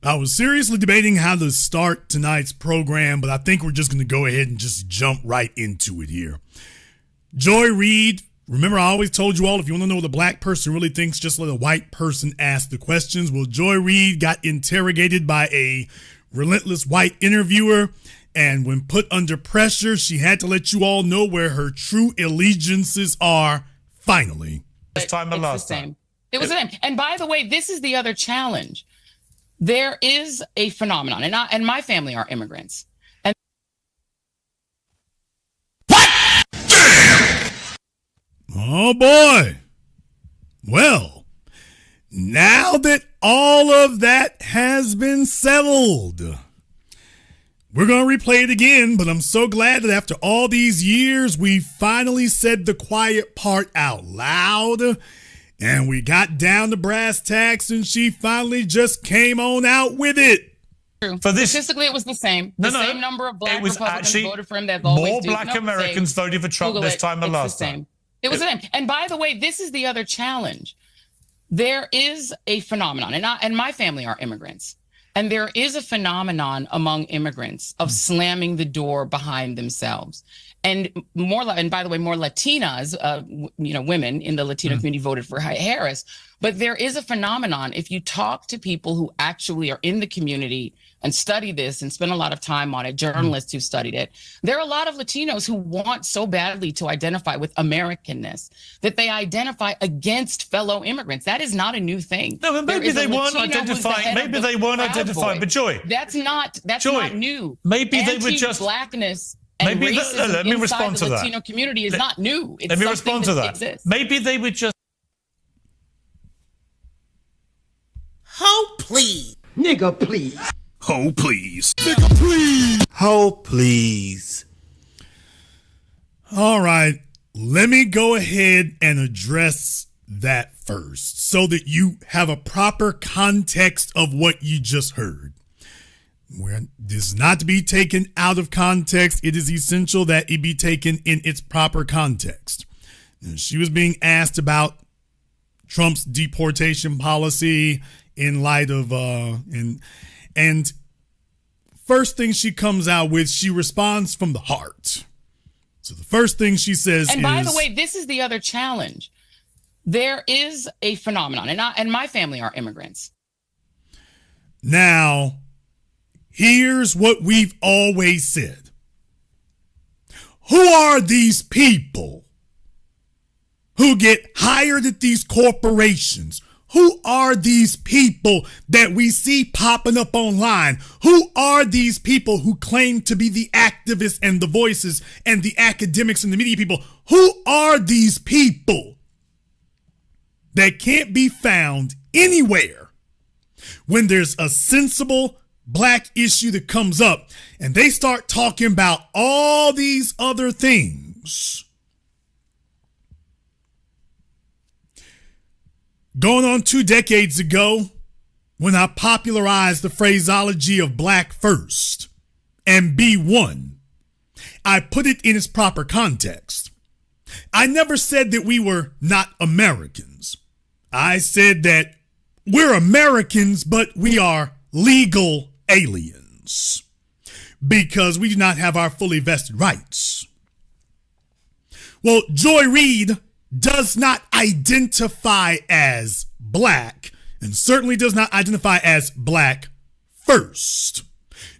I was seriously debating how to start tonight's program, but I think we're just going to go ahead and just jump right into it here. Joy Reid, remember I always told you all, if you want to know what a black person really thinks, just let a white person ask the questions. Well, Joy Reid got interrogated by a relentless white interviewer, and when put under pressure, she had to let you all know where her true allegiances are, finally. This time and last time. It was the same. And by the way, this is the other challenge. There is a phenomenon, and my family are immigrants. And what? Damn! Oh boy. Well, now that all of that has been settled, we're going to replay it again, but I'm so glad that after all these years, we finally said the quiet part out loud. And we got down to brass tacks, and she finally just came on out with it. True. For this, statistically, it was the same. Same number of black Republicans voted for him. That always more black Americans voted for Trump this time than last time. It was the same. And by the way, this is the other challenge. There is a phenomenon, and my family are immigrants. And there is a phenomenon among immigrants of slamming the door behind themselves. And by the way, more Latinas, women in the Latino community voted for Harris. But there is a phenomenon. If you talk to people who actually are in the community and study this and spend a lot of time on it, journalists who studied it, there are a lot of Latinos who want so badly to identify with Americanness that they identify against fellow immigrants. That is not a new thing. No, but maybe they weren't identifying. Maybe they weren't identifying. But Joy, that's not new. Maybe they were just blackness. And maybe let me respond to that. Latino community is not new. It's let me respond to that. Exists. Maybe they were just. Ho, please. Nigga, please. Ho, please. Nigga, please. Ho, please. All right. Let me go ahead and address that first so that you have a proper context of what you just heard. This is not to be taken out of context. It is essential that it be taken in its proper context. And she was being asked about Trump's deportation policy in light of and first thing she comes out with, she responds from the heart. So the first thing she says and by the way, this is the other challenge. There is a phenomenon, and my family are immigrants. Now, here's what we've always said. Who are these people who get hired at these corporations? Who are these people that we see popping up online? Who are these people who claim to be the activists and the voices and the academics and the media people? Who are these people that can't be found anywhere when there's a sensible black issue that comes up and they start talking about all these other things? Going on 2 decades ago, when I popularized the phraseology of black first and be one, I put it in its proper context. I never said that we were not Americans. I said that we're Americans, but we are legal aliens because we do not have our fully vested rights. Well, Joy Reid does not identify as black and certainly does not identify as black first.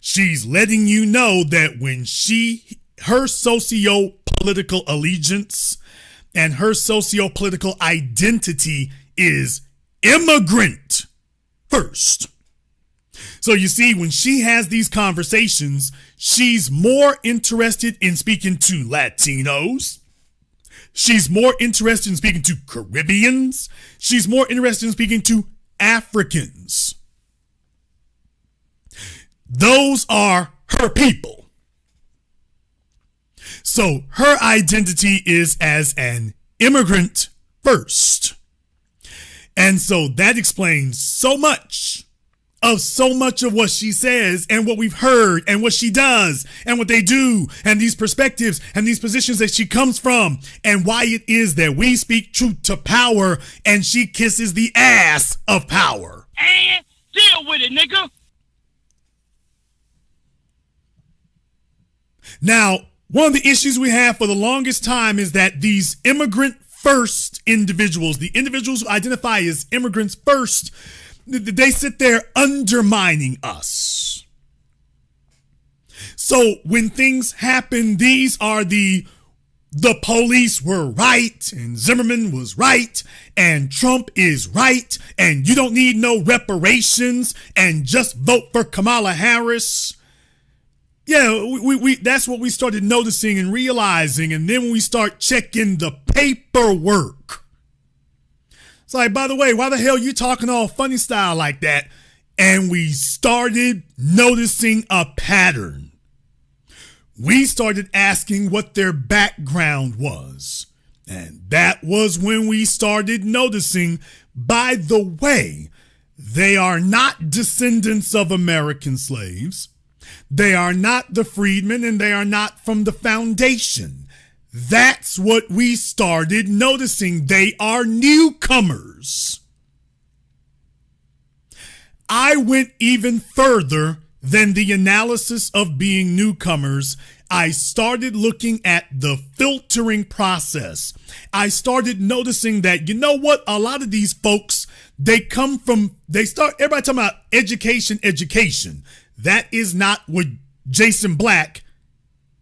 She's letting you know that when her socio-political allegiance and her socio-political identity is immigrant first. So you see, when she has these conversations, she's more interested in speaking to Latinos. She's more interested in speaking to Caribbeans. She's more interested in speaking to Africans. Those are her people. So her identity is as an immigrant first. And so that explains so much of what she says and what we've heard and what she does and what they do and these perspectives and these positions that she comes from and why it is that we speak truth to power and she kisses the ass of power. And deal with it, nigga. Now, one of the issues we have for the longest time is that these immigrant-first individuals, the individuals who identify as immigrants first, they sit there undermining us. So when things happen, these are the police were right, and Zimmerman was right, and Trump is right, and you don't need no reparations, and just vote for Kamala Harris. Yeah, we that's what we started noticing and realizing, and then when we start checking the paperwork, it's like, by the way, why the hell you talking all funny style like that? And we started noticing a pattern. We started asking what their background was. And that was when we started noticing, by the way, they are not descendants of American slaves. They are not the freedmen, and they are not from the foundation. That's what we started noticing. They are newcomers. I went even further than the analysis of being newcomers. I started looking at the filtering process. I started noticing that, you know what? A lot of these folks, everybody talking about education. That is not what Jason Black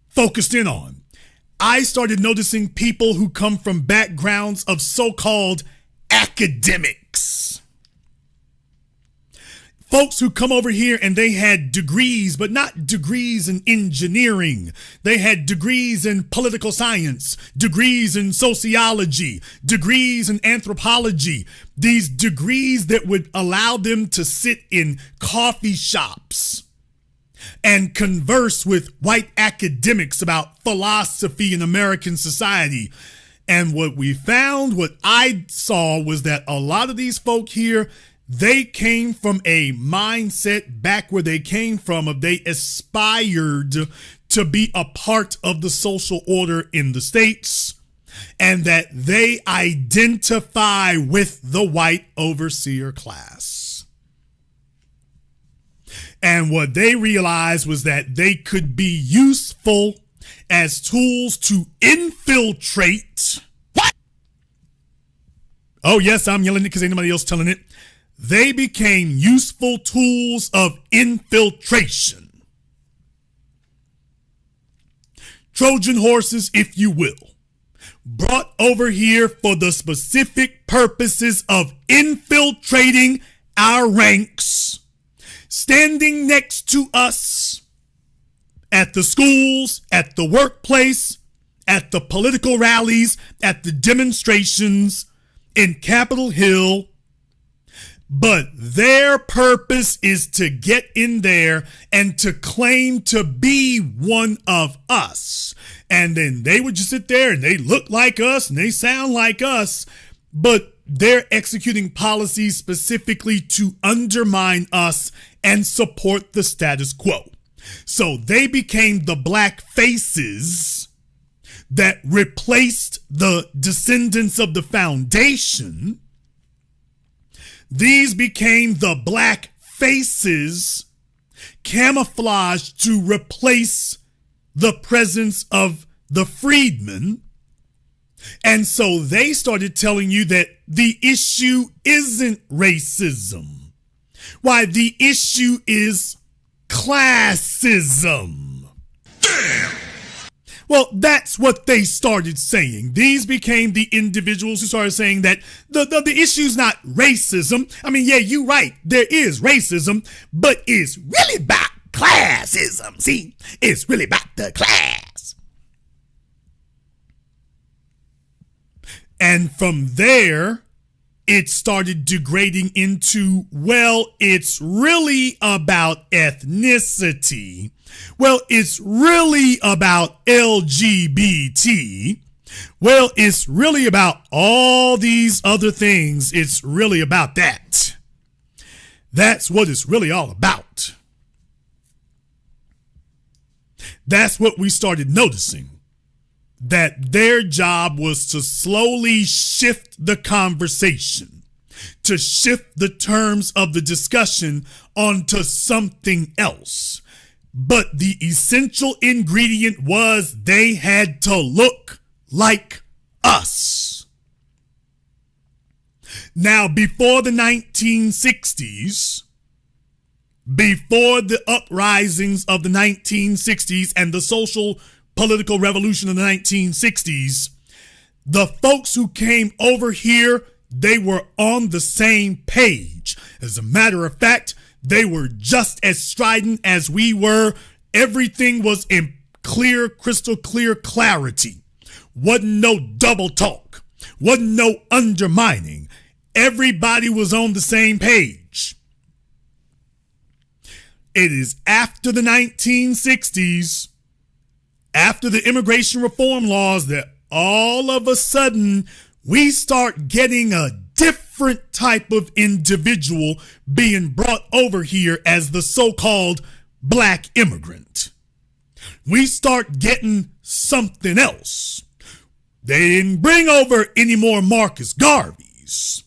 focused in on. I started noticing people who come from backgrounds of so-called academics. Folks who come over here and they had degrees, but not degrees in engineering. They had degrees in political science, degrees in sociology, degrees in anthropology. These degrees that would allow them to sit in coffee shops and converse with white academics about philosophy in American society. And what I saw was that a lot of these folk here, they came from a mindset back where they came from, of they aspired to be a part of the social order in the States, and that they identify with the white overseer class. And what they realized was that they could be useful as tools to infiltrate. What? Oh, yes, I'm yelling it because ain't nobody else telling it. They became useful tools of infiltration. Trojan horses, if you will, brought over here for the specific purposes of infiltrating our ranks, standing next to us at the schools, at the workplace, at the political rallies, at the demonstrations in Capitol Hill. But their purpose is to get in there and to claim to be one of us. And then they would just sit there and they look like us and they sound like us, but they're executing policies specifically to undermine us and support the status quo. So they became the black faces that replaced the descendants of the foundation. These became the black faces camouflaged to replace the presence of the freedmen. And so they started telling you that the issue isn't racism. Why, the issue is classism. Damn! Well, that's what they started saying. These became the individuals who started saying that the issue's not racism. I mean, yeah, you're right. There is racism, but it's really about classism. See, it's really about the class. And from there, it started degrading into, well, it's really about ethnicity. Well, it's really about LGBT. Well, it's really about all these other things. It's really about that. That's what it's really all about. That's what we started noticing. That their job was to slowly shift the conversation, to shift the terms of the discussion onto something else. but the essential ingredient was they had to look like us. Now, before the 1960s, before the uprisings of the 1960s and the social political revolution of the 1960s, the folks who came over here, they were on the same page. As a matter of fact, they were just as strident as we were. Everything was in clear, crystal clear clarity. Wasn't no double talk. Wasn't no undermining. Everybody was on the same page. It is after the 1960s, after the immigration reform laws, that all of a sudden we start getting a different type of individual being brought over here as the so-called black immigrant. We start getting something else. They didn't bring over any more Marcus Garveys.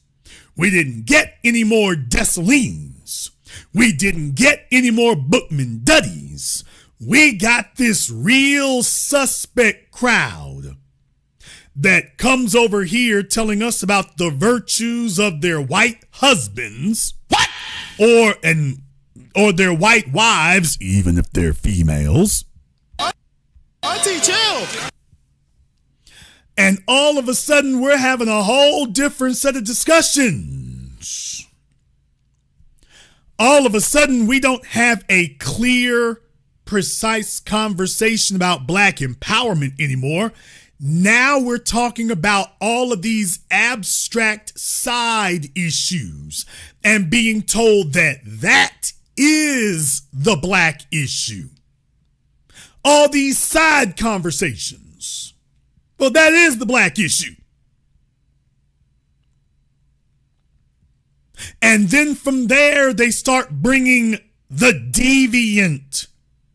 We didn't get any more Dessalines. We didn't get any more Bookman Duddies. We got this real suspect crowd that comes over here telling us about the virtues of their white husbands. What? Or their white wives, even if they're females. Auntie, chill. And all of a sudden, we're having a whole different set of discussions. All of a sudden, we don't have a clear, precise conversation about black empowerment anymore. Now we're talking about all of these abstract side issues and being told that that is the black issue. All these side conversations. Well, that is the black issue. And then from there, they start bringing the deviant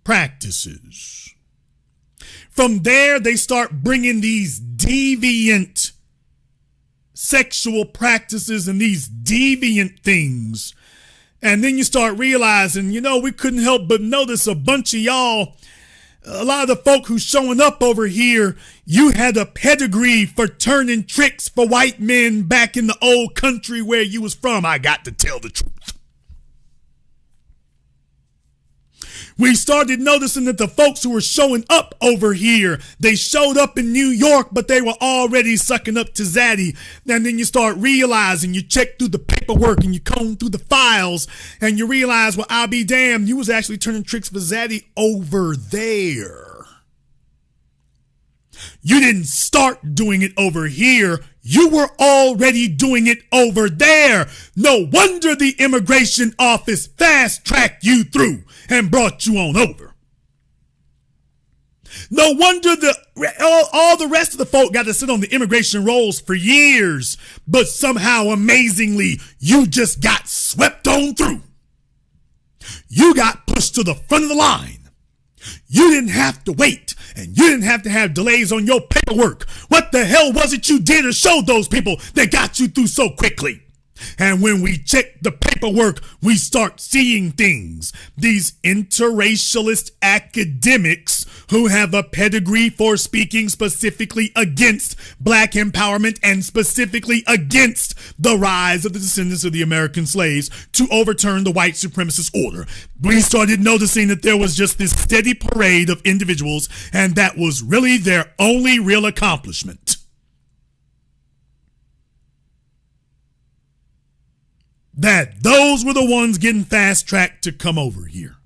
practices. From there, they start bringing these deviant sexual practices and these deviant things. And then you start realizing, we couldn't help but notice a bunch of y'all, a lot of the folk who's showing up over here, you had a pedigree for turning tricks for white men back in the old country where you was from. I got to tell the truth. We started noticing that the folks who were showing up over here, they showed up in New York, but they were already sucking up to Zaddy. And then you start realizing, you check through the paperwork and you comb through the files and you realize, well, I'll be damned, you was actually turning tricks for Zaddy over there. You didn't start doing it over here. You were already doing it over there. No wonder the immigration office fast-tracked you through and brought you on over. No wonder all the rest of the folk got to sit on the immigration rolls for years, but somehow, amazingly, you just got swept on through. You got pushed to the front of the line. You didn't have to wait, and you didn't have to have delays on your paperwork. What the hell was it you did to show those people that got you through so quickly? And when we check the paperwork, we start seeing things. These interracialist academics who have a pedigree for speaking specifically against black empowerment and specifically against the rise of the descendants of the American slaves to overturn the white supremacist order. We started noticing that there was just this steady parade of individuals, and that was really their only real accomplishment. That those were the ones getting fast-tracked to come over here.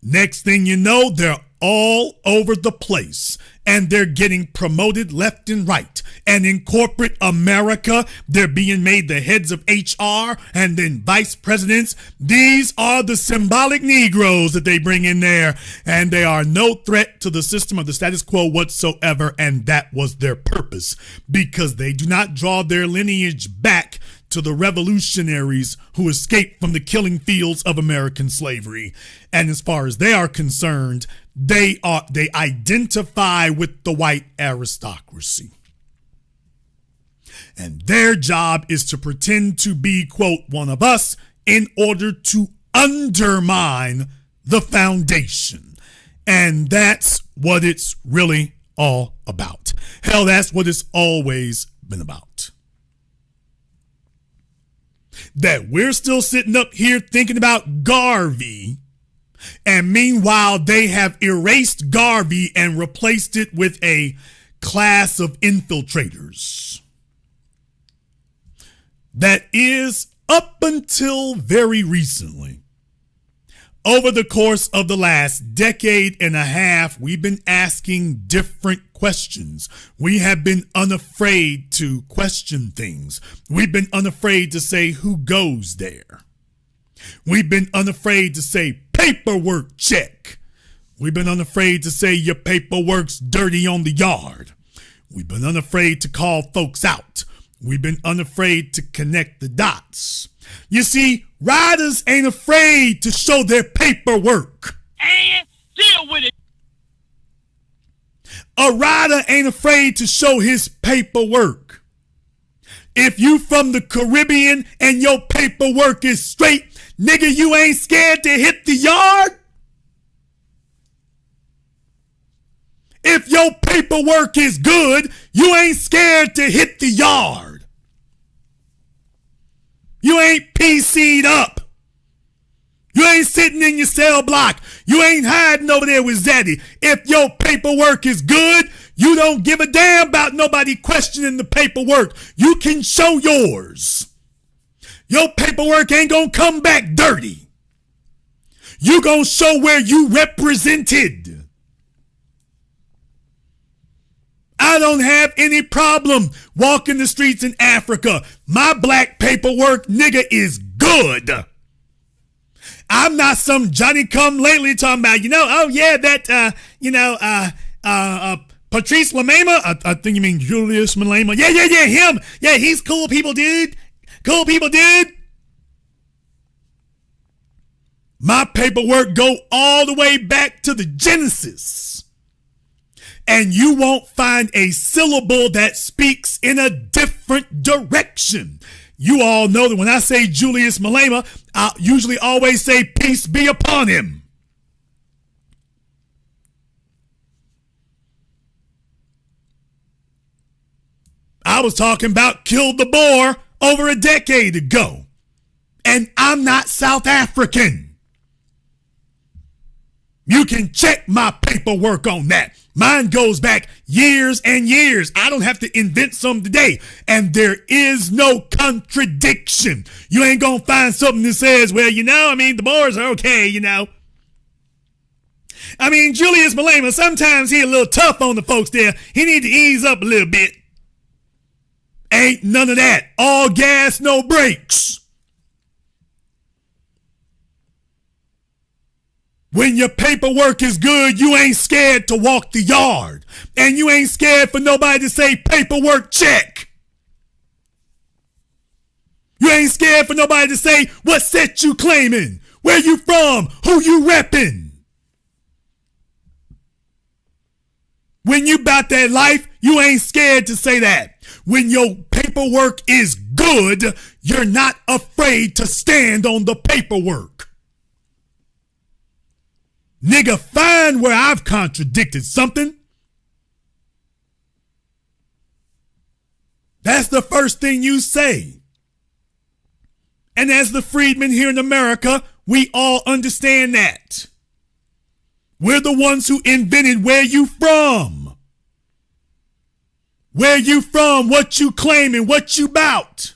Next thing you know, they're all over the place, and they're getting promoted left and right. And in corporate America, they're being made the heads of HR and then vice presidents. These are the symbolic Negroes that they bring in there, and they are no threat to the system of the status quo whatsoever, and that was their purpose, because they do not draw their lineage back to the revolutionaries who escaped from the killing fields of American slavery. And as far as they are concerned, they identify with the white aristocracy. And their job is to pretend to be, quote, one of us in order to undermine the foundation. And that's what it's really all about. Hell, that's what it's always been about. That we're still sitting up here thinking about Garvey, and meanwhile they have erased Garvey and replaced it with a class of infiltrators. That is, up until very recently, over the course of the last decade and a half, we've been asking different questions. We have been unafraid to question things. We've been unafraid to say who goes there. We've been unafraid to say paperwork check. We've been unafraid to say your paperwork's dirty on the yard. We've been unafraid to call folks out. We've been unafraid to connect the dots. You see, riders ain't afraid to show their paperwork. And deal with it. A rider ain't afraid to show his paperwork. If you from the Caribbean and your paperwork is straight, nigga, you ain't scared to hit the yard? If your paperwork is good, you ain't scared to hit the yard. You ain't PC'd up. You ain't sitting in your cell block. You ain't hiding over there with Zaddy. If your paperwork is good, you don't give a damn about nobody questioning the paperwork. You can show yours. Your paperwork ain't gonna come back dirty. You gonna show where you represented. I don't have any problem walking the streets in Africa. My black paperwork, nigga, is good. I'm not some Johnny come lately talking about, Patrice Lamema. I think you mean Julius Malema. Yeah, him. Yeah, he's cool people, dude. Cool people, dude. My paperwork go all the way back to the Genesis. And you won't find a syllable that speaks in a different direction. You all know that when I say Julius Malema, I usually always say peace be upon him. I was talking about killed the boar over a decade ago. And I'm not South African. You can check my paperwork on that. Mine goes back years and years. I don't have to invent some today. And there is no contradiction. You ain't gonna find something that says, well, the Boers are okay, Julius Malema, sometimes he a little tough on the folks there. He need to ease up a little bit. Ain't none of that. All gas, no brakes. When your paperwork is good, you ain't scared to walk the yard. And you ain't scared for nobody to say paperwork check. You ain't scared for nobody to say what set you claiming, where you from, who you repping. When you bout that life, you ain't scared to say that. When your paperwork is good, you're not afraid to stand on the paperwork. Nigga, find where I've contradicted something. That's the first thing you say. And as the freedmen here in America, we all understand that. We're the ones who invented where you from. Where you from, what you claiming, what you bout.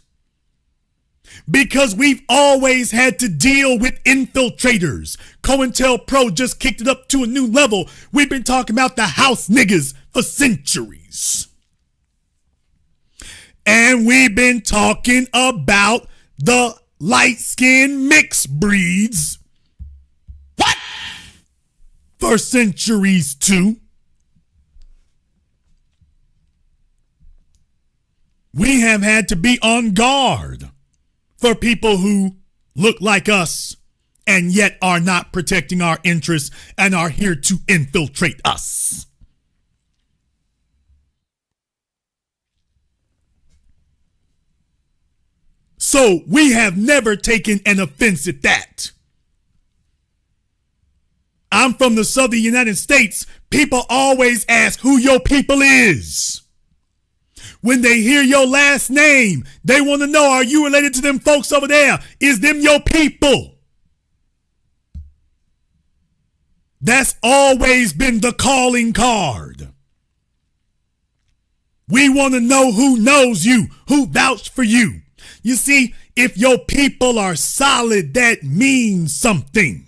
Because we've always had to deal with infiltrators. COINTELPRO just kicked it up to a new level. We've been talking about the house niggas for centuries. And we've been talking about the light-skinned mixed breeds. What? For centuries too. We have had to be on guard for people who look like us and yet are not protecting our interests and are here to infiltrate us. So we have never taken an offense at that. I'm from the southern United States. People always ask who your people is. When they hear your last name, they want to know, are you related to them folks over there? Is them your people? That's always been the calling card. We want to know who knows you, who vouched for you. You see, if your people are solid, that means something.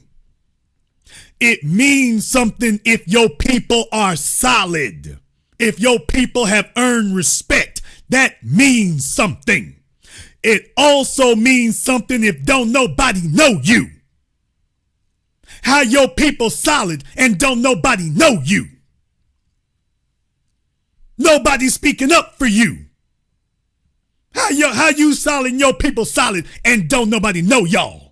It means something if your people are solid. If your people have earned respect, that means something. It also means something if don't nobody know you. How your people solid and don't nobody know you. Nobody speaking up for you. How you solid and your people solid and don't nobody know y'all.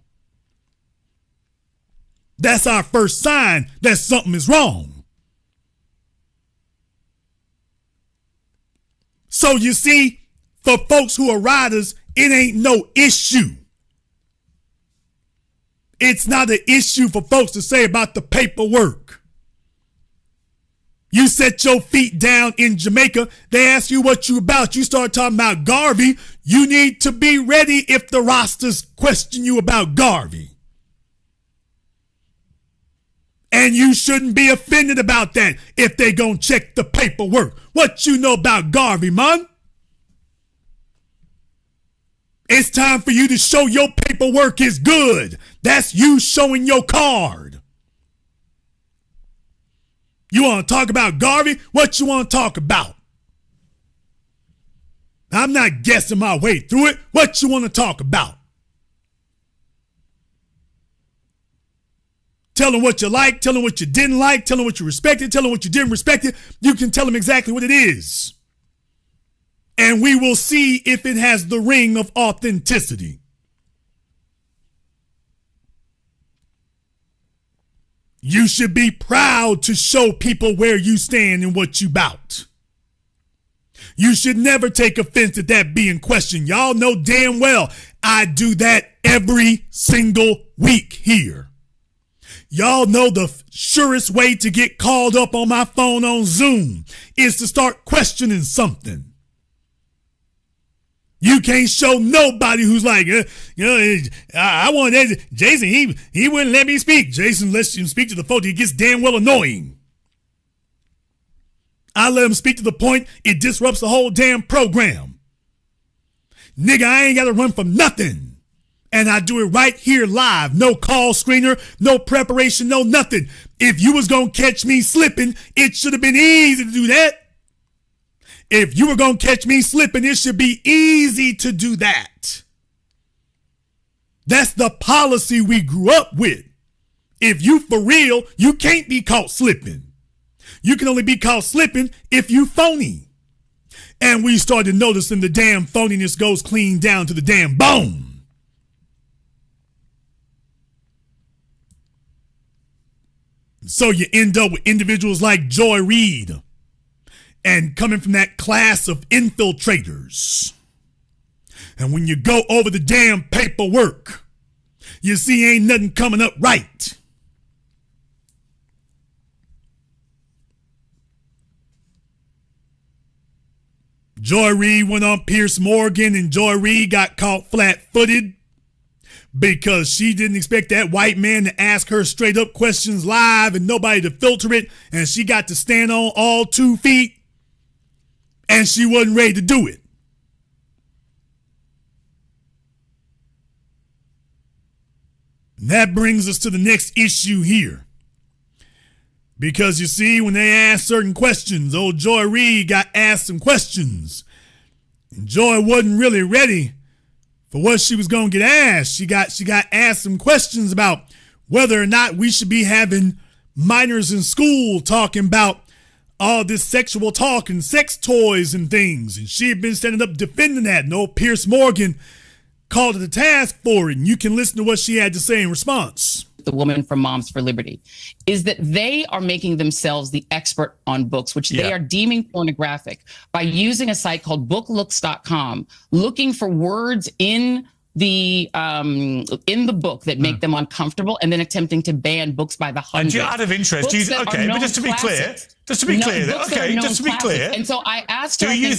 That's our first sign that something is wrong. So you see, for folks who are riders, it ain't no issue. It's not an issue for folks to say about the paperwork. You set your feet down in Jamaica, they ask you what you about. You start talking about Garvey. You need to be ready if the rosters question you about Garvey. And you shouldn't be offended about that if they gonna check the paperwork. What you know about Garvey, man? It's time for you to show your paperwork is good. That's you showing your card. You want to talk about Garvey? What you want to talk about? I'm not guessing my way through it. What you want to talk about? Tell them what you like, tell them what you didn't like, tell them what you respected, tell them what you didn't respect it. You can tell them exactly what it is. And we will see if it has the ring of authenticity. You should be proud to show people where you stand and what you bout. You should never take offense at that being questioned. Y'all know damn well I do that every single week here. Y'all know the surest way to get called up on my phone on Zoom is to start questioning something. You can't show nobody who's like, I want that. Jason, he wouldn't let me speak. Jason lets you speak to the phone. It gets damn well annoying. I let him speak to the point it disrupts the whole damn program. Nigga, I ain't got to run from nothing. And I do it right here live. No call screener, no preparation, no nothing. If you was going to catch me slipping, it should have been easy to do that. If you were going to catch me slipping, it should be easy to do that. That's the policy we grew up with. If you for real, you can't be caught slipping. You can only be caught slipping if you phony. And we started noticing the damn phoniness goes clean down to the damn bone. So you end up with individuals like Joy Reid and coming from that class of infiltrators. And when you go over the damn paperwork, you see ain't nothing coming up right. Joy Reid went on Piers Morgan, and Joy Reid got caught flat-footed because she didn't expect that white man to ask her straight up questions live and nobody to filter it, and she got to stand on all 2 feet, and she wasn't ready to do it. And that brings us to the next issue here. Because you see, when they ask certain questions, old Joy Reid got asked some questions. And Joy wasn't really ready for what she was going to get asked. She got asked some questions about whether or not we should be having minors in school talking about all this sexual talk and sex toys and things. And she had been standing up defending that. And old Piers Morgan called it a task for it. And you can listen to what she had to say in response. The woman from Moms for Liberty, is that they are making themselves the expert on books, which they are deeming pornographic by using a site called booklooks.com, looking for words in the in the book that make them uncomfortable, and then attempting to ban books by the hundreds. Out of interest, but just to be clear, And so I asked her, do you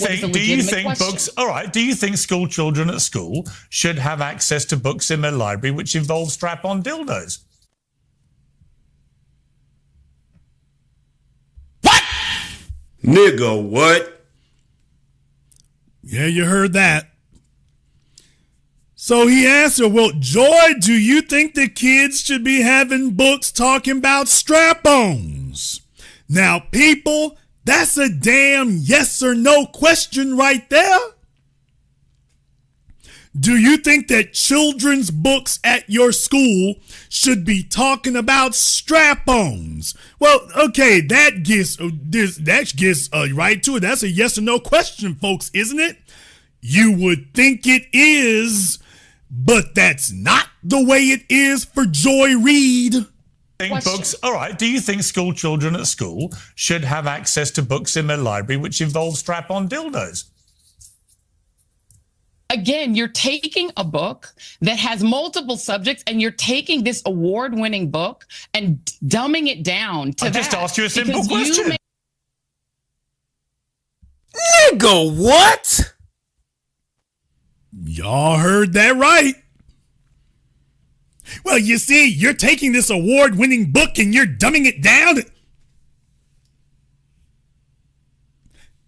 think books? All right. Do you think school children at school should have access to books in their library which involve strap-on dildos? What? Nigga, what? Yeah, you heard that. So he asked her, well, Joy, do you think that kids should be having books talking about strap-ons? Now, people, that's a damn yes or no question right there. Do you think that children's books at your school should be talking about strap-ons? Well, okay, that gets right to it. That's a yes or no question, folks, isn't it? You would think it is, but that's not the way it is for Joy Reid. Books. All right. Do you think school children at school should have access to books in their library which involve strap-on dildos? Again, you're taking a book that has multiple subjects, and you're taking this award-winning book and dumbing it down to that. I just asked you a simple question. Nigga, what? Y'all heard that right. Well, you see, you're taking this award-winning book and you're dumbing it down.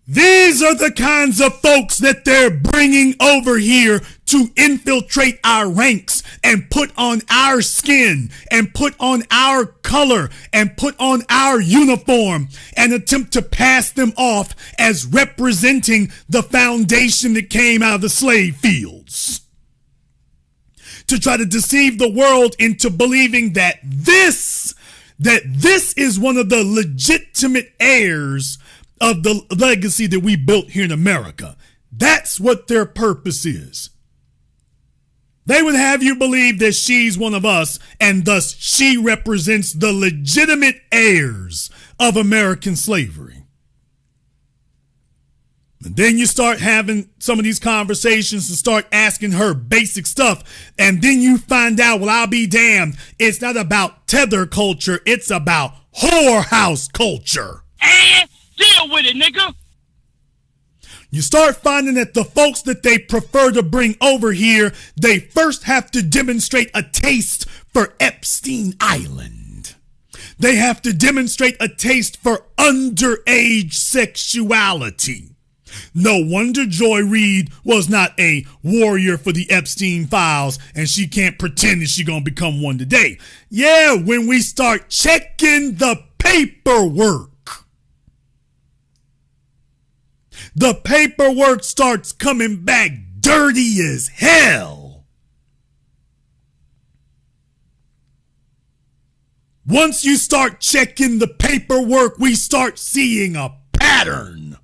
These are the kinds of folks that they're bringing over here to infiltrate our ranks and put on our skin and put on our color and put on our uniform and attempt to pass them off as representing the foundation that came out of the slave fields. To try to deceive the world into believing that this is one of the legitimate heirs of the legacy that we built here in America. That's what their purpose is. They would have you believe that she's one of us, and thus she represents the legitimate heirs of American slavery. And then you start having some of these conversations and start asking her basic stuff, and then you find out, well, I'll be damned, it's not about tether culture, it's about whorehouse culture. Deal with it, nigga. You start finding that the folks that they prefer to bring over here, they first have to demonstrate a taste for Epstein Island. They have to demonstrate a taste for underage sexuality. No wonder Joy Reid was not a warrior for the Epstein files, and she can't pretend that she's gonna become one today. Yeah, when we start checking the paperwork, the paperwork starts coming back dirty as hell. Once you start checking the paperwork, we start seeing a pattern.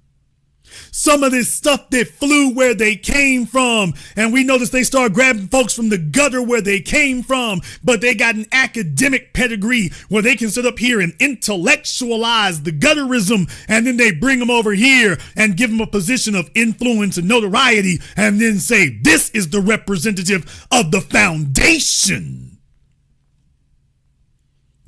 Some of this stuff that flew where they came from, and we noticed they started grabbing folks from the gutter where they came from, but they got an academic pedigree where they can sit up here and intellectualize the gutterism, and then they bring them over here and give them a position of influence and notoriety, and then say, this is the representative of the foundation.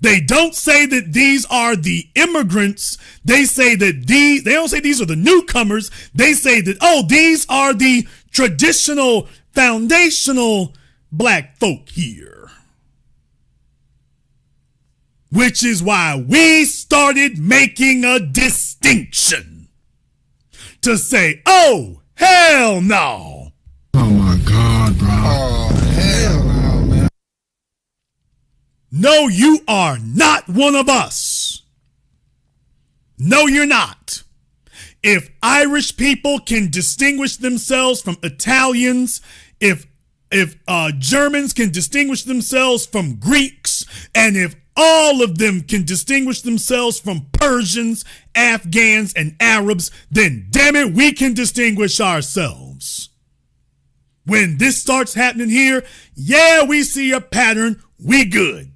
They don't say that these are the immigrants. They say that they don't say these are the newcomers. They say that, oh, these are the traditional, foundational black folk here. Which is why we started making a distinction to say, oh, hell no. Oh my God, bro. Oh, hell no, man. No, you are not one of us. No, you're not. If Irish people can distinguish themselves from Italians, if Germans can distinguish themselves from Greeks, and if all of them can distinguish themselves from Persians, Afghans, and Arabs, then damn it, we can distinguish ourselves. When this starts happening here, yeah, we see a pattern, we good.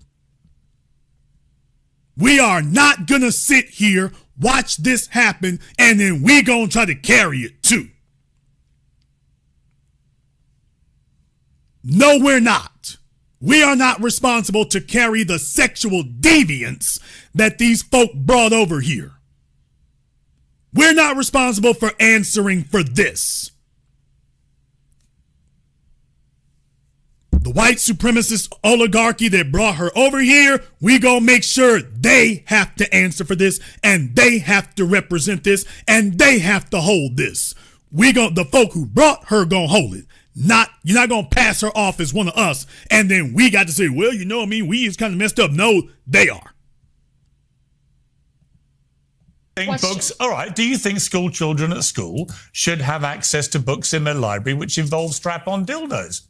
We are not gonna sit here, watch this happen, and then we gonna try to carry it too. No, we're not. We are not responsible to carry the sexual deviance that these folk brought over here. We're not responsible for answering for this. The white supremacist oligarchy that brought her over here, we gonna make sure they have to answer for this, and they have to represent this, and they have to hold this. The folk who brought her gonna hold it. You're not gonna pass her off as one of us, and then we got to say, well, we is kind of messed up. No, they are. Books. All right. Do you think school children at school should have access to books in their library which involve strap-on dildos?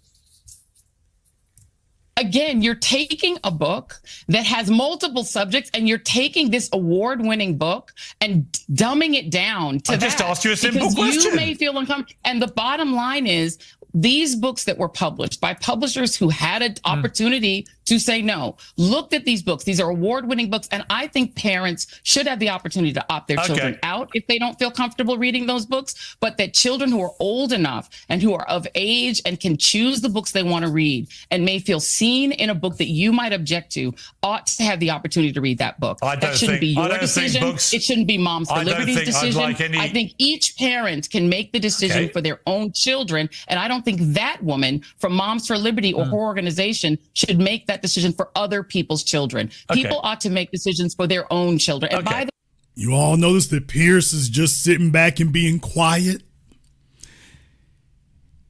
Again, you're taking a book that has multiple subjects and you're taking this award-winning book and dumbing it down to I just asked you a simple question. You may feel uncomfortable. And the bottom line is these books that were published by publishers who had an opportunity to say no, looked at these books. These are award-winning books. And I think parents should have the opportunity to opt their children out if they don't feel comfortable reading those books, but that children who are old enough and who are of age and can choose the books they want to read and may feel seen in a book that you might object to ought to have the opportunity to read that book. That shouldn't be your decision. It shouldn't be Moms for Liberty's decision. I think each parent can make the decision for their own children. And I don't think that woman from Moms for Liberty or her organization should make that decision for other people's children. People ought to make decisions for their own children. And by the You all notice that Piers is just sitting back and being quiet?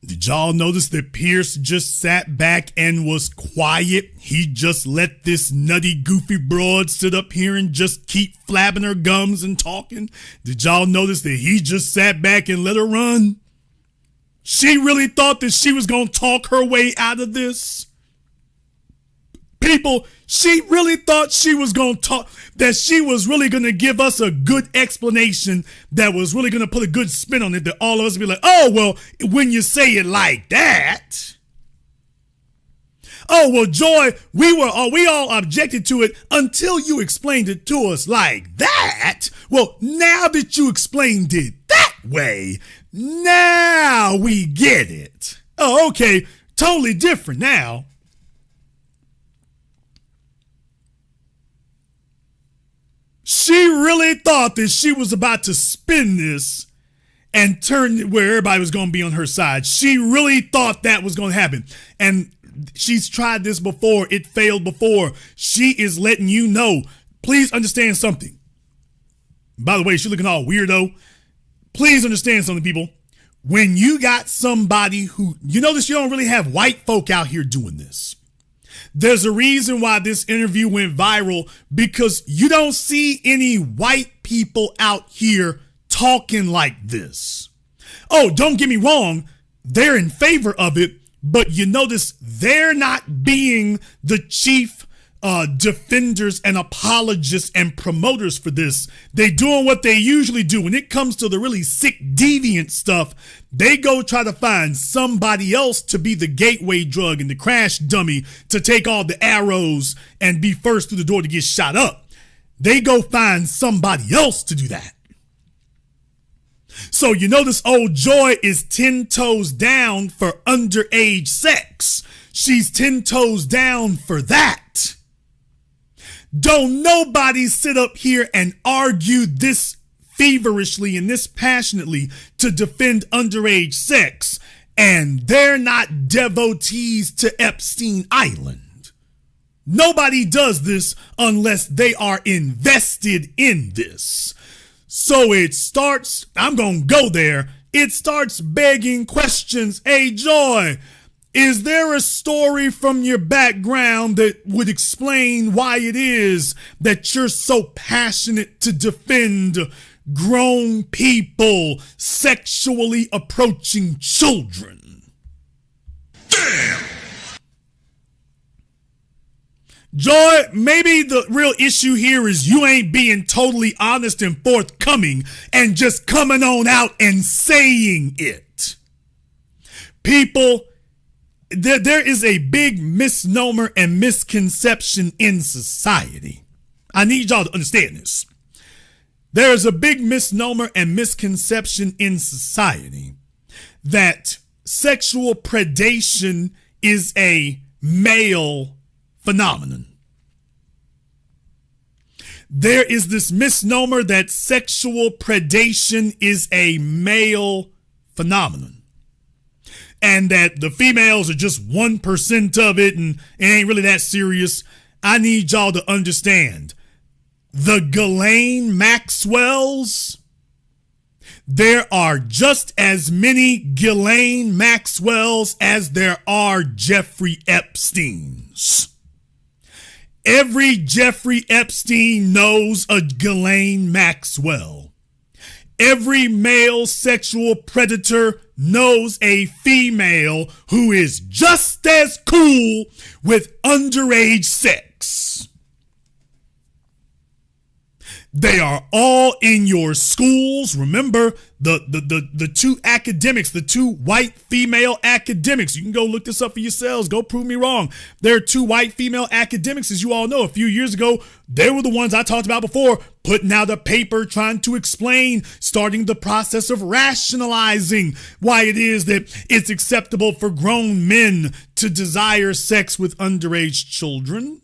Did y'all notice that Piers just sat back and was quiet? He just let this nutty, goofy broad sit up here and just keep flapping her gums and talking? Did y'all notice that he just sat back and let her run? She really thought that she was going to talk her way out of this? People, she really thought she was going to talk, that she was really going to give us a good explanation that was really going to put a good spin on it, that all of us would be like, oh, well, when you say it like that. Oh, well, Joy, we all objected to it until you explained it to us like that. Well, now that you explained it that way, now we get it. Oh, okay, totally different now. She really thought that she was about to spin this and turn it where everybody was going to be on her side. She really thought that was going to happen. And she's tried this before. It failed before. She is letting you know. Please understand something. By the way, she's looking all weirdo. Please understand something, people. When you got somebody who, you notice you don't really have white folk out here doing this. There's a reason why this interview went viral, because you don't see any white people out here talking like this. Oh, don't get me wrong. They're in favor of it, but you notice they're not being the chief defenders and apologists and promoters for this. They doing what they usually do. When it comes to the really sick, deviant stuff, they go try to find somebody else to be the gateway drug and the crash dummy to take all the arrows and be first through the door to get shot up. They go find somebody else to do that. So you notice old Joy is 10 toes down for underage sex. She's 10 toes down for that. Don't nobody sit up here and argue this feverishly and this passionately to defend underage sex, and they're not devotees to Epstein Island. Nobody does this unless they are invested in this. So it starts, I'm going to go there. It starts begging questions. Hey, Joy, is there a story from your background that would explain why it is that you're so passionate to defend grown people sexually approaching children? Damn! Joy, maybe the real issue here is you ain't being totally honest and forthcoming and just coming on out and saying it. People, there is a big misnomer and misconception in society. I need y'all to understand this. There is a big misnomer and misconception in society that sexual predation is a male phenomenon. There is this misnomer that sexual predation is a male phenomenon, and that the females are just 1% of it, and it ain't really that serious. I need y'all to understand, the Ghislaine Maxwells, there are just as many Ghislaine Maxwells as there are Jeffrey Epsteins. Every Jeffrey Epstein knows a Ghislaine Maxwell. Every male sexual predator knows a female who is just as cool with underage sex. They are all in your schools. Remember the two academics, the two white female academics. You can go look this up for yourselves. Go prove me wrong. There are two white female academics, as you all know. A few years ago, they were the ones I talked about before, putting out a paper trying to explain, starting the process of rationalizing why it is that it's acceptable for grown men to desire sex with underage children.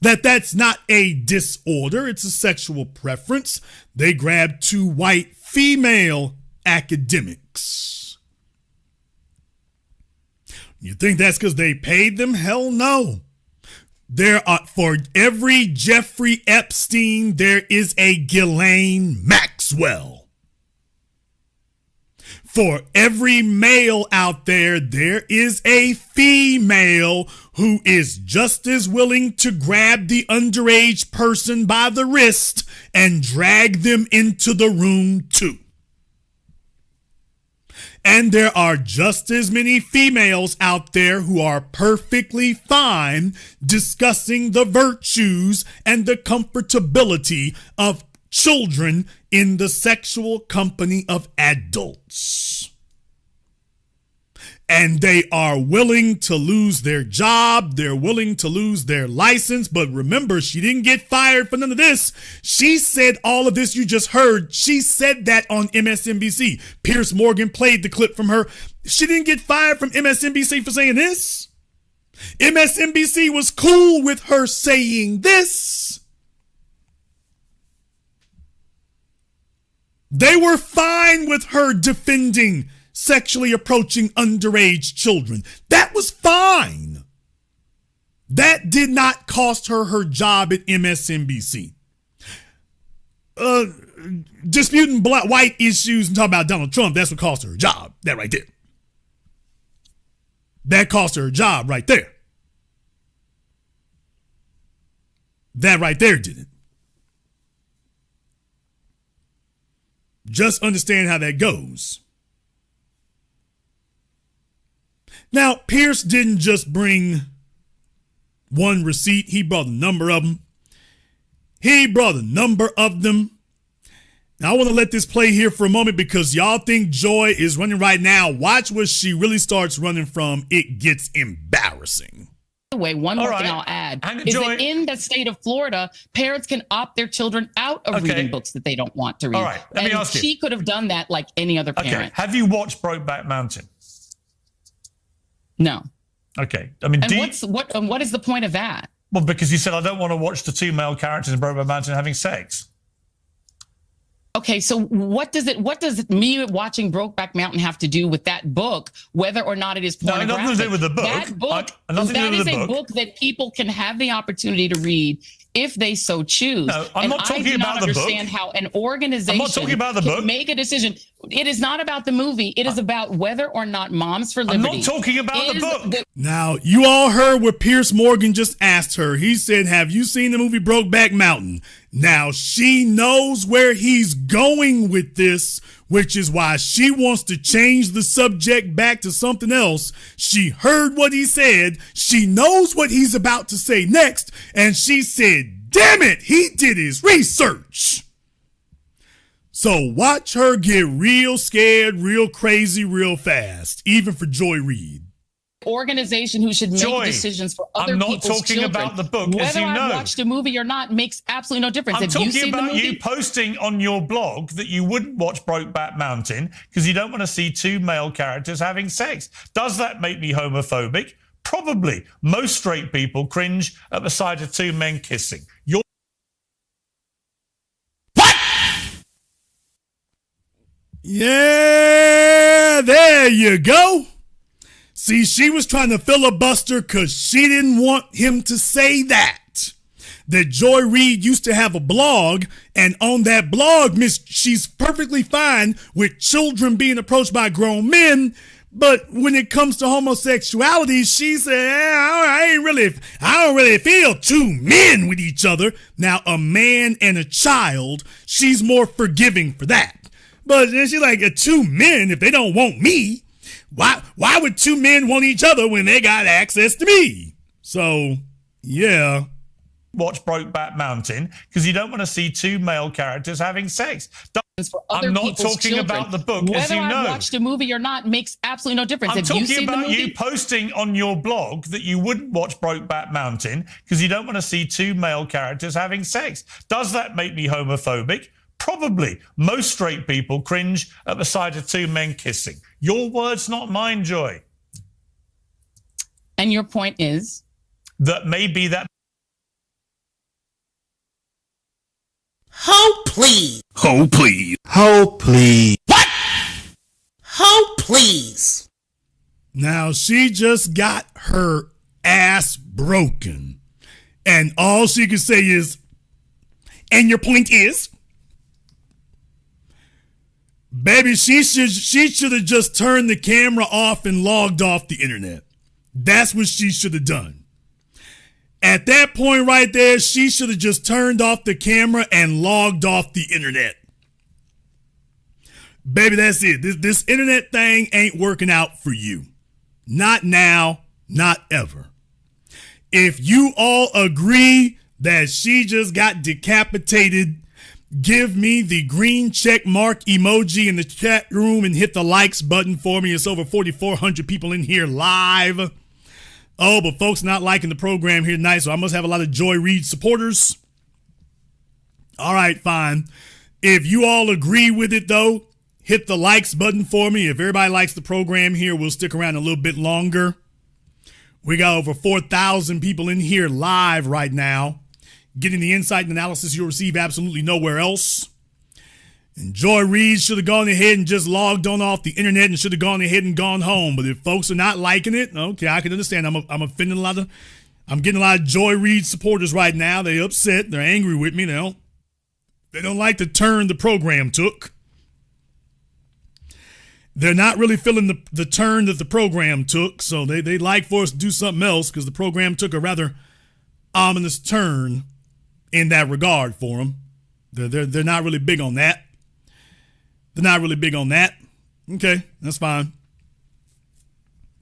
That's not a disorder, it's a sexual preference. They grabbed two white female academics. You think that's because they paid them? Hell no. There are, for every Jeffrey Epstein, there is a Ghislaine Maxwell. For every male out there, there is a female who is just as willing to grab the underage person by the wrist and drag them into the room too. And there are just as many females out there who are perfectly fine discussing the virtues and the comfortability of children in the sexual company of adults. And they are willing to lose their job. They're willing to lose their license. But remember, she didn't get fired for none of this. She said all of this you just heard. She said that on MSNBC. Piers Morgan played the clip from her. She didn't get fired from MSNBC for saying this. MSNBC was cool with her saying this. They were fine with her defending sexually approaching underage children. That was fine. That did not cost her her job at MSNBC. Disputing white issues and talking about Donald Trump, that's what cost her her job. That right there. That cost her her job right there. That right there didn't. Just understand how that goes. Now, Pierce didn't just bring one receipt. He brought a number of them. Now, I want to let this play here for a moment because y'all think Joy is running right now. Watch where she really starts running from. It gets embarrassing. Way, one more thing I'll add is that in the state of Florida, parents can opt their children out of reading books that they don't want to read. All right, let me ask you. She could have done that like any other parent. Have you watched Brokeback Mountain? No. Okay. I mean, what is the point of that? Well, because you said I don't want to watch the two male characters in Brokeback Mountain having sex. Okay, so what does me watching Brokeback Mountain have to do with that book, whether or not it is pornographic? No, nothing to do with the book. That is a book that people can have the opportunity to read if they so choose. No, I'm not talking about the book. I do not understand how an organization can make a decision. It is not about the movie. It is about whether or not Moms for Liberty. I'm not talking about the book. Now, you all heard what Piers Morgan just asked her. He said, have you seen the movie Brokeback Mountain? Now, she knows where he's going with this, which is why she wants to change the subject back to something else. She heard what he said. She knows what he's about to say next. And she said, damn it, he did his research. So watch her get real scared, real crazy, real fast, even for Joy Reid. organization who should make Joy, decisions for other I'm not people's talking children. about the book, Whether as you know. I've watched a movie or not makes absolutely no difference. I'm If you talking see the about movie, you posting on your blog that you wouldn't watch Brokeback Mountain because you don't want to see two male characters having sex. Does that make me homophobic? Probably. Most straight people cringe at the sight of two men kissing. You're Yeah, there you go. See, she was trying to filibuster because she didn't want him to say that Joy Reid used to have a blog, and on that blog, she's perfectly fine with children being approached by grown men. But when it comes to homosexuality, she said, I don't really feel two men with each other. Now, a man and a child, she's more forgiving for that. But then she's like, two men, if they don't want me, why would two men want each other when they got access to me? So, yeah. Watch Brokeback Mountain because you don't want to see two male characters having sex. I'm not talking about the book, as you know. Whether I've watched a movie or not makes absolutely no difference. I'm if you see talking about the movie, you posting on your blog that you wouldn't watch Brokeback Mountain because you don't want to see two male characters having sex. Does that make me homophobic? Probably. Most straight people cringe at the sight of two men kissing. Your words, not mine, Joy. And your point is? That maybe that... Oh, please. Oh, please. Oh, please. What? Oh, please. Now, she just got her ass broken. And all she can say is, and your point is? Baby, she should have just turned the camera off and logged off the internet. That's what she should have done. At that point right there, she should have just turned off the camera and logged off the internet. Baby, that's it. This internet thing ain't working out for you. Not now, not ever. If you all agree that she just got decapitated, give me the green check mark emoji in the chat room and hit the likes button for me. It's over 4,400 people in here live. Oh, but folks not liking the program here tonight, so I must have a lot of Joy Reid supporters. All right, fine. If you all agree with it, though, hit the likes button for me. If everybody likes the program here, we'll stick around a little bit longer. We got over 4,000 people in here live right now, getting the insight and analysis you'll receive absolutely nowhere else. And Joy Reid should have gone ahead and just logged on off the internet and should have gone ahead and gone home. But if folks are not liking it, okay, I can understand. I'm offending I'm getting a lot of Joy Reid supporters right now. They're upset. They're angry with me. They don't like the turn the program took. They're not really feeling the turn that the program took. So they'd like for us to do something else because the program took a rather ominous turn in that regard for them. They're not really big on that. They're not really big on that. Okay, that's fine.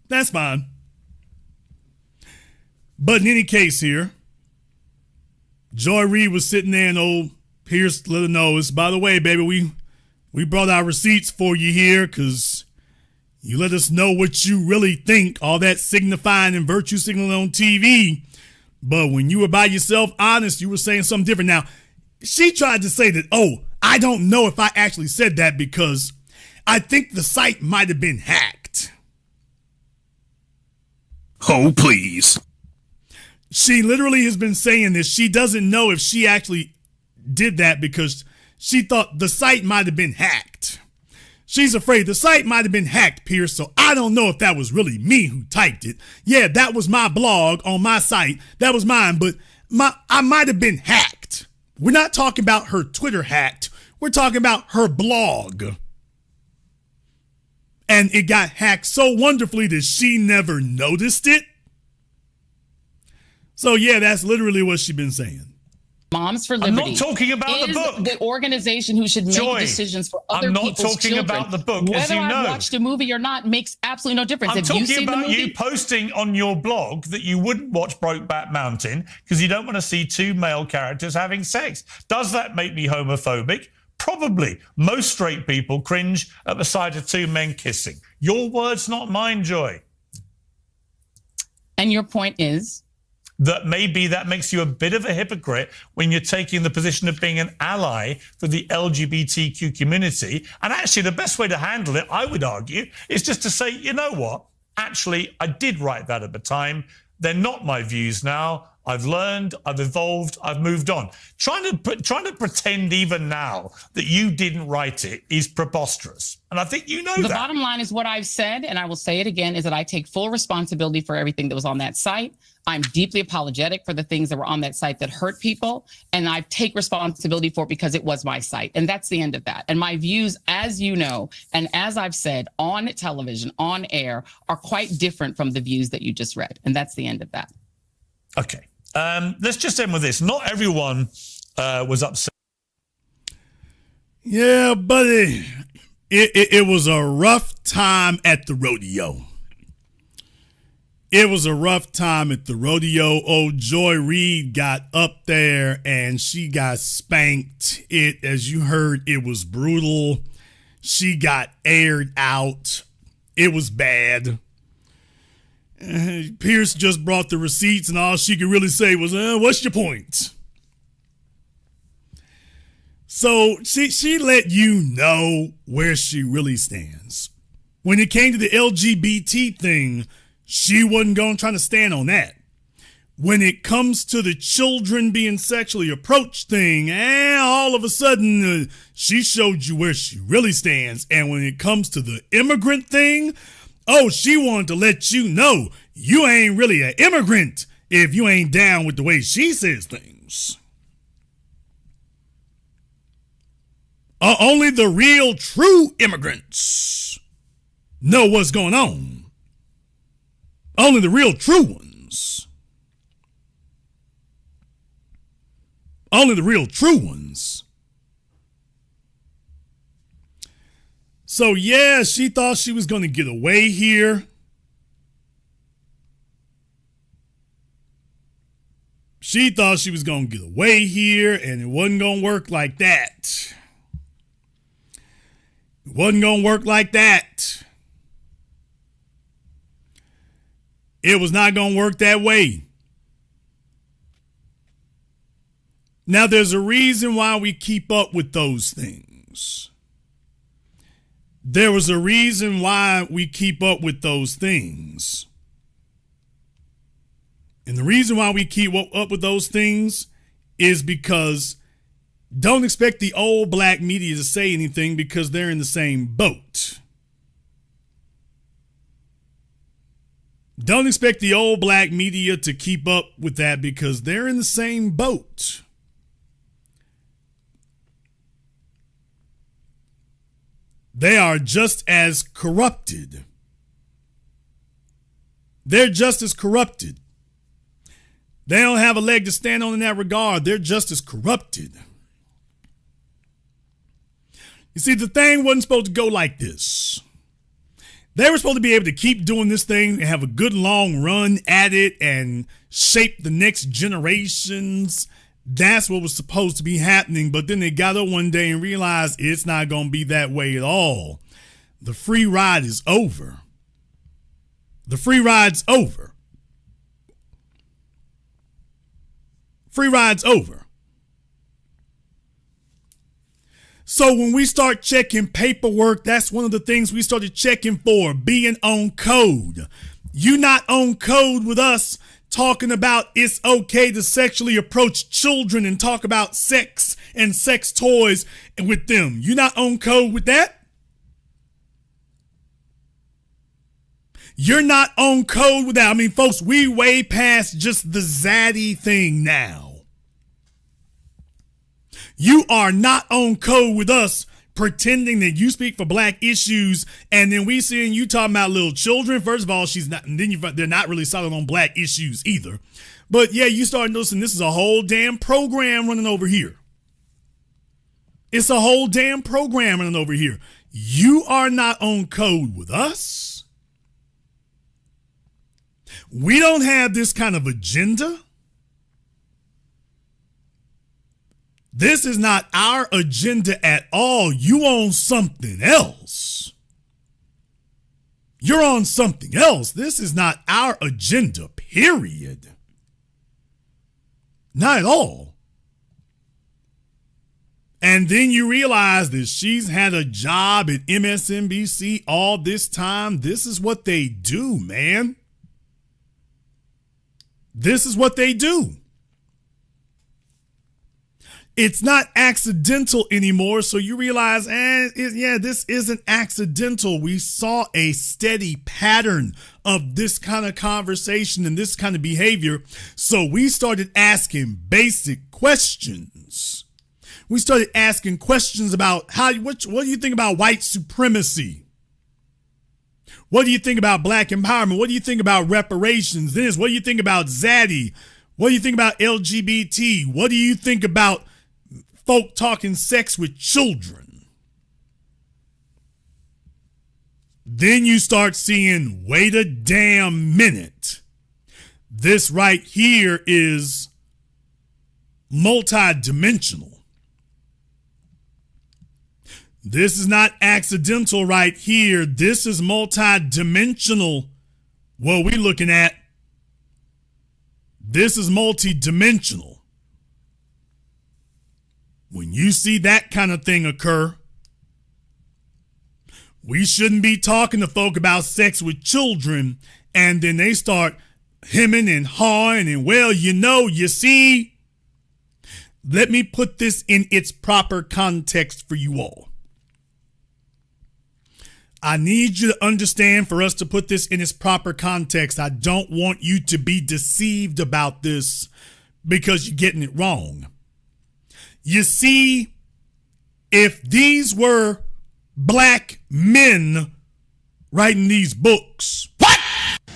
That's fine. But in any case here, Joy Reid was sitting there and old Piers let her know, by the way, baby, we brought our receipts for you here because you let us know what you really think, all that signifying and virtue signaling on TV. But when you were by yourself honest, you were saying something different. Now, she tried to say that, I don't know if I actually said that because I think the site might have been hacked. Oh, please. She literally has been saying this. She doesn't know if she actually did that because she thought the site might have been hacked. She's afraid the site might have been hacked, Piers, so I don't know if that was really me who typed it. Yeah, that was my blog on my site. That was mine, but I might have been hacked. We're not talking about her Twitter hacked. We're talking about her blog. And it got hacked so wonderfully that she never noticed it. So yeah, that's literally what she's been saying. Moms for Liberty. I'm not talking about the book. The organization who should make Joy, decisions for other people's children. I'm not talking about the book, as you know. Whether I've watched a movie or not makes absolutely no difference. I'm if you see talking the about movie, you posting on your blog that you wouldn't watch Brokeback Mountain because you don't want to see two male characters having sex. Does that make me homophobic? Probably. Most straight people cringe at the sight of two men kissing. Your words, not mine, Joy. And your point is? That maybe that makes you a bit of a hypocrite when you're taking the position of being an ally for the LGBTQ community. And actually, the best way to handle it, I would argue, is just to say, you know what? Actually, I did write that at the time. They're not my views now. I've learned, I've evolved, I've moved on. Trying to pretend even now that you didn't write it is preposterous. And I think you know that. The bottom line is what I've said, and I will say it again, is that I take full responsibility for everything that was on that site. I'm deeply apologetic for the things that were on that site that hurt people, and I take responsibility for it because it was my site. And that's the end of that. And my views, as you know, and as I've said on television, on air, are quite different from the views that you just read. And that's the end of that. Okay. Let's just end with this. Not everyone was upset. Yeah, buddy. It was a rough time at the rodeo. It was a rough time at the rodeo. Oh, Joy Reid got up there and she got spanked. As you heard, it was brutal. She got aired out. It was bad. Piers just brought the receipts and all she could really say was, what's your point? So she let you know where she really stands. When it came to the LGBT thing, she wasn't going trying to stand on that. When it comes to the children being sexually approached thing, all of a sudden she showed you where she really stands. And when it comes to the immigrant thing, she wanted to let you know you ain't really an immigrant if you ain't down with the way she says things. Only the real true immigrants know what's going on. Only the real true ones. Only the real true ones. So yeah, she thought she was going to get away here. She thought she was going to get away here, and it wasn't going to work like that. It wasn't going to work like that. It was not going to work that way. Now, there's a reason why we keep up with those things. There was a reason why we keep up with those things. And the reason why we keep up with those things is because don't expect the old black media to say anything because they're in the same boat. Don't expect the old black media to keep up with that because they're in the same boat. They are just as corrupted. They're just as corrupted. They don't have a leg to stand on in that regard. They're just as corrupted. You see, the thing wasn't supposed to go like this. They were supposed to be able to keep doing this thing and have a good long run at it and shape the next generations. That's what was supposed to be happening. But then they got up one day and realized it's not going to be that way at all. The free ride is over. The free ride's over. Free ride's over. So when we start checking paperwork, that's one of the things we started checking for, being on code. You not on code with us talking about it's okay to sexually approach children and talk about sex and sex toys with them. You not on code with that? You're not on code with that. I mean, folks, we way past just the zaddy thing now. You are not on code with us pretending that you speak for black issues, and then we seeing you talking about little children. First of all, she's not, and then they're not really solid on black issues either. But yeah, you start noticing this is a whole damn program running over here. It's a whole damn program running over here. You are not on code with us. We don't have this kind of agenda. This is not our agenda at all. You own something else. You're on something else. This is not our agenda, period. Not at all. And then you realize that she's had a job at MSNBC all this time. This is what they do, man. This is what they do. It's not accidental anymore, so you realize, this isn't accidental. We saw a steady pattern of this kind of conversation and this kind of behavior, so we started asking basic questions. We started asking questions about what do you think about white supremacy? What do you think about black empowerment? What do you think about reparations? What do you think about Zaddy? What do you think about LGBT? What do you think about folk talking sex with children? Then you start seeing, wait a damn minute. This right here is multidimensional. This is not accidental right here. This is multidimensional. What we're looking at, this is multidimensional. When you see that kind of thing occur, we shouldn't be talking to folk about sex with children, and then they start hemming and hawing and, well, you see. Let me put this in its proper context for you all. I need you to understand, for us to put this in its proper context, I don't want you to be deceived about this because you're getting it wrong. You see, if these were black men writing these books. What?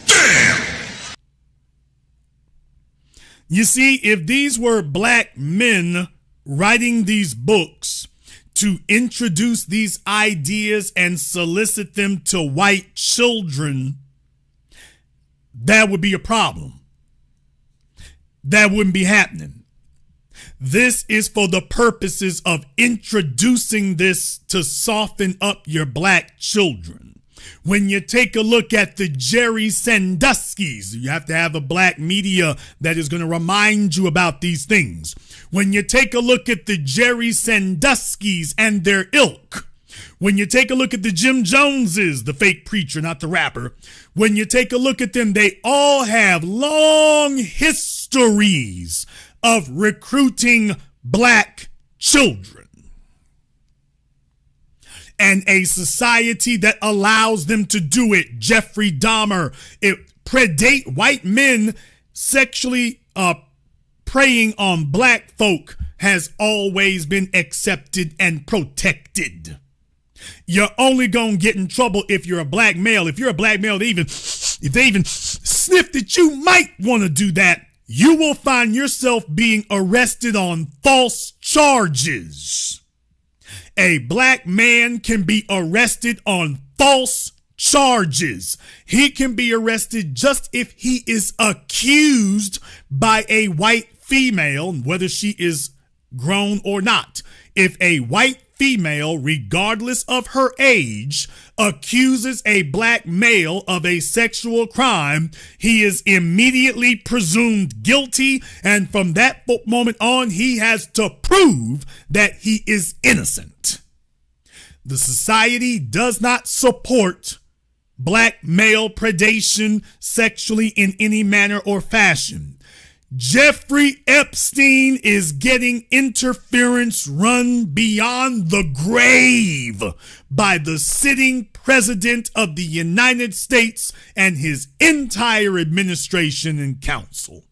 Damn! You see, if these were black men writing these books to introduce these ideas and solicit them to white children, that would be a problem. That wouldn't be happening. This is for the purposes of introducing this to soften up your black children. When you take a look at the Jerry Sandusky's, you have to have a black media that is going to remind you about these things. When you take a look at the Jerry Sandusky's and their ilk, when you take a look at the Jim Joneses, the fake preacher, not the rapper, when you take a look at them, they all have long histories of recruiting black children. And a society that allows them to do it. Jeffrey Dahmer, predate white men sexually preying on black folk has always been accepted and protected. You're only gonna get in trouble if you're a black male. If you're a black male, if they even sniff that you might want to do that, you will find yourself being arrested on false charges. A black man can be arrested on false charges. He can be arrested just if he is accused by a white female, whether she is grown or not. If a white female, regardless of her age, accuses a black male of a sexual crime, he is immediately presumed guilty, and from that moment on, he has to prove that he is innocent. The society does not support black male predation sexually in any manner or fashion. Jeffrey Epstein is getting interference run beyond the grave by the sitting president of the United States and his entire administration and council.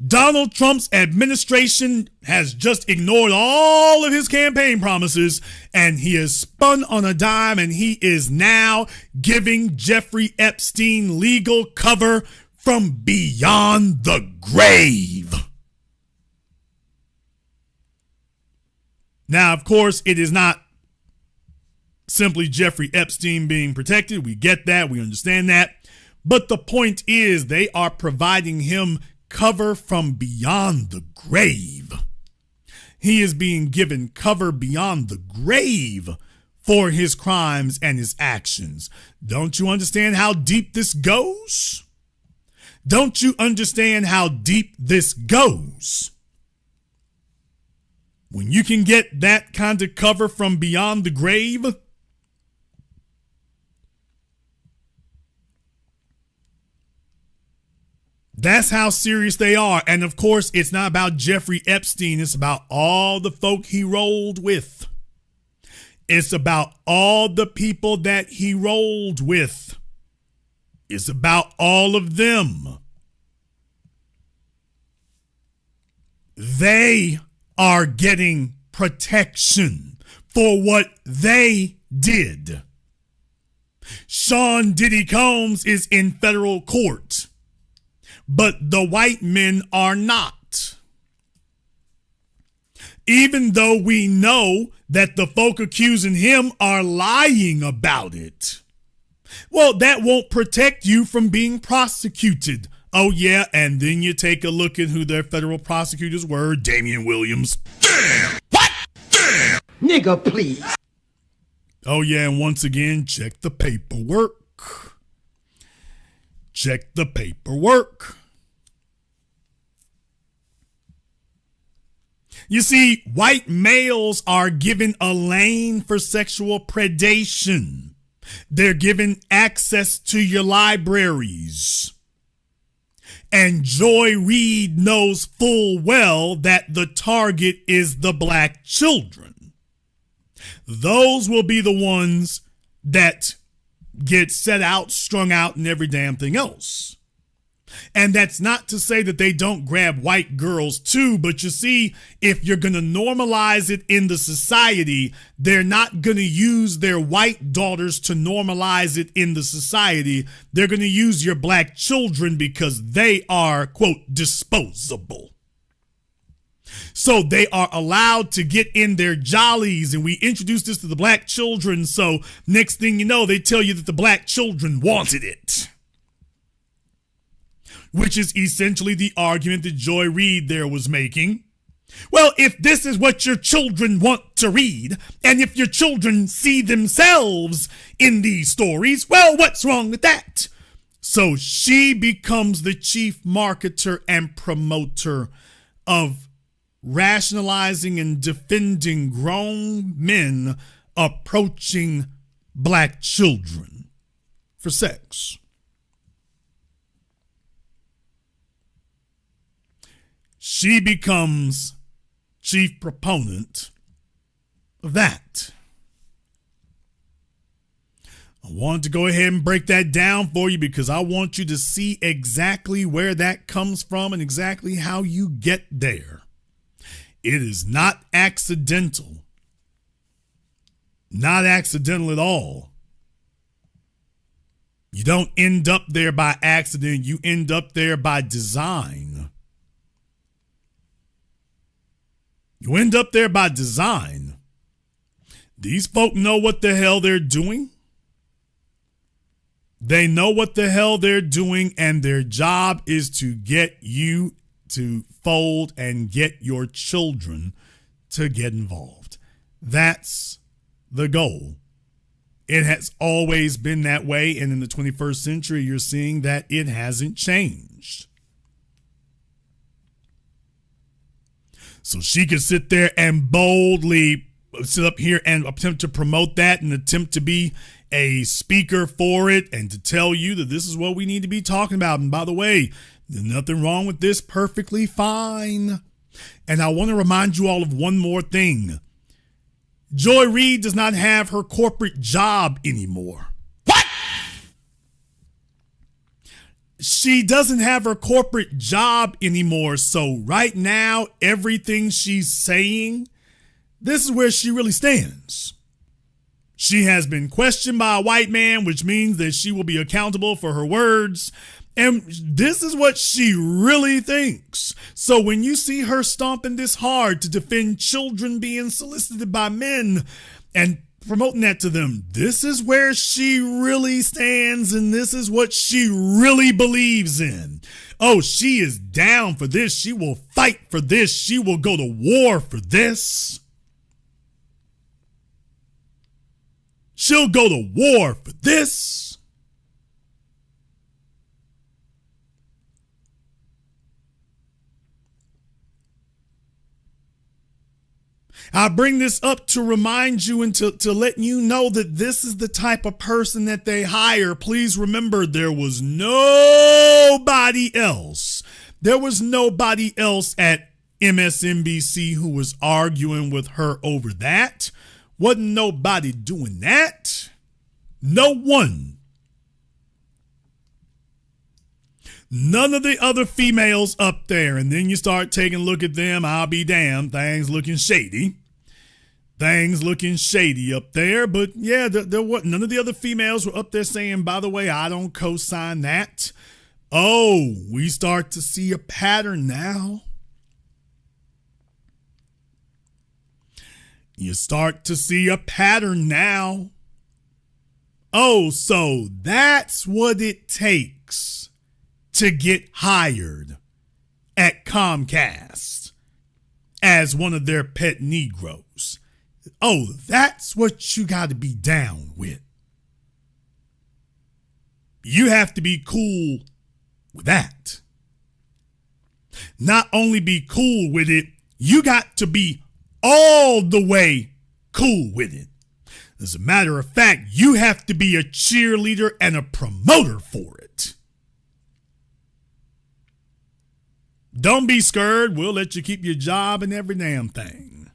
Donald Trump's administration has just ignored all of his campaign promises, and he has spun on a dime, and he is now giving Jeffrey Epstein legal cover from beyond the grave. Now, of course, it is not simply Jeffrey Epstein being protected. We get that. We understand that. But the point is, they are providing him cover from beyond the grave. He is being given cover beyond the grave for his crimes and his actions. Don't you understand how deep this goes? Don't you understand how deep this goes? When you can get that kind of cover from beyond the grave, that's how serious they are. And of course, it's not about Jeffrey Epstein. It's about all the folk he rolled with. It's about all the people that he rolled with. It's about all of them. They are getting protection for what they did. Sean Diddy Combs is in federal court, but the white men are not. Even though we know that the folk accusing him are lying about it. Well, that won't protect you from being prosecuted. Oh, yeah, and then you take a look at who their federal prosecutors were. Damian Williams. Damn! What? Damn! Nigga, please. Oh, yeah, and once again, check the paperwork. Check the paperwork. You see, white males are given a lane for sexual predation. They're given access to your libraries. And Joy Reid knows full well that the target is the black children. Those will be the ones that get set out, strung out, and every damn thing else. And that's not to say that they don't grab white girls too, but you see, if you're going to normalize it in the society, they're not going to use their white daughters to normalize it in the society. They're going to use your black children because they are, quote, disposable. So they are allowed to get in their jollies, and we introduce this to the black children. So next thing you know, they tell you that the black children wanted it. Which is essentially the argument that Joy Reid there was making. Well, if this is what your children want to read, and if your children see themselves in these stories, well, what's wrong with that? So she becomes the chief marketer and promoter of rationalizing and defending grown men approaching black children for sex. She becomes chief proponent of that. I wanted to go ahead and break that down for you because I want you to see exactly where that comes from and exactly how you get there. It is not accidental. Not accidental at all. You don't end up there by accident. You end up there by design. You end up there by design. These folk know what the hell they're doing. They know what the hell they're doing, and their job is to get you to fold and get your children to get involved. That's the goal. It has always been that way, and in the 21st century, you're seeing that it hasn't changed. So she could sit there and boldly sit up here and attempt to promote that and attempt to be a speaker for it and to tell you that this is what we need to be talking about. And by the way, there's nothing wrong with this, perfectly fine. And I want to remind you all of one more thing. Joy Reid does not have her corporate job anymore. What? She doesn't have her corporate job anymore. So right now, everything she's saying, this is where she really stands. She has been questioned by a white man, which means that she will be accountable for her words. And this is what she really thinks. So when you see her stomping this hard to defend children being solicited by men and promoting that to them, this is where she really stands, and this is what she really believes in. Oh, she is down for this. She will fight for this. She will go to war for this. She'll go to war for this. I bring this up to remind you and to let you know that this is the type of person that they hire. Please remember, there was nobody else. There was nobody else at MSNBC who was arguing with her over that. Wasn't nobody doing that. No one. None of the other females up there. And then you start taking a look at them. I'll be damned. Things looking shady. Things looking shady up there. But yeah, there were none of the other females were up there saying, by the way, I don't co-sign that. Oh, we start to see a pattern now. You start to see a pattern now. Oh, so that's what it takes to get hired at Comcast as one of their pet Negroes. Oh, that's what you got to be down with. You have to be cool with that. Not only be cool with it, you got to be all the way cool with it. As a matter of fact, you have to be a cheerleader and a promoter for it. Don't be scared. We'll let you keep your job and every damn thing.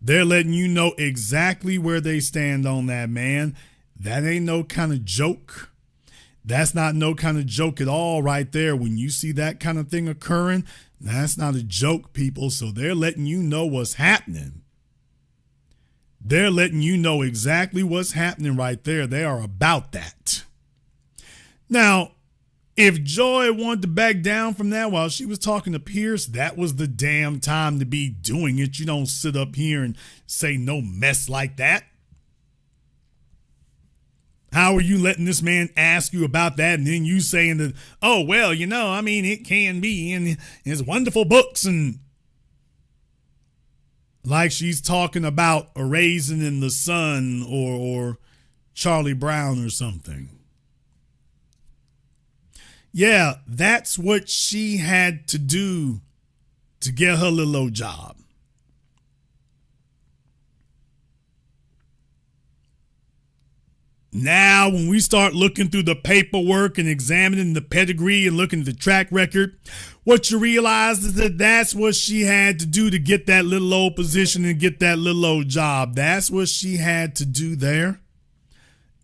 They're letting you know exactly where they stand on that, man. That ain't no kind of joke. That's not no kind of joke at all right there. When you see that kind of thing occurring, that's not a joke, people. So they're letting you know what's happening. They're letting you know exactly what's happening right there. They are about that. Now, if Joy wanted to back down from that while she was talking to Piers, that was the damn time to be doing it. You don't sit up here and say no mess like that. How are you letting this man ask you about that and then you saying that, oh, well, you know, I mean, it can be in his wonderful books, and like she's talking about A Raisin in the Sun or Charlie Brown or something. Yeah, that's what she had to do to get her little old job. Now, when we start looking through the paperwork and examining the pedigree and looking at the track record, what you realize is that that's what she had to do to get that little old position and get that little old job. That's what she had to do there.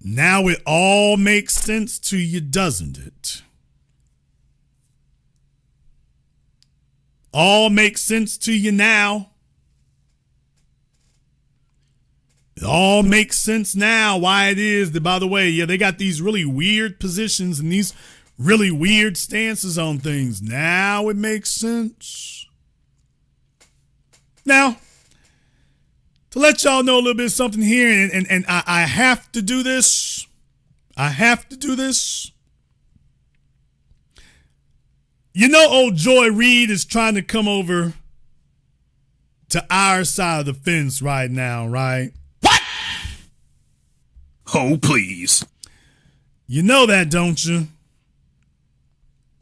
Now it all makes sense to you, doesn't it? All makes sense to you now. It all makes sense now why it is that, by the way, yeah, they got these really weird positions and these really weird stances on things. Now it makes sense. Now, to let y'all know a little bit of something here, and I have to do this. I have to do this. You know, old Joy Reid is trying to come over to our side of the fence right now, right? Oh, please. You know that, don't you?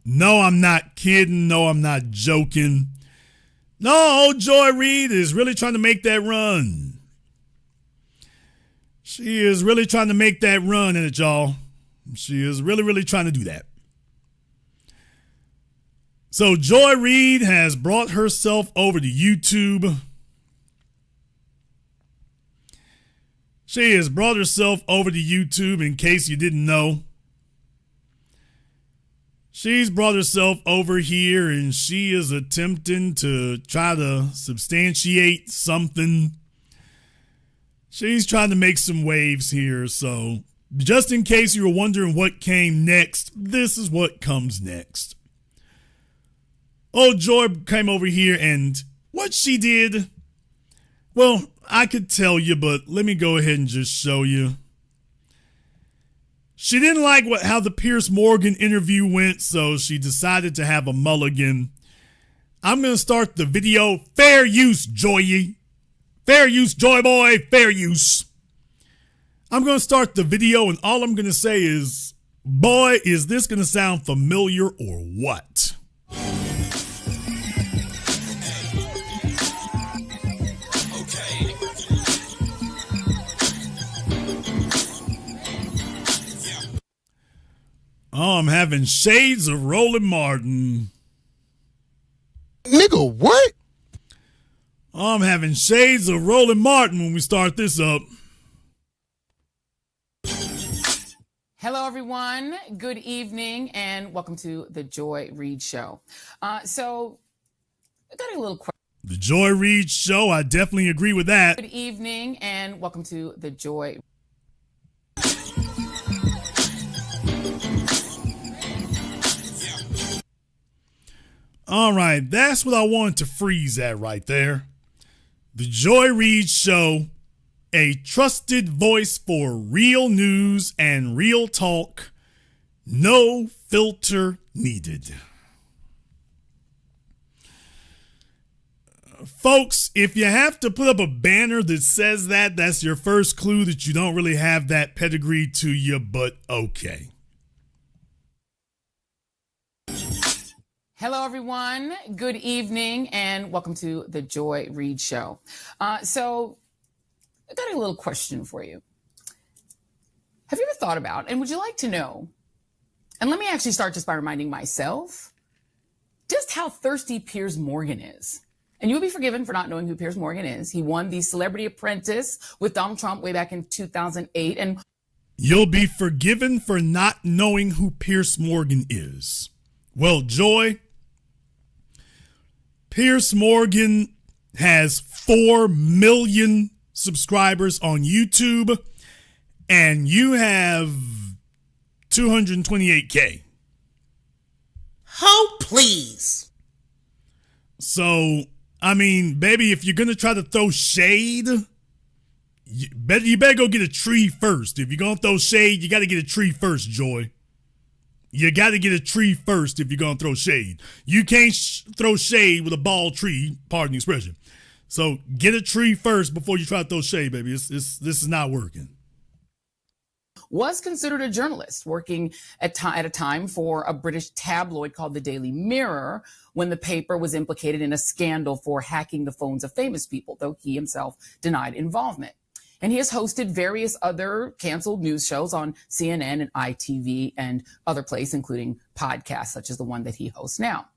No, I'm not kidding. No, I'm not joking. No, old Joy Reid is really trying to make that run. She is really trying to make that run in it, y'all. She is really, really trying to do that. So Joy Reid has brought herself over to YouTube. She has brought herself over to YouTube, in case you didn't know. She's brought herself over here and she is attempting to try to substantiate something. She's trying to make some waves here. So just in case you were wondering what came next, this is what comes next. Old Joy came over here and what she did, well, I could tell you, but let me go ahead and just show you. She didn't like how the Piers Morgan interview went, so she decided to have a mulligan. I'm going to start the video. Fair use, Joy. Fair use, Joy boy. Fair use. I'm going to start the video, and all I'm going to say is, boy, is this going to sound familiar or what? Oh, I'm having shades of Roland Martin. Nigga, what? Oh, I'm having shades of Roland Martin when we start this up. Hello, everyone. Good evening, and welcome to the Joy Reid Show. So, I got a little question. The Joy Reid Show, I definitely agree with that. Good evening, and welcome to the Joy. All right, that's what I wanted to freeze at right there. The Joy Reid Show, a trusted voice for real news and real talk. No filter needed. Folks, if you have to put up a banner that says that, that's your first clue that you don't really have that pedigree to you, but okay. Hello, everyone. Good evening, and welcome to the Joy Reid Show. So, I got a little question for you. Have you ever thought about, and would you like to know, and let me actually start just by reminding myself, just how thirsty Piers Morgan is. And you'll be forgiven for not knowing who Piers Morgan is. He won the Celebrity Apprentice with Donald Trump way back in 2008. And you'll be forgiven for not knowing who Piers Morgan is. Well, Joy, Piers Morgan has 4 million subscribers on YouTube, and you have 228K. Oh, please. So, I mean, baby, if you're going to try to throw shade, you better go get a tree first. If you're going to throw shade, you got to get a tree first, Joy. You got to get a tree first if you're going to throw shade. You can't throw shade with a bald tree, pardon the expression. So get a tree first before you try to throw shade, baby. This is not working. Was considered a journalist working at a time for a British tabloid called the Daily Mirror when the paper was implicated in a scandal for hacking the phones of famous people, though he himself denied involvement. And he has hosted various other canceled news shows on CNN and ITV and other places, including podcasts such as the one that he hosts now.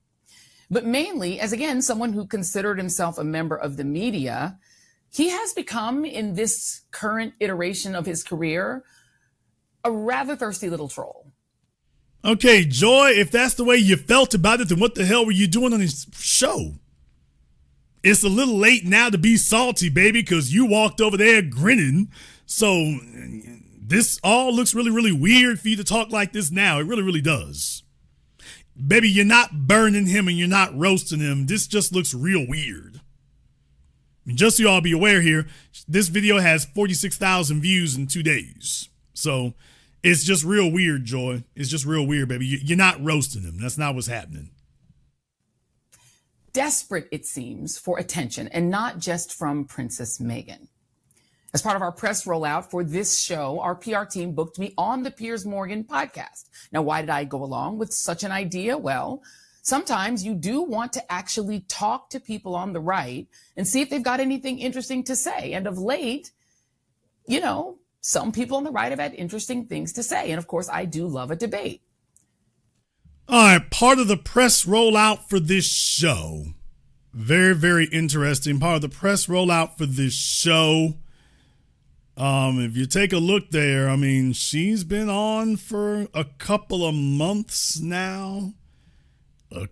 But mainly, as again, someone who considered himself a member of the media, he has become, in this current iteration of his career, a rather thirsty little troll. Okay, Joy, if that's the way you felt about it, then what the hell were you doing on his show? It's a little late now to be salty, baby, because you walked over there grinning. So this all looks really, really weird for you to talk like this now. It really, really does. Baby, you're not burning him and you're not roasting him. This just looks real weird. And just so y'all be aware here, this video has 46,000 views in 2 days. So it's just real weird, Joy. It's just real weird, baby. You're not roasting him. That's not what's happening. Desperate, it seems, for attention, and not just from Princess Meghan. As part of our press rollout for this show, our PR team booked me on the Piers Morgan podcast. Now, why did I go along with such an idea? Well, sometimes you do want to actually talk to people on the right and see if they've got anything interesting to say. And of late, you know, some people on the right have had interesting things to say. And of course, I do love a debate. All right, part of the press rollout for this show. Very, very interesting. Part of the press rollout for this show. If you take a look there, I mean, she's been on for a couple of months now. I'm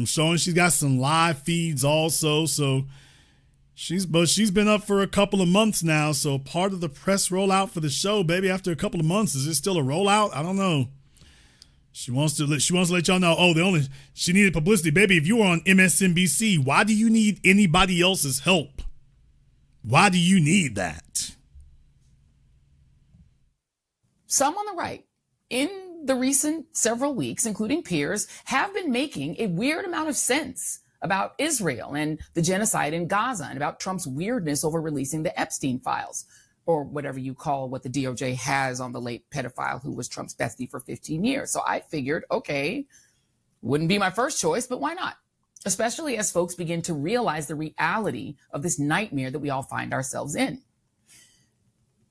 showing she's got some live feeds also, so she's been up for a couple of months now. So part of the press rollout for the show, baby, after a couple of months, is it still a rollout? I don't know. She wants to let y'all know, she needed publicity. Baby, if you were on MSNBC, why do you need anybody else's help? Why do you need that? Some on the right, in the recent several weeks, including Piers, have been making a weird amount of sense about Israel and the genocide in Gaza and about Trump's weirdness over releasing the Epstein files, or whatever you call what the DOJ has on the late pedophile who was Trump's bestie for 15 years. So I figured, okay, wouldn't be my first choice, but why not? Especially as folks begin to realize the reality of this nightmare that we all find ourselves in.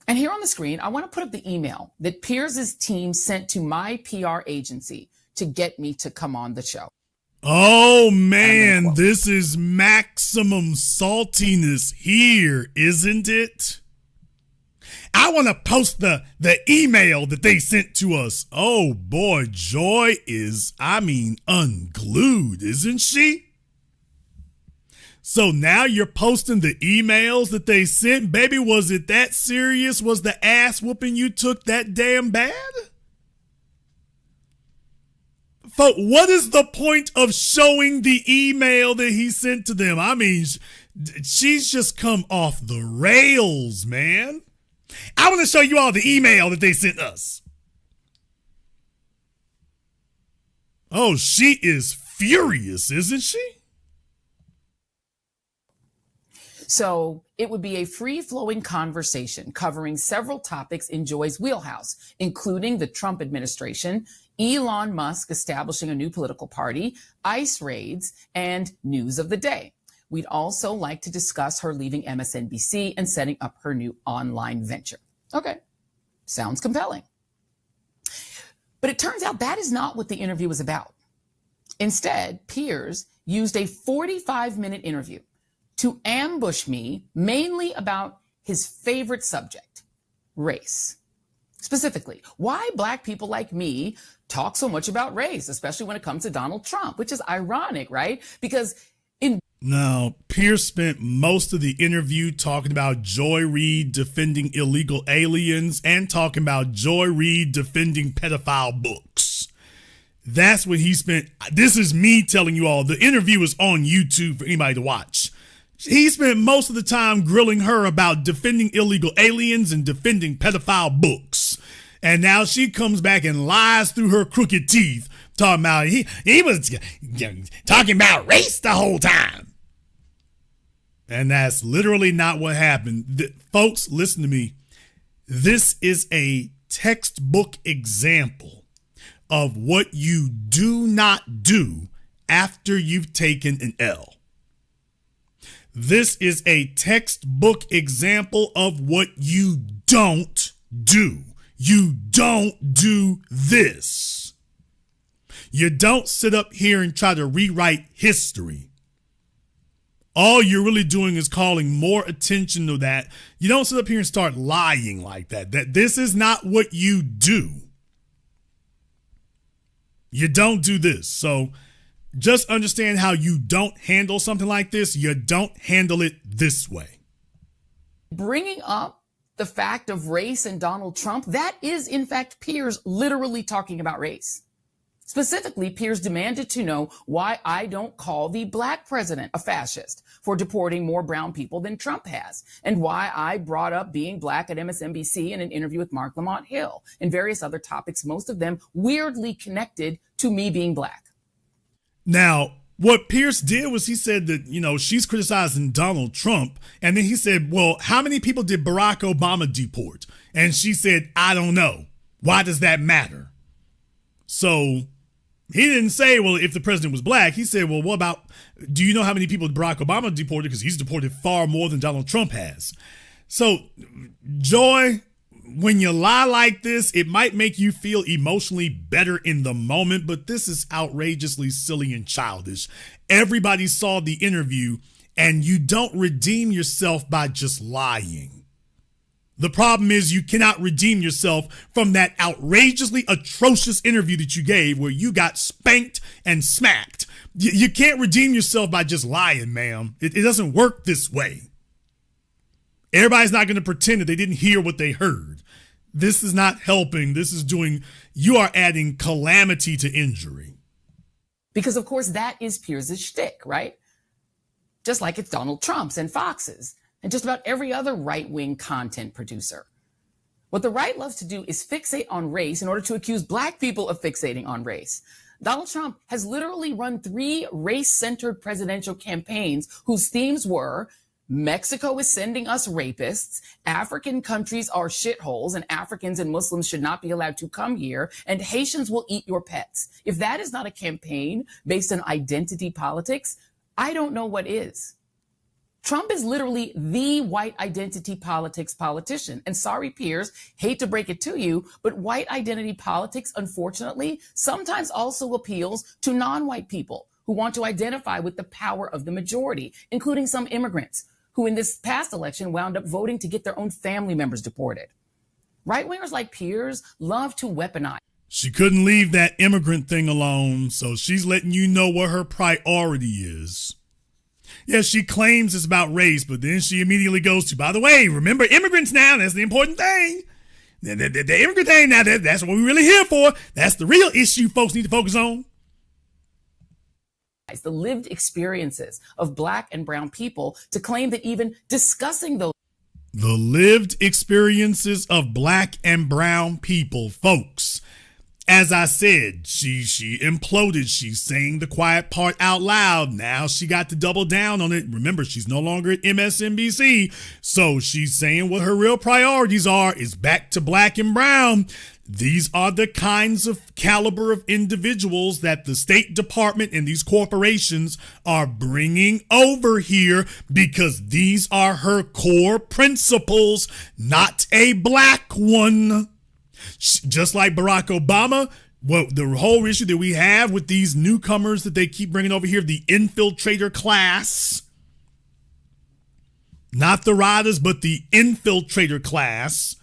And here on the screen, I want to put up the email that Piers' team sent to my PR agency to get me to come on the show. Oh man, this is maximum saltiness here, isn't it? I want to post the email that they sent to us. Oh boy, Joy is, unglued, isn't she? So now you're posting the emails that they sent? Baby, was it that serious? Was the ass whooping you took that damn bad? Folks, what is the point of showing the email that he sent to them? She's just come off the rails, man. I want to show you all the email that they sent us. Oh, she is furious, isn't she? So it would be a free-flowing conversation covering several topics in Joy's wheelhouse, including the Trump administration, Elon Musk establishing a new political party, ICE raids, and news of the day. We'd also like to discuss her leaving MSNBC and setting up her new online venture. Okay, sounds compelling. But it turns out that is not what the interview was about. Instead, Piers used a 45-minute interview to ambush me mainly about his favorite subject, race. Specifically, why Black people like me talk so much about race, especially when it comes to Donald Trump, which is ironic, right? Because Now, Piers spent most of the interview talking about Joy Reid defending illegal aliens and talking about Joy Reid defending pedophile books. That's what he spent. This is me telling you all. The interview is on YouTube for anybody to watch. He spent most of the time grilling her about defending illegal aliens and defending pedophile books. And now she comes back and lies through her crooked teeth, talking about he was talking about race the whole time. And that's literally not what happened. Folks, listen to me. This is a textbook example of what you do not do after you've taken an L. This is a textbook example of what you don't do. You don't do this. You don't sit up here and try to rewrite history. All you're really doing is calling more attention to that. You don't sit up here and start lying like that. This is not what you do. You don't do this. So just understand how you don't handle something like this. You don't handle it this way. bringing up the fact of race and Donald Trump, that is, in fact, Piers literally talking about race. Specifically, Piers demanded to know why I don't call the black president a fascist for deporting more brown people than Trump has, and why I brought up being black at MSNBC in an interview with Mark Lamont Hill, and various other topics, most of them weirdly connected to me being black. Now, what Piers did was he said that, you know, she's criticizing Donald Trump. And then he said, well, how many people did Barack Obama deport? And she said, I don't know. Why does that matter? So he didn't say, well, if the president was black. He said, well, what about, do you know how many people Barack Obama deported? Because he's deported far more than Donald Trump has. So, Joy, when you lie like this, it might make you feel emotionally better in the moment, but this is outrageously silly and childish. Everybody saw the interview, and you don't redeem yourself by just lying. The problem is you cannot redeem yourself from that outrageously atrocious interview that you gave where you got spanked and smacked. You can't redeem yourself by just lying, ma'am. It doesn't work this way. Everybody's not going to pretend that they didn't hear what they heard. This is not helping. This is doing, you are adding calamity to injury. Because, of course, that is Piers' shtick, right? Just like it's Donald Trump's and Fox's and just about every other right-wing content producer. What the right loves to do is fixate on race in order to accuse black people of fixating on race. Donald Trump has literally run 3 race-centered presidential campaigns whose themes were Mexico is sending us rapists, African countries are shitholes, and Africans and Muslims should not be allowed to come here, and Haitians will eat your pets. If that is not a campaign based on identity politics, I don't know what is. Trump is literally the white identity politics politician. And sorry, Piers, hate to break it to you, but white identity politics, unfortunately, sometimes also appeals to non-white people who want to identify with the power of the majority, including some immigrants who in this past election wound up voting to get their own family members deported. Right-wingers like Piers love to weaponize. She couldn't leave that immigrant thing alone, so she's letting you know what her priority is. Yeah, she claims it's about race, but then she immediately goes to, by the way, remember immigrants now, that's the important thing. The immigrant thing, now that's what we're really here for. That's the real issue folks need to focus on. The lived experiences of Black and brown people to claim that even discussing those. The lived experiences of Black and brown people, folks. As I said, she imploded. She's saying the quiet part out loud. Now she got to double down on it. Remember, she's no longer at MSNBC. So she's saying what her real priorities are is back to Black and brown. These are the kinds of caliber of individuals that the State Department and these corporations are bringing over here because these are her core principles, not a Black one. Just like Barack Obama, well, the whole issue that we have with these newcomers that they keep bringing over here, the infiltrator class, not the riders, but the infiltrator class,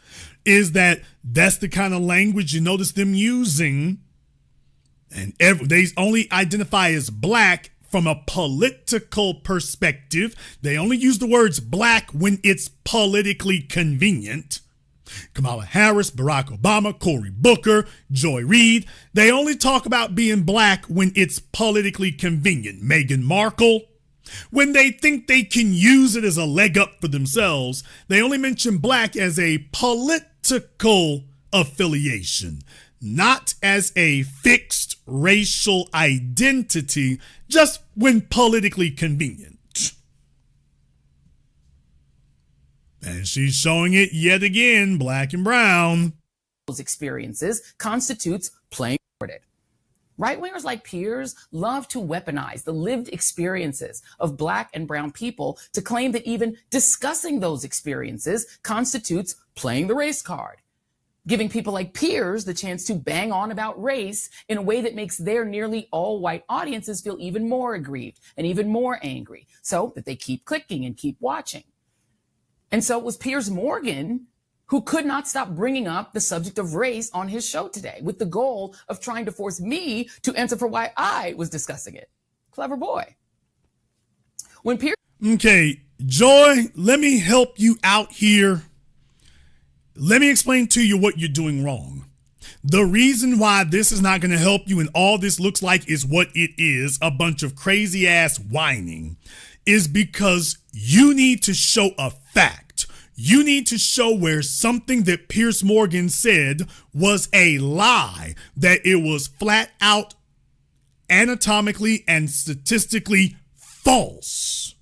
is that that's the kind of language you notice them using. And they only identify as Black from a political perspective. They only use the words Black when it's politically convenient. Kamala Harris, Barack Obama, Cory Booker, Joy Reid, they only talk about being Black when it's politically convenient. Meghan Markle, when they think they can use it as a leg up for themselves, they only mention Black as a political affiliation, not as a fixed racial identity, just when politically convenient. And she's showing it yet again, Black and brown. Those experiences constitutes playing it. Right-wingers like Piers love to weaponize the lived experiences of Black and brown people to claim that even discussing those experiences constitutes playing the race card, giving people like Piers the chance to bang on about race in a way that makes their nearly all-white audiences feel even more aggrieved and even more angry, so that they keep clicking and keep watching. And so it was Piers Morgan who could not stop bringing up the subject of race on his show today with the goal of trying to force me to answer for why I was discussing it. Clever boy. When Piers... Okay, Joy, let me help you out here. Let me explain to you what you're doing wrong. The reason why this is not going to help you and all this looks like is what it is, a bunch of crazy ass whining, is because you need to show a fact. You need to show where something that Piers Morgan said was a lie, that it was flat out anatomically and statistically false.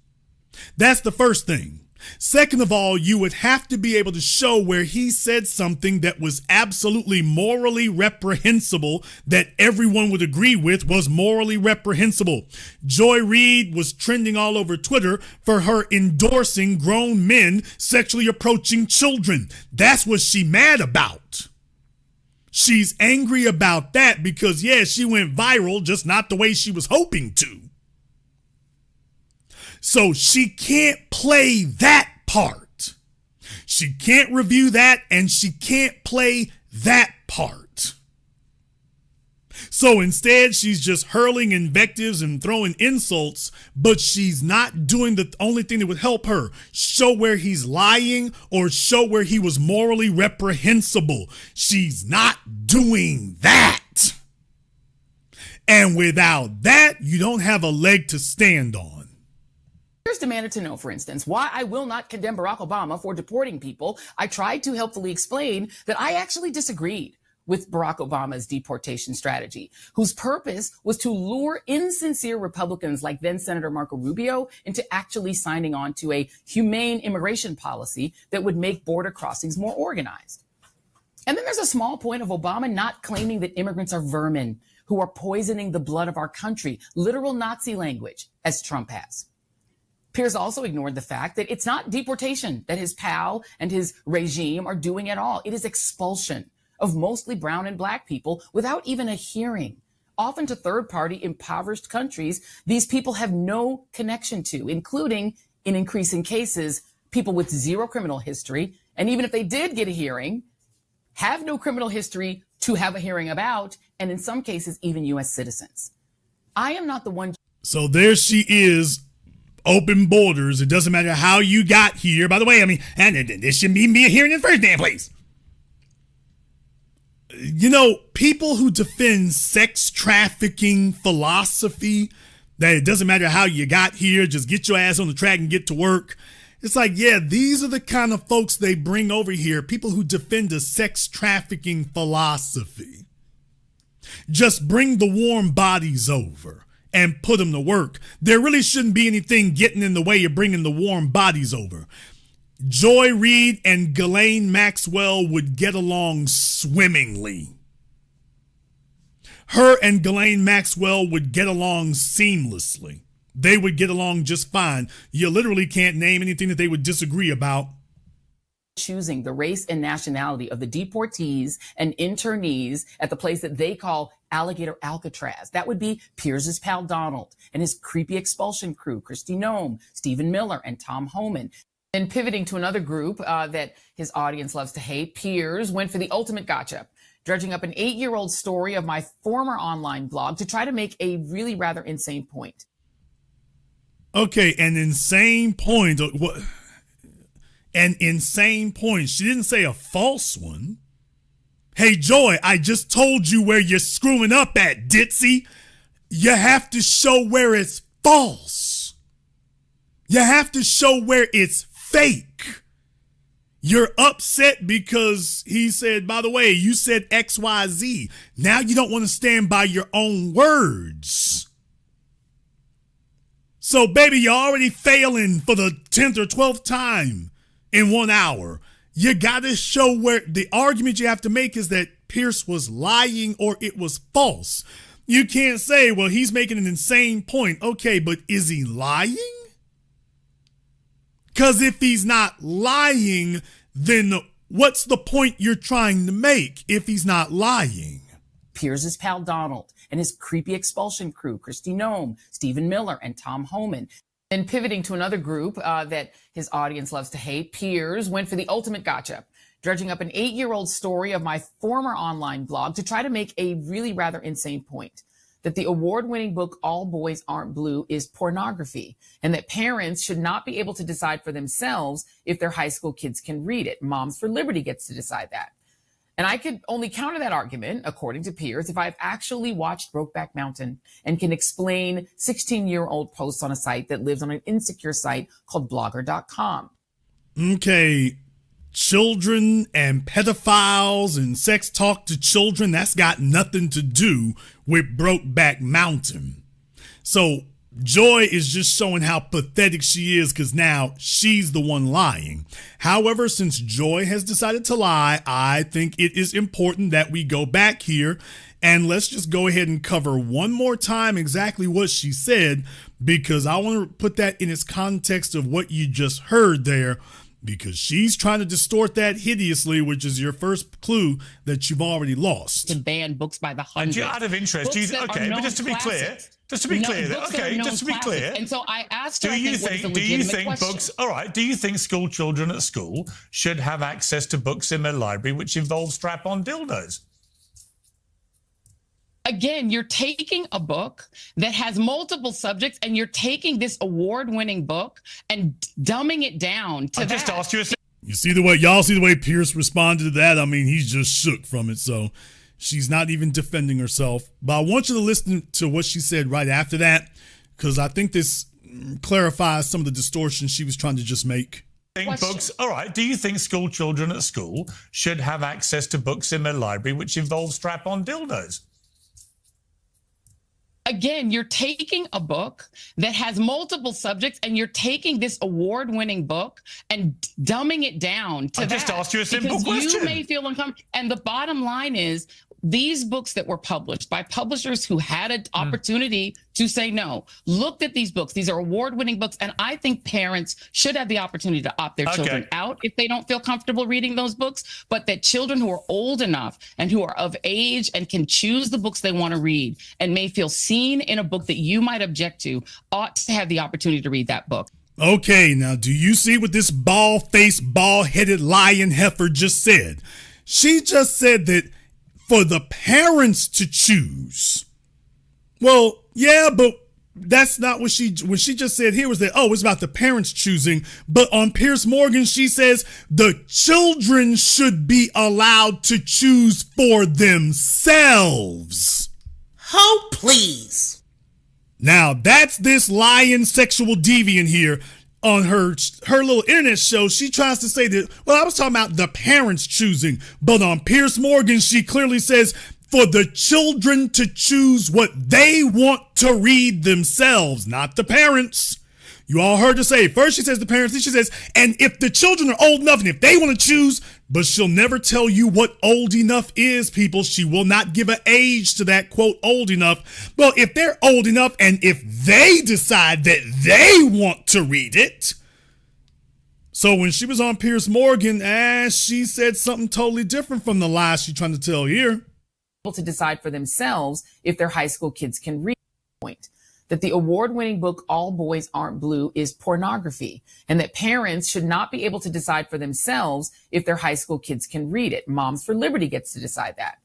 That's the first thing. Second of all, you would have to be able to show where he said something that was absolutely morally reprehensible, that everyone would agree with was morally reprehensible. Joy Reid was trending all over Twitter for her endorsing grown men sexually approaching children. That's what she's mad about. She's angry about that because, yeah, she went viral, just not the way she was hoping to. So she can't play that part. She can't review that, and she can't play that part. So instead, she's just hurling invectives and throwing insults, but she's not doing the only thing that would help her. Show where he's lying or show where he was morally reprehensible. She's not doing that. And without that, you don't have a leg to stand on. Piers demanded to know, for instance, why I will not condemn Barack Obama for deporting people. I tried to helpfully explain that I actually disagreed with Barack Obama's deportation strategy, whose purpose was to lure insincere Republicans like then Senator Marco Rubio into actually signing on to a humane immigration policy that would make border crossings more organized. And then there's a small point of Obama not claiming that immigrants are vermin who are poisoning the blood of our country, literal Nazi language, as Trump has. Piers also ignored the fact that it's not deportation that his pal and his regime are doing at all. It is expulsion of mostly brown and black people without even a hearing, often to third-party impoverished countries these people have no connection to, including, in increasing cases, people with zero criminal history, and even if they did get a hearing, have no criminal history to have a hearing about, and in some cases, even U.S. citizens. I am not the one. So there she is, open borders. It doesn't matter how you got here. By the way, I mean, and this shouldn't even be a hearing in the first damn place. You know, people who defend sex trafficking philosophy, that it doesn't matter how you got here, just get your ass on the track and get to work. It's like, yeah, these are the kind of folks they bring over here, people who defend a sex trafficking philosophy. Just bring the warm bodies over and put them to work. There really shouldn't be anything getting in the way of bringing the warm bodies over. Joy Reid and Ghislaine Maxwell would get along swimmingly. Her and Ghislaine Maxwell would get along seamlessly. They would get along just fine. You literally can't name anything that they would disagree about. Choosing the race and nationality of the deportees and internees at the place that they call Alligator Alcatraz. That would be Piers's pal Donald and his creepy expulsion crew, Kristi Noem, Stephen Miller, and Tom Homan. And pivoting to another group that his audience loves to hate, Piers went for the ultimate gotcha, dredging up an 8-year-old story of my former online blog to try to make a really rather insane point. Okay, an insane point. What? An insane point. She didn't say a false one. Hey, Joy, I just told you where you're screwing up at, ditzy. You have to show where it's false. You have to show where it's fake. You're upset because he said, by the way, you said XYZ. Now you don't want to stand by your own words. So, baby, you're already failing for the 10th or 12th time in 1 hour. You got to show where the argument you have to make is that Piers was lying or it was false. You can't say, well, he's making an insane point. Okay, but is he lying? Because if he's not lying, then what's the point you're trying to make if he's not lying? Piers's pal Donald and his creepy expulsion crew, Kristi Noem, Stephen Miller, and Tom Homan. And pivoting to another group that his audience loves to hate, Piers went for the ultimate gotcha, dredging up an 8-year-old story of my former online blog to try to make a really rather insane point, that the award-winning book All Boys Aren't Blue is pornography, and that parents should not be able to decide for themselves if their high school kids can read it. Moms for Liberty gets to decide that. And I could only counter that argument, according to Piers, if I've actually watched Brokeback Mountain and can explain 16-year-old posts on a site that lives on an insecure site called blogger.com. Okay, children and pedophiles and sex talk to children, that's got nothing to do with Brokeback Mountain. So Joy is just showing how pathetic she is because now she's the one lying. However, since Joy has decided to lie, I think it is important that we go back here and let's just go ahead and cover one more time exactly what she said, because I want to put that in its context of what you just heard there, because she's trying to distort that hideously, which is your first clue that you've already lost. To ban books by the hundreds. And out of interest, okay, but just to be clear, And so I asked her, do you think books, all right, do you think school children at school should have access to books in their library which involve strap-on dildos? Again, you're taking a book that has multiple subjects and you're taking this award-winning book and dumbing it down to I just asked you a You see the way, y'all see the way Piers responded to that? I mean, he's just shook from it. So she's not even defending herself. But I want you to listen to what she said right after that, because I think this clarifies some of the distortion she was trying to just make. Books. All right. Do you think school children at school should have access to books in their library which involve strap-on dildos? Again, you're taking a book that has multiple subjects and you're taking this award-winning book and dumbing it down to I just asked you a simple question. You may feel uncomfortable. And the bottom line is, these books that were published by publishers who had an opportunity to say no, looked at these books. These are award-winning books. And I think parents should have the opportunity to opt their children out if they don't feel comfortable reading those books, but that children who are old enough and who are of age and can choose the books they want to read and may feel seen in a book that you might object to ought to have the opportunity to read that book. Okay, now do you see what this bald-faced, bald-headed lying heifer just said? She just said that for the parents to choose. Well, yeah, but that's not what she just said here was that, oh, it's about the parents choosing. But on Piers Morgan, she says the children should be allowed to choose for themselves. Oh, please. Now, that's this lying sexual deviant here. On her little internet show, she tries to say that, well, I was talking about the parents choosing. But on Piers Morgan, she clearly says for the children to choose what they want to read themselves, not the parents. You all heard her say, first she says the parents, then she says, and if the children are old enough and if they want to choose, but she'll never tell you what old enough is, people. She will not give an age to that, quote, old enough. Well, if they're old enough and if they decide that they want to read it. So when she was on Piers Morgan, she said something totally different from the lies she's trying to tell here. To decide for themselves if their high school kids can read. Point. That the award-winning book All Boys Aren't Blue is pornography, and that parents should not be able to decide for themselves if their high school kids can read it. Moms for Liberty gets to decide that.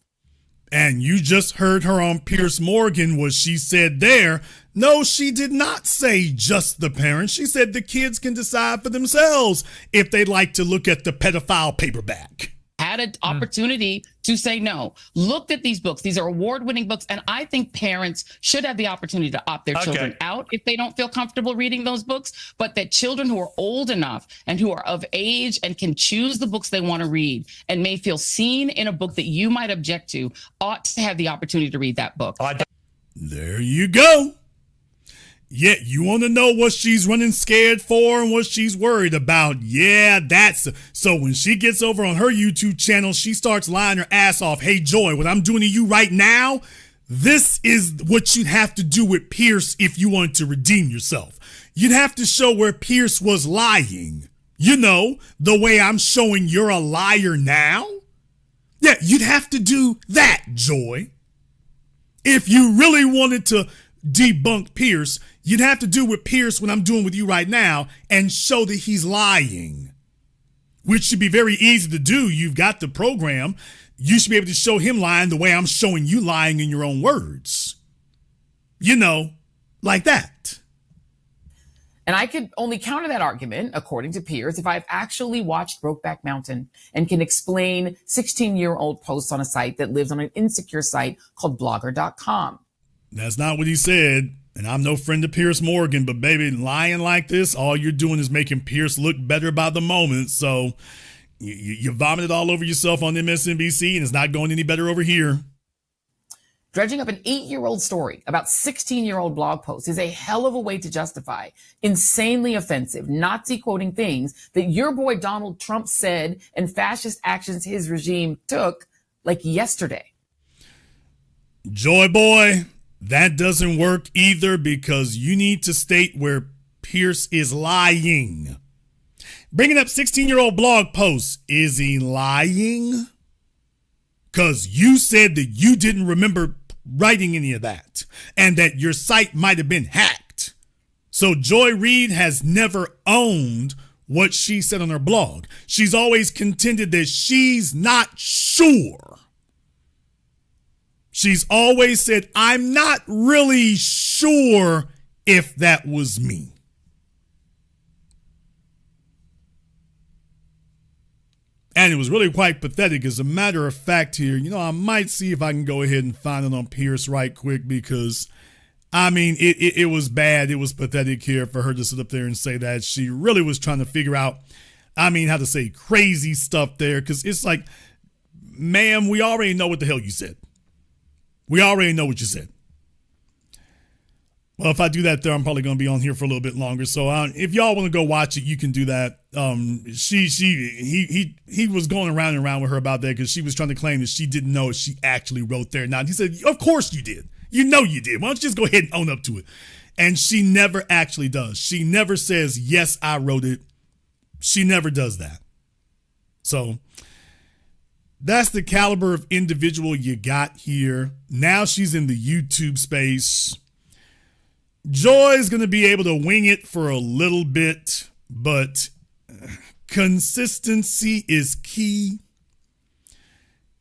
And you just heard her on Piers Morgan, what she said there. No, she did not say just the parents. She said the kids can decide for themselves if they'd like to look at the pedophile paperback. Had an opportunity to say no, looked at these books. These are award-winning books. And I think parents should have the opportunity to opt their children out if they don't feel comfortable reading those books, but that children who are old enough and who are of age and can choose the books they want to read and may feel seen in a book that you might object to ought to have the opportunity to read that book. There you go. Yeah, you want to know what she's running scared for and what she's worried about. Yeah, that's so when she gets over on her YouTube channel, she starts lying her ass off. Hey, Joy, what I'm doing to you right now, this is what you'd have to do with Pierce if you wanted to redeem yourself. You'd have to show where Pierce was lying. You know, the way I'm showing you're a liar now. Yeah, you'd have to do that, Joy. If you really wanted to debunk Pierce, you'd have to do with Pierce what I'm doing with you right now and show that he's lying, which should be very easy to do. You've got the program. You should be able to show him lying the way I'm showing you lying in your own words. You know, like that. And I could only counter that argument, according to Piers, if I've actually watched Brokeback Mountain and can explain 16-year-old posts on a site that lives on an insecure site called blogger.com. That's not what he said. And I'm no friend to Piers Morgan, but baby, lying like this, all you're doing is making Piers look better by the moment. So you vomited all over yourself on MSNBC and it's not going any better over here. Dredging up an 8-year-old story about 16-year-old blog posts is a hell of a way to justify insanely offensive Nazi quoting things that your boy Donald Trump said and fascist actions his regime took like yesterday. Joy boy, that doesn't work either because you need to state where Pierce is lying. Bringing up 16-year-old blog posts, is he lying? Because you said that you didn't remember writing any of that and that your site might have been hacked. So Joy Reid has never owned what she said on her blog. She's always contended that she's not sure. She's always said, I'm not really sure if that was me. And it was really quite pathetic. As a matter of fact here, you know, I might see if I can go ahead and find it on Pierce right quick because, I mean, it was bad. It was pathetic here for her to sit up there and say that. She really was trying to figure out I mean, how to say crazy stuff there, because it's like, ma'am, we already know what the hell you said. We already know what you said. Well, if I do that there, I'm probably going to be on here for a little bit longer. So if y'all want to go watch it, you can do that. He was going around and around with her about that because she was trying to claim that she didn't know if she actually wrote there. Now, he said, of course you did. You know you did. Why don't you just go ahead and own up to it? And she never actually does. She never says, yes, I wrote it. She never does that. So that's the caliber of individual you got here. Now she's in the YouTube space. Joy's going to be able to wing it for a little bit, but consistency is key.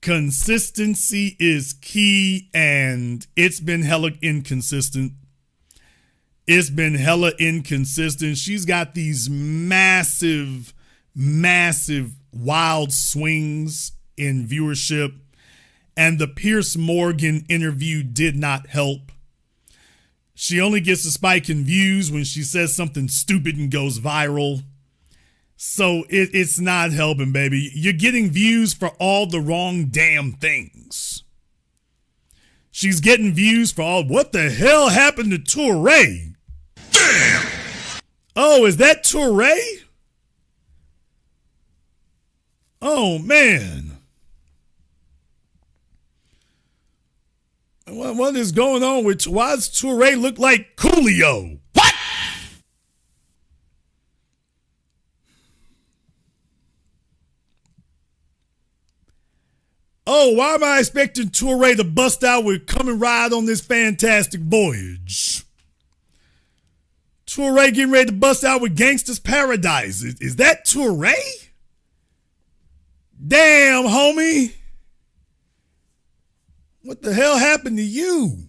Consistency is key, and it's been hella inconsistent. It's been hella inconsistent. She's got these massive, massive wild swings in viewership, and the Piers Morgan interview did not help. She only gets a spike in views when she says something stupid and goes viral. So it's not helping, baby. You're getting views for all the wrong damn things. She's getting views for all, what the hell happened to Touré? Damn! Oh, is that Touré? Oh, man. What is going on with, why does Touré look like Coolio? What? Oh, why am I expecting Touré to bust out with "Come and Ride on This Fantastic Voyage"? Touré getting ready to bust out with "Gangsta's Paradise." Is that Touré? Damn, homie. What the hell happened to you?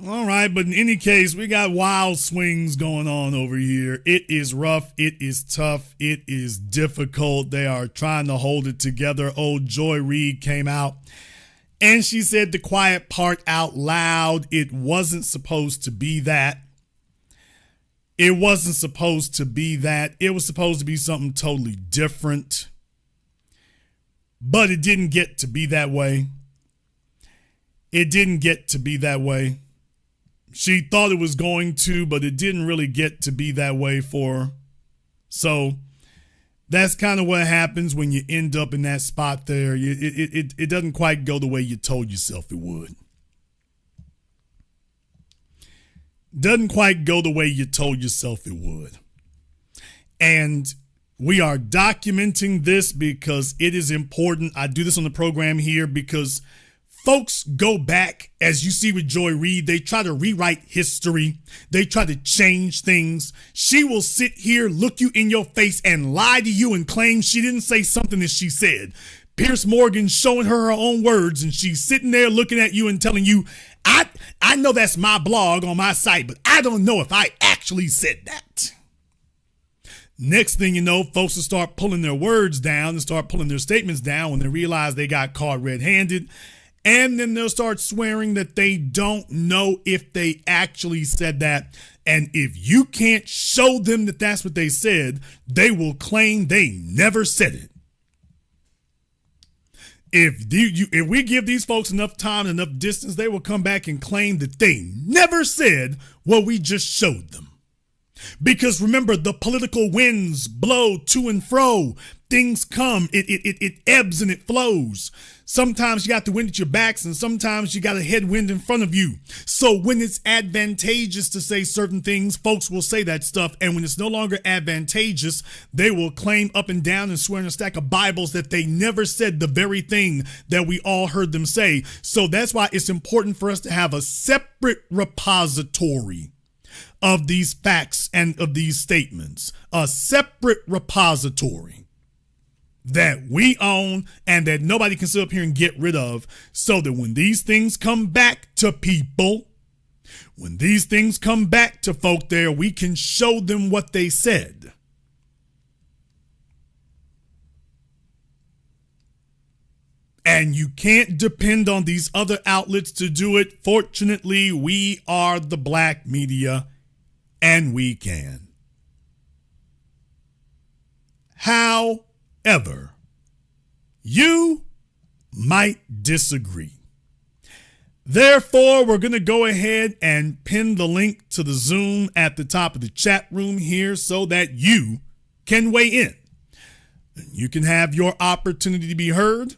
All right, but in any case, we got wild swings going on over here. It is rough. It is tough. It is difficult. They are trying to hold it together. Old Joy Reid came out and she said the quiet part out loud. It wasn't supposed to be that. It wasn't supposed to be that. It was supposed to be something totally different. But it didn't get to be that way. It didn't get to be that way. She thought it was going to, but it didn't really get to be that way for her. So that's kind of what happens when you end up in that spot there. It doesn't quite go the way you told yourself it would. Doesn't quite go the way you told yourself it would. And we are documenting this because it is important. I do this on the program here because folks go back, as you see with Joy Reid, they try to rewrite history. They try to change things. She will sit here, look you in your face and lie to you and claim she didn't say something that she said. Piers Morgan showing her own words and she's sitting there looking at you and telling you, I know that's my blog on my site, but I don't know if I actually said that. Next thing you know, folks will start pulling their words down and start pulling their statements down when they realize they got caught red-handed. And then they'll start swearing that they don't know if they actually said that. And if you can't show them that that's what they said, they will claim they never said it. If we give these folks enough time and enough distance, they will come back and claim that they never said what we just showed them. Because remember, the political winds blow to and fro. Things come, it ebbs and it flows. Sometimes you got the wind at your backs and sometimes you got a headwind in front of you. So when it's advantageous to say certain things, folks will say that stuff. And when it's no longer advantageous, they will claim up and down and swear in a stack of Bibles that they never said the very thing that we all heard them say. So that's why it's important for us to have a separate repository of these facts and of these statements, a separate repository that we own and that nobody can sit up here and get rid of, so that when these things come back to people, when these things come back to folk there, we can show them what they said. And you can't depend on these other outlets to do it. Fortunately, we are the black media and we can. However, you might disagree. Therefore, we're going to go ahead and pin the link to the Zoom at the top of the chat room here so that you can weigh in. You can have your opportunity to be heard.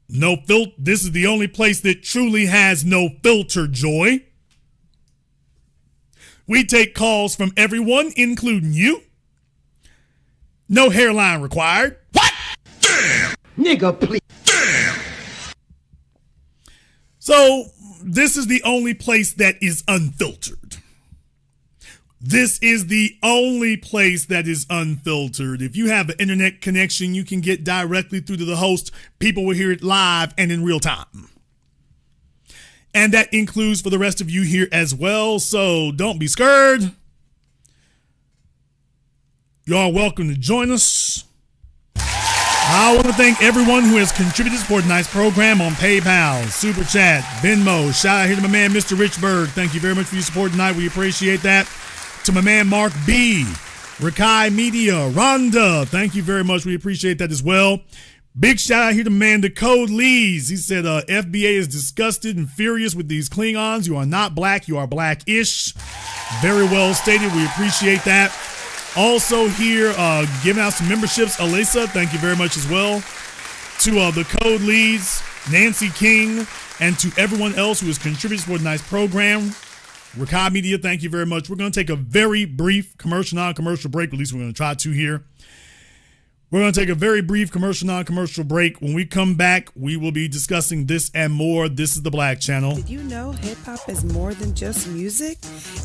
No filter. This is the only place that truly has no filter, Joy. We take calls from everyone, including you. No hairline required. What? Damn! Nigga, please. Damn! So, this is the only place that is unfiltered. This is the only place that is unfiltered. If you have an internet connection, you can get directly through to the host. People will hear it live and in real time. And that includes for the rest of you here as well. So don't be scared. You are welcome to join us. I want to thank everyone who has contributed to tonight's program on PayPal, Super Chat, Venmo. Shout out here to my man, Mr. Richburg. Thank you very much for your support tonight. We appreciate that. To my man, Mark B, Rakai Media, Rhonda. Thank you very much. We appreciate that as well. Big shout out here to man, the Code Lees. He said, FBA is disgusted and furious with these Klingons. You are not black. You are blackish. Very well stated. We appreciate that. Also here, giving out some memberships, Alyssa, thank you very much as well. To the Code Leads, Nancy King, and to everyone else who has contributed for tonight's program. Rakai Media, thank you very much. We're going to take a very brief commercial, non-commercial break. At least we're going to try to here. We're going to take a very brief commercial, non-commercial break. When we come back, we will be discussing this and more. This is the Black Channel. Did you know hip-hop is more than just music?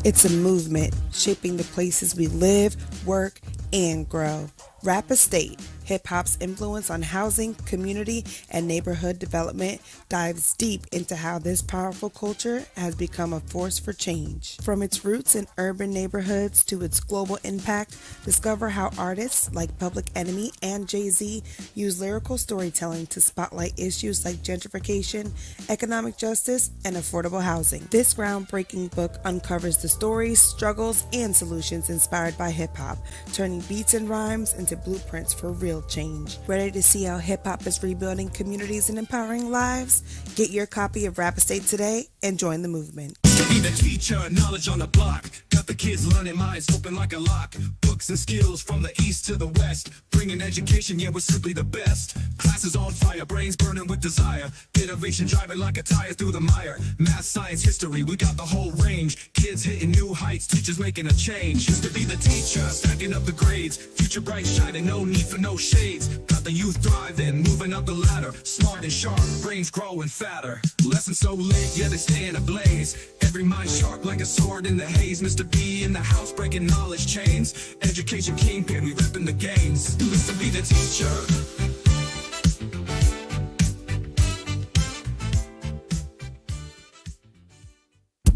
It's a movement shaping the places we live, work, and grow. Rap Estate, hip-hop's influence on housing, community, and neighborhood development, dives deep into how this powerful culture has become a force for change. From its roots in urban neighborhoods to its global impact, discover how artists like Public Enemy and Jay-Z use lyrical storytelling to spotlight issues like gentrification, economic justice, and affordable housing. This groundbreaking book uncovers the stories, struggles, and solutions inspired by hip-hop, turning beats and rhymes into blueprints for real change. Ready to see how hip-hop is rebuilding communities and empowering lives? Get your copy of Rap Estate today and join the movement. Be the teacher, knowledge on the block. Got the kids learning, minds open like a lock. Books and skills from the east to the west. Bringing education, yeah, we're simply the best. Classes on fire, brains burning with desire. Innovation driving like a tire through the mire. Math, science, history, we got the whole range. Kids hitting new heights, teachers making a change. Used to be the teacher, stacking up the grades. Future bright shining, no need for no shades. Got the youth thriving, moving up the ladder. Smart and sharp, brains growing fatter. Lessons so lit, yeah, they stay in a blaze. Every mind sharp like a sword in the haze. Mr. B in the house breaking knowledge chains. Education kingpin, we ripping the games. Listen, be the teacher.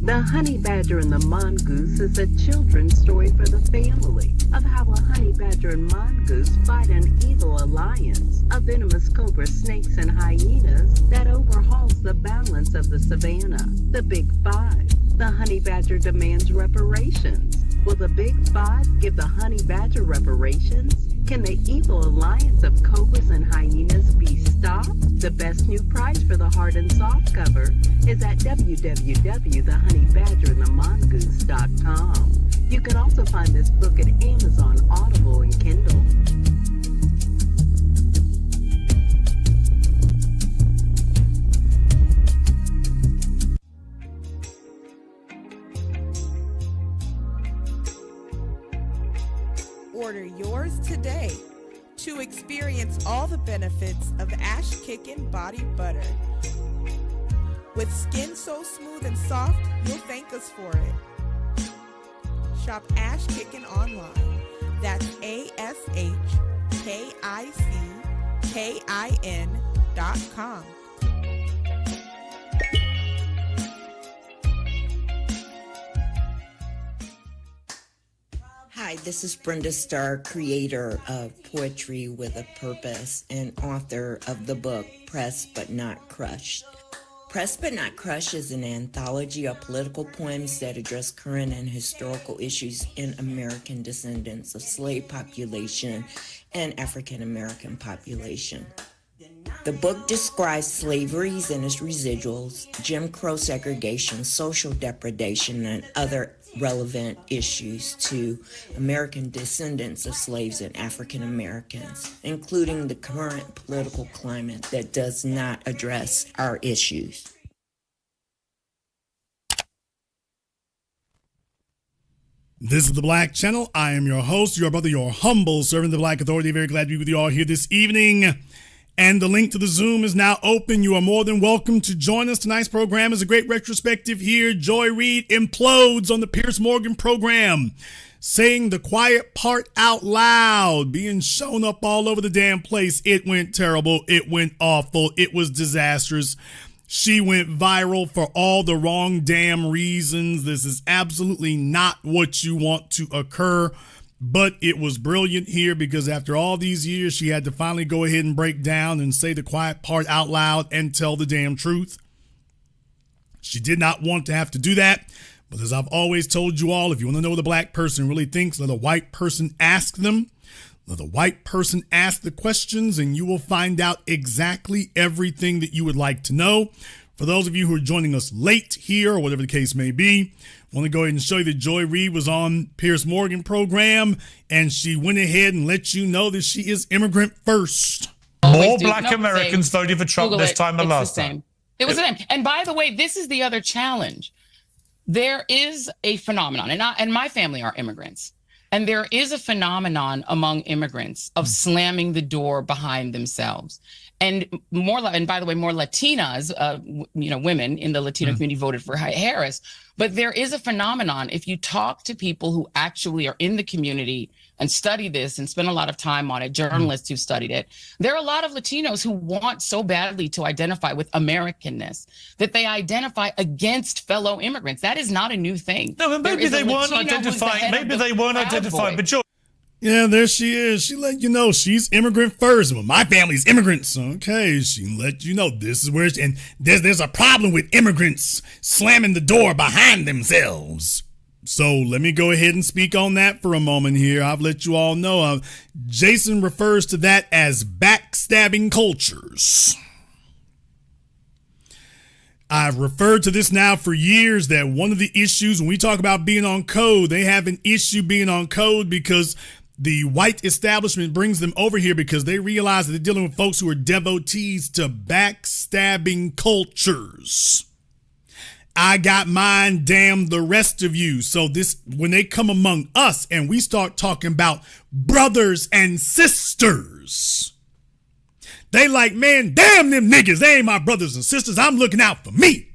The Honey Badger and the Mongoose is a children's story for the family of how a honey badger and mongoose fight an evil alliance of venomous cobra, snakes, and hyenas that overhauls the balance of the savannah. The Big Five. The honey badger demands reparations. Will the Big Five give the honey badger reparations? Can the evil alliance of cobras and hyenas be stopped? The best new price for the hard and soft cover is at www.thehoneyBadgerandthemongoose.com. You can also find this book at Amazon, Audible, and Kindle. Order yours today to experience all the benefits of Ash Kickin' Body Butter. With skin so smooth and soft, you'll thank us for it. Shop Ash Kickin' online. That's ASHKICKIN.com. Hi, this is Brenda Starr, creator of Poetry with a Purpose and author of the book Pressed But Not Crushed. Press But Not Crush is an anthology of political poems that address current and historical issues in American descendants of slave population and African American population. The book describes slaveries and its residuals, Jim Crow segregation, social depredation, and other relevant issues to American descendants of slaves and African Americans, including the current political climate that does not address our issues. This is the Black Channel. I am your host, your brother, your humble servant, the Black Authority. Very glad to be with you all here this evening. And the link to the Zoom is now open. You are more than welcome to join us. Tonight's program is a great retrospective here. Joy Reid implodes on the Piers Morgan program, saying the quiet part out loud, being shown up all over the damn place. It went terrible. It went awful. It was disastrous. She went viral for all the wrong damn reasons. This is absolutely not what you want to occur. But it was brilliant here because after all these years, she had to finally go ahead and break down and say the quiet part out loud and tell the damn truth. She did not want to have to do that. But as I've always told you all, if you want to know what a black person really thinks, let a white person ask them. Let a white person ask the questions and you will find out exactly everything that you would like to know. For those of you who are joining us late here or whatever the case may be, I want to go ahead and show you that Joy Reid was on Piers Morgan program and she went ahead and let you know that she is immigrant first. More black Americans voted for Trump Google this time than last time. It was the same. And by the way, this is the other challenge. There is a phenomenon, and my family are immigrants. And there is a phenomenon among immigrants of slamming the door behind themselves. And by the way, more Latinas, women in the Latino community voted for Harris. But there is a phenomenon. If you talk to people who actually are in the community and study this and spend a lot of time on it, journalists who've studied it, there are a lot of Latinos who want so badly to identify with Americanness that they identify against fellow immigrants. That is not a new thing. No, but maybe they weren't identifying. Maybe they weren't identifying. But yeah, there she is. She let you know she's immigrant first. Well, my family's immigrants. Okay, she let you know this is where, and there's a problem with immigrants slamming the door behind themselves. So let me go ahead and speak on that for a moment here. I've let you all know. Jason refers to that as backstabbing cultures. I've referred to this now for years that one of the issues when we talk about being on code, they have an issue being on code because the white establishment brings them over here because they realize that they're dealing with folks who are devotees to backstabbing cultures. I got mine, damn the rest of you. So when they come among us and we start talking about brothers and sisters, they like, man, damn them niggas. They ain't my brothers and sisters. I'm looking out for me.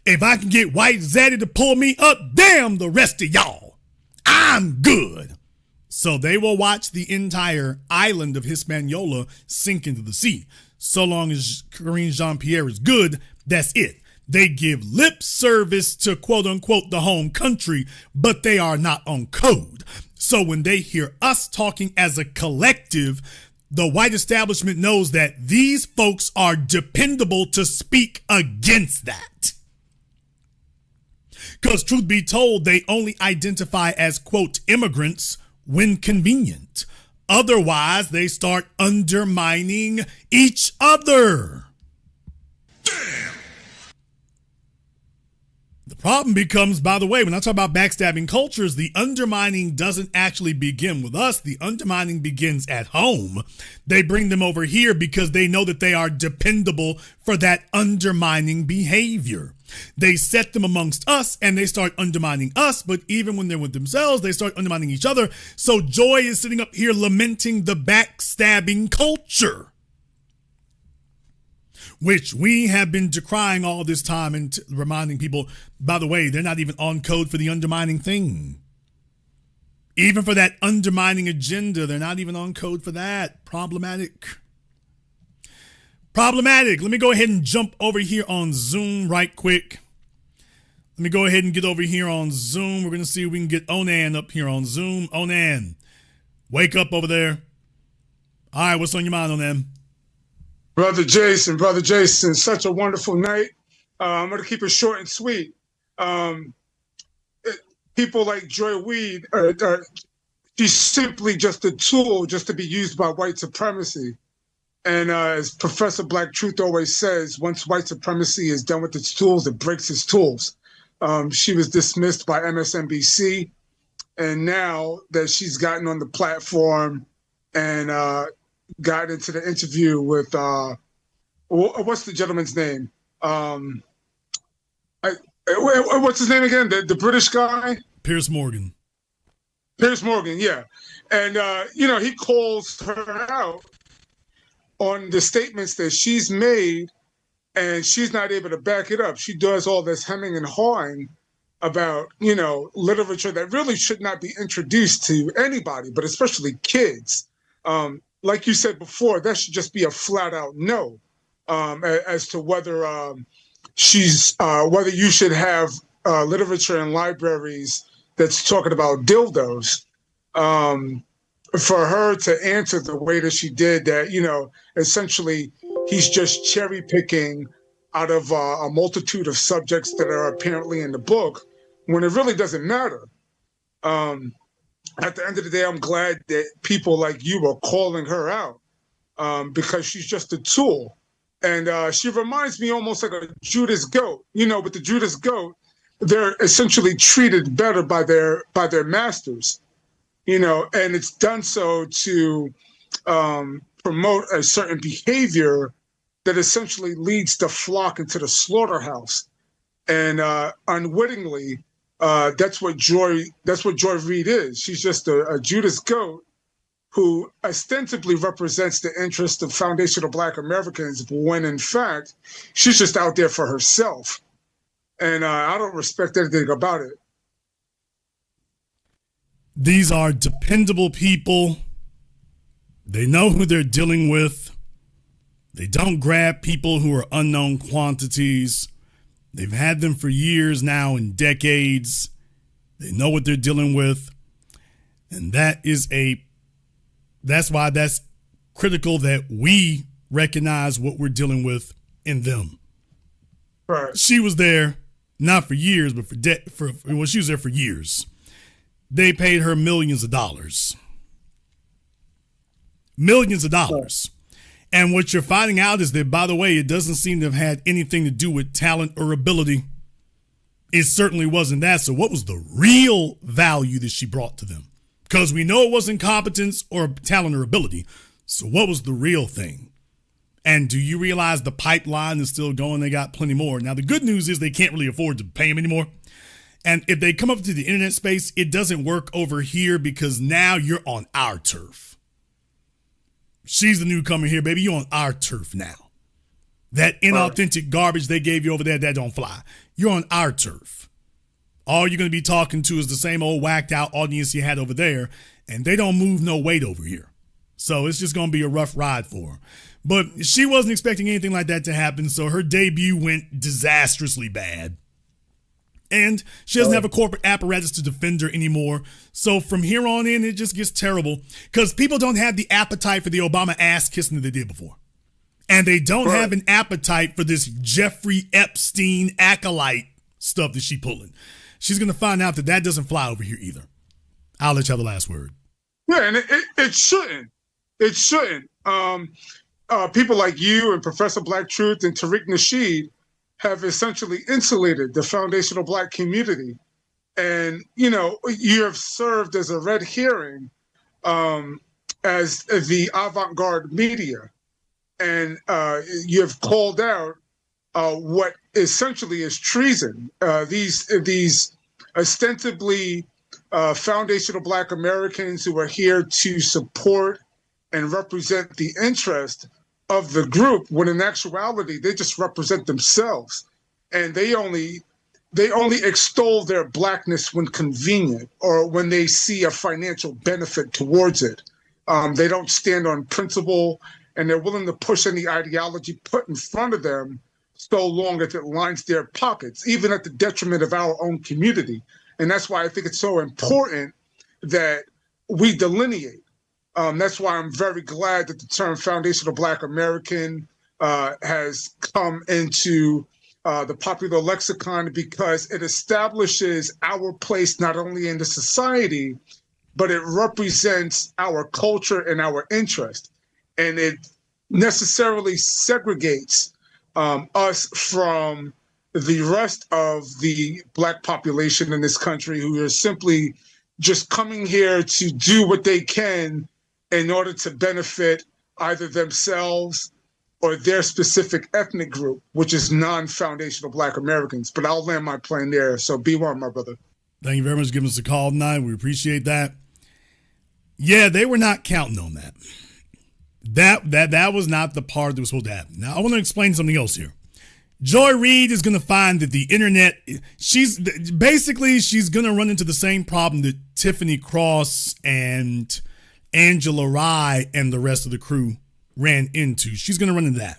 If I can get White Zaddy to pull me up, damn the rest of y'all. I'm good. So they will watch the entire island of Hispaniola sink into the sea. So long as Karine Jean-Pierre is good, that's it. They give lip service to quote unquote the home country, but they are not on code. So when they hear us talking as a collective, the white establishment knows that these folks are dependable to speak against that. Because truth be told, they only identify as, quote, immigrants when convenient. Otherwise, they start undermining each other. Damn. The problem becomes, by the way, when I talk about backstabbing cultures, the undermining doesn't actually begin with us. The undermining begins at home. They bring them over here because they know that they are dependable for that undermining behavior. They set them amongst us and they start undermining us, but even when they're with themselves, they start undermining each other. So Joy is sitting up here lamenting the backstabbing culture, which we have been decrying all this time and reminding people, by the way, they're not even on code for the undermining thing. Even for that undermining agenda, they're not even on code for that. Problematic. Let me go ahead and jump over here on Zoom right quick. Let me go ahead and get over here on Zoom. We're going to see if we can get Onan up here on Zoom. Onan, wake up over there. All right, what's on your mind, Onan? Brother Jason, such a wonderful night. I'm going to keep it short and sweet. People like Joy Reid, she's simply just a tool just to be used by white supremacy. And as Professor Black Truth always says, once white supremacy is done with its tools, it breaks its tools. She was dismissed by MSNBC. And now that she's gotten on the platform and got into the interview with, what's the gentleman's name? What's his name again? The British guy? Piers Morgan. Piers Morgan, yeah. And, he calls her out on the statements that she's made, and she's not able to back it up. She does all this hemming and hawing about, literature that really should not be introduced to anybody, but especially kids. Like you said before, that should just be a flat out no as to whether whether you should have literature in libraries that's talking about dildos. For her to answer the way that she did, that, essentially he's just cherry picking out of a multitude of subjects that are apparently in the book, when it really doesn't matter. At the end of the day, I'm glad that people like you are calling her out because she's just a tool. And she reminds me almost like a Judas goat. With the Judas goat, they're essentially treated better by their masters. And it's done so to promote a certain behavior that essentially leads the flock into the slaughterhouse. And unwittingly, that's what Joy Reid is. She's just a Judas goat who ostensibly represents the interests of foundational Black Americans, when in fact, she's just out there for herself. And I don't respect anything about it. These are dependable people. They know who they're dealing with. They don't grab people who are unknown quantities. They've had them for years now and decades. They know what they're dealing with. And that's why that's critical that we recognize what we're dealing with in them. Right. She was there, not for years, but she was there for years. They paid her millions of dollars. Millions of dollars. And what you're finding out is that, by the way, it doesn't seem to have had anything to do with talent or ability. It certainly wasn't that. So what was the real value that she brought to them? Because we know it wasn't competence or talent or ability. So what was the real thing? And do you realize the pipeline is still going? They got plenty more. Now, the good news is they can't really afford to pay them anymore. And if they come up to the internet space, it doesn't work over here because now you're on our turf. She's the newcomer here, baby. You're on our turf now. That inauthentic garbage they gave you over there, that don't fly. You're on our turf. All you're going to be talking to is the same old whacked out audience you had over there, and they don't move no weight over here. So it's just going to be a rough ride for her. But she wasn't expecting anything like that to happen, so her debut went disastrously bad. And she doesn't have a corporate apparatus to defend her anymore. So from here on in, it just gets terrible because people don't have the appetite for the Obama ass kissing that they did before. And they don't have an appetite for this Jeffrey Epstein acolyte stuff that she's pulling. She's going to find out that doesn't fly over here either. I'll let you have the last word. Yeah, and it shouldn't. It shouldn't. People like you and Professor Black Truth and Tariq Nasheed have essentially insulated the foundational Black community. And, you have served as a red herring as the avant-garde media. And you have called out what essentially is treason. These ostensibly foundational Black Americans who are here to support and represent the interest of the group, when in actuality they just represent themselves, and they only extol their Blackness when convenient or when they see a financial benefit towards it. They don't stand on principle, and they're willing to push any ideology put in front of them so long as it lines their pockets, even at the detriment of our own community. And that's why I think it's so important that we delineate. That's why I'm very glad that the term foundational Black American has come into the popular lexicon because it establishes our place not only in the society, but it represents our culture and our interest. And it necessarily segregates us from the rest of the Black population in this country who are simply just coming here to do what they can in order to benefit either themselves or their specific ethnic group, which is non-foundational Black Americans. But I'll land my plane there. So be warm, my brother. Thank you very much for giving us a call tonight. We appreciate that. Yeah, they were not counting on that. That was not the part that was supposed to happen. Now, I want to explain something else here. Joy Reid is going to find that the internet, she's going to run into the same problem that Tiffany Cross and Angela Rye and the rest of the crew ran into. She's going to run into that.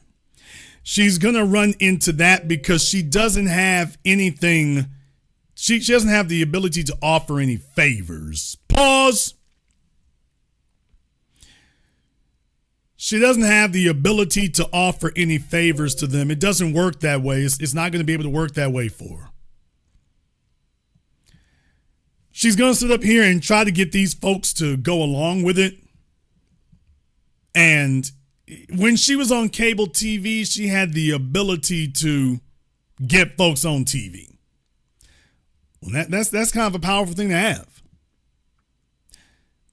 She's going to run into that because she doesn't have anything. She doesn't have the ability to offer any favors. Pause. She doesn't have the ability to offer any favors to them. It doesn't work that way. It's not going to be able to work that way for her. She's going to sit up here and try to get these folks to go along with it. And when she was on cable TV, she had the ability to get folks on TV. Well, that's kind of a powerful thing to have.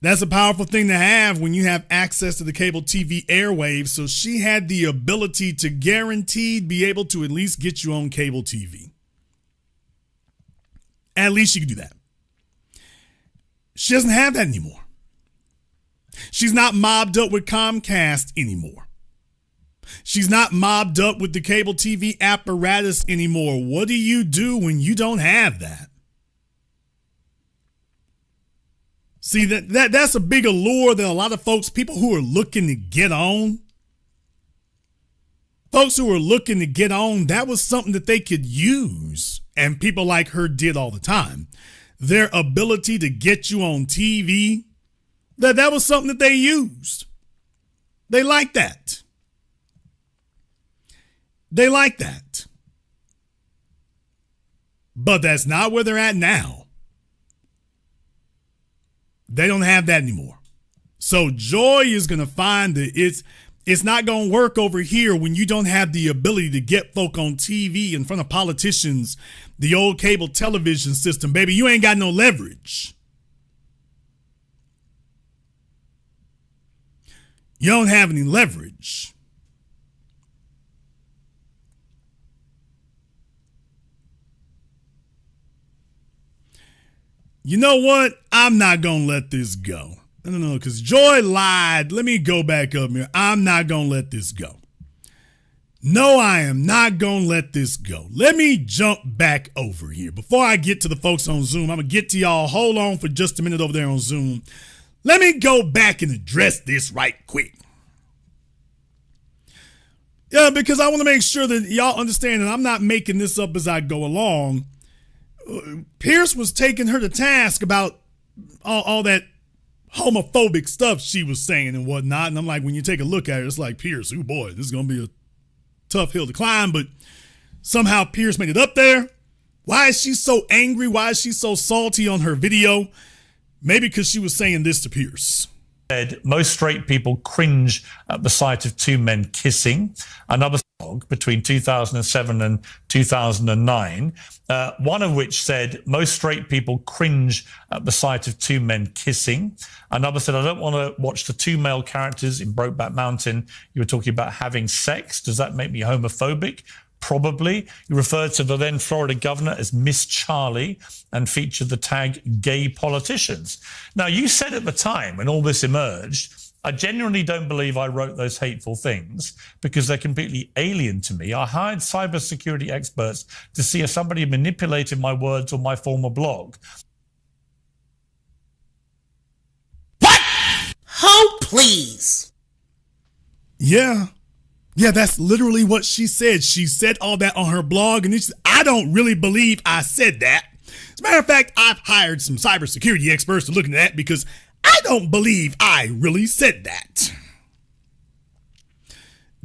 That's a powerful thing to have when you have access to the cable TV airwaves. So she had the ability to guaranteed be able to at least get you on cable TV. At least she could do that. She doesn't have that anymore. She's not mobbed up with Comcast anymore. She's not mobbed up with the cable TV apparatus anymore. What do you do when you don't have that? See, that's a big allure that a lot of folks, people who are looking to get on, that was something that they could use. And people like her did all the time. Their ability to get you on TV, that was something that they used. They like that. They like that. But that's not where they're at now. They don't have that anymore. So Joy is going to find that it's not going to work over here when you don't have the ability to get folk on TV in front of politicians, the old cable television system. Baby, you ain't got no leverage. You don't have any leverage. You know what? I'm not going to let this go. No, because Joy lied. Let me go back up here. I'm not going to let this go. No, I am not going to let this go. Let me jump back over here. Before I get to the folks on Zoom, I'm going to get to y'all. Hold on for just a minute over there on Zoom. Let me go back and address this right quick. Yeah, because I want to make sure that y'all understand that I'm not making this up as I go along. Pierce was taking her to task about all that homophobic stuff she was saying and whatnot. And I'm like, when you take a look at it, it's like, Pierce, oh boy, this is going to be a tough hill to climb. But somehow Pierce made it up there. Why is she so angry? Why is she so salty on her video? Maybe because she was saying this to Pierce. Most straight people cringe at the sight of two men kissing. Another blog between 2007 and 2009, one of which said, most straight people cringe at the sight of two men kissing. Another said, I don't want to watch the two male characters in Brokeback Mountain. You were talking about having sex. Does that make me homophobic? Probably. You referred to the then Florida governor as Miss Charlie and featured the tag gay politicians. Now, you said at the time when all this emerged, I genuinely don't believe I wrote those hateful things because they're completely alien to me. I hired cybersecurity experts to see if somebody manipulated my words on my former blog. What? Oh, please. Yeah, that's literally what she said. She said all that on her blog, and I don't really believe I said that. As a matter of fact, I've hired some cybersecurity experts to look into that because I don't believe I really said that.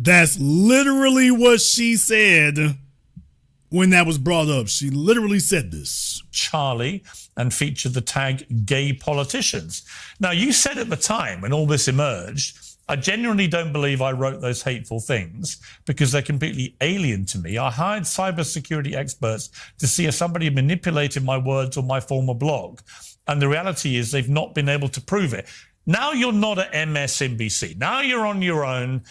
That's literally what she said when that was brought up. She literally said this. Charlie, and featured the tag gay politicians. Now, you said at the time when all this emerged, I genuinely don't believe I wrote those hateful things because they're completely alien to me. I hired cybersecurity experts to see if somebody manipulated my words or my former blog. And the reality is they've not been able to prove it. Now you're not at MSNBC. Now you're on your own,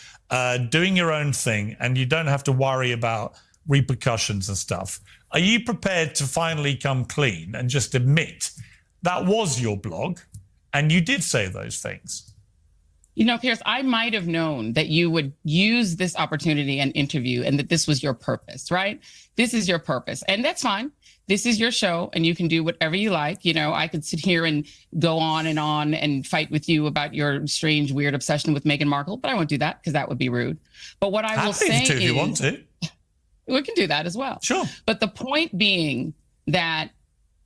doing your own thing, and you don't have to worry about repercussions and stuff. Are you prepared to finally come clean and just admit that was your blog and you did say those things? You know, Piers, I might have known that you would use this opportunity and interview and that this was your purpose, right? This is your purpose. And that's fine. This is your show and you can do whatever you like. You know, I could sit here and go on and fight with you about your strange, weird obsession with Meghan Markle, but I won't do that because that would be rude. But what I will say is, if you want to. We can do that as well. Sure. But the point being that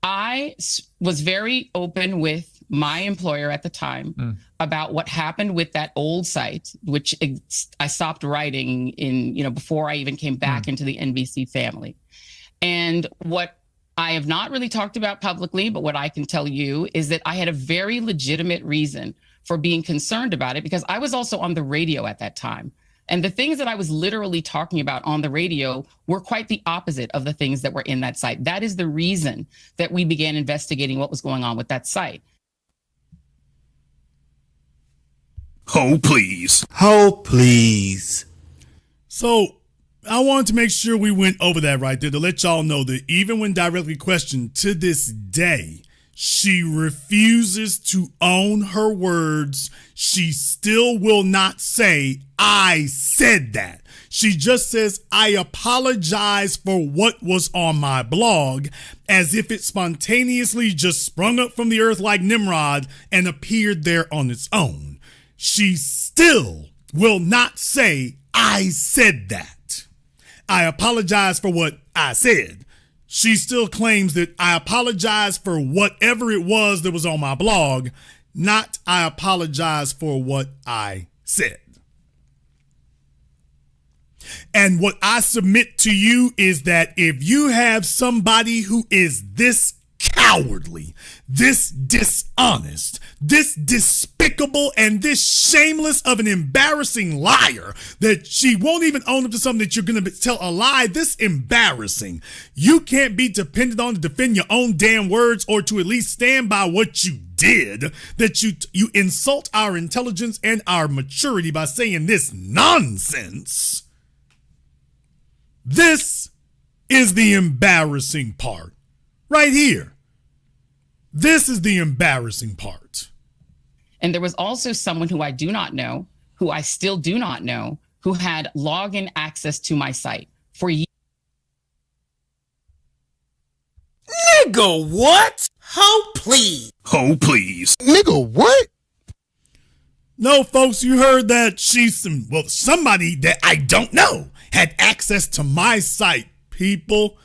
I was very open with my employer at the time about what happened with that old site, which I stopped writing in, you know, before I even came back into the NBC family. And what I have not really talked about publicly, but what I can tell you is that I had a very legitimate reason for being concerned about it because I was also on the radio at that time. And the things that I was literally talking about on the radio were quite the opposite of the things that were in that site. That is the reason that we began investigating what was going on with that site. Oh, please. Oh, please. So I wanted to make sure we went over that right there to let y'all know that even when directly questioned to this day, she refuses to own her words. She still will not say, I said that. She just says, I apologize for what was on my blog, as if it spontaneously just sprung up from the earth like Nimrod and appeared there on its own. She still will not say, I said that. I apologize for what I said. She still claims that I apologize for whatever it was that was on my blog, not I apologize for what I said. And what I submit to you is that if you have somebody who is this cowardly, this dishonest, this despicable, and this shameless of an embarrassing liar that she won't even own up to something that you're going to tell a lie, this embarrassing, you can't be depended on to defend your own damn words or to at least stand by what you did, that you insult our intelligence and our maturity by saying this nonsense. This is the embarrassing part right here. This is the embarrassing part. And there was also someone who I do not know, who I still do not know, who had login access to my site for years. Nigga, what? Oh, please. Oh, please. Nigga, what? No, folks, you heard that somebody that I don't know had access to my site, people.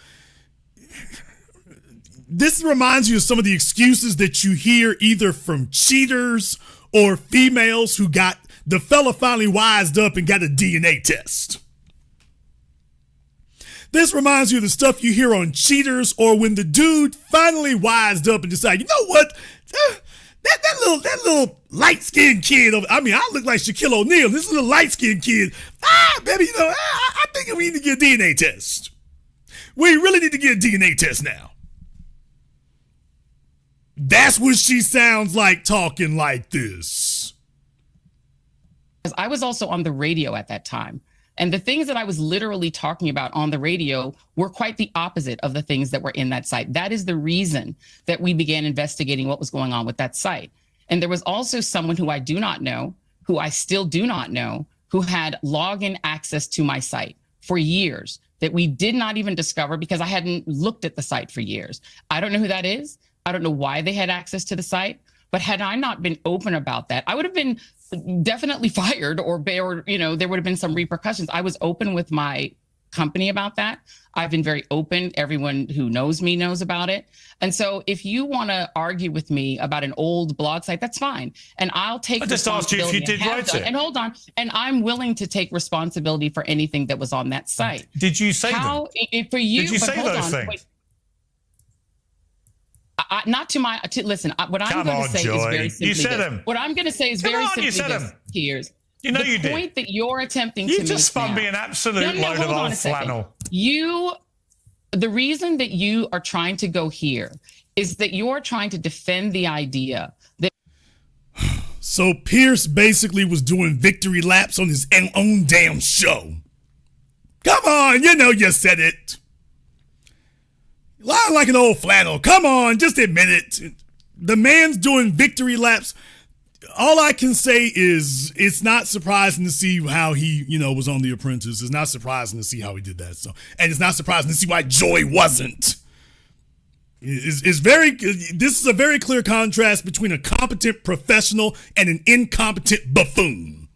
This reminds you of some of the excuses that you hear either from cheaters or females who got the fella finally wised up and got a DNA test. This reminds you of the stuff you hear on cheaters or when the dude finally wised up and decided, you know what? That little light-skinned kid, I look like Shaquille O'Neal. This little light-skinned kid, baby, I think we need to get a DNA test. We really need to get a DNA test now. That's what she sounds like talking like this. I was also on the radio at that time. And the things that I was literally talking about on the radio were quite the opposite of the things that were in that site. That is the reason that we began investigating what was going on with that site. And there was also someone who I do not know, who I still do not know, who had login access to my site for years that we did not even discover because I hadn't looked at the site for years. I don't know who that is. I don't know why they had access to the site, but had I not been open about that, I would have been definitely fired or there would have been some repercussions. I was open with my company about that. I've been very open. Everyone who knows me knows about it. And so if you want to argue with me about an old blog site, that's fine. And I'll take I just asked you if you did write it. And hold on. And I'm willing to take responsibility for anything that was on that site. Did you say them? For you, Did you say those things? Wait. Not to my, listen, what I'm going to say Joy. is very simply You said this. them. What I'm going to say is very simply you said this, them. Piers. You know you did. The point that you're attempting to You make just spun now, me an absolute load of old flannel. The reason that you are trying to go here is that you're trying to defend the idea that. So Pierce basically was doing victory laps on his own damn show. Come on, you know you said it. Lying like an old flannel. Come on, just admit it. The man's doing victory laps. All I can say is it's not surprising to see how he, was on The Apprentice. It's not surprising to see how he did that. So, and it's not surprising to see why Joy wasn't. This is a very clear contrast between a competent professional and an incompetent buffoon.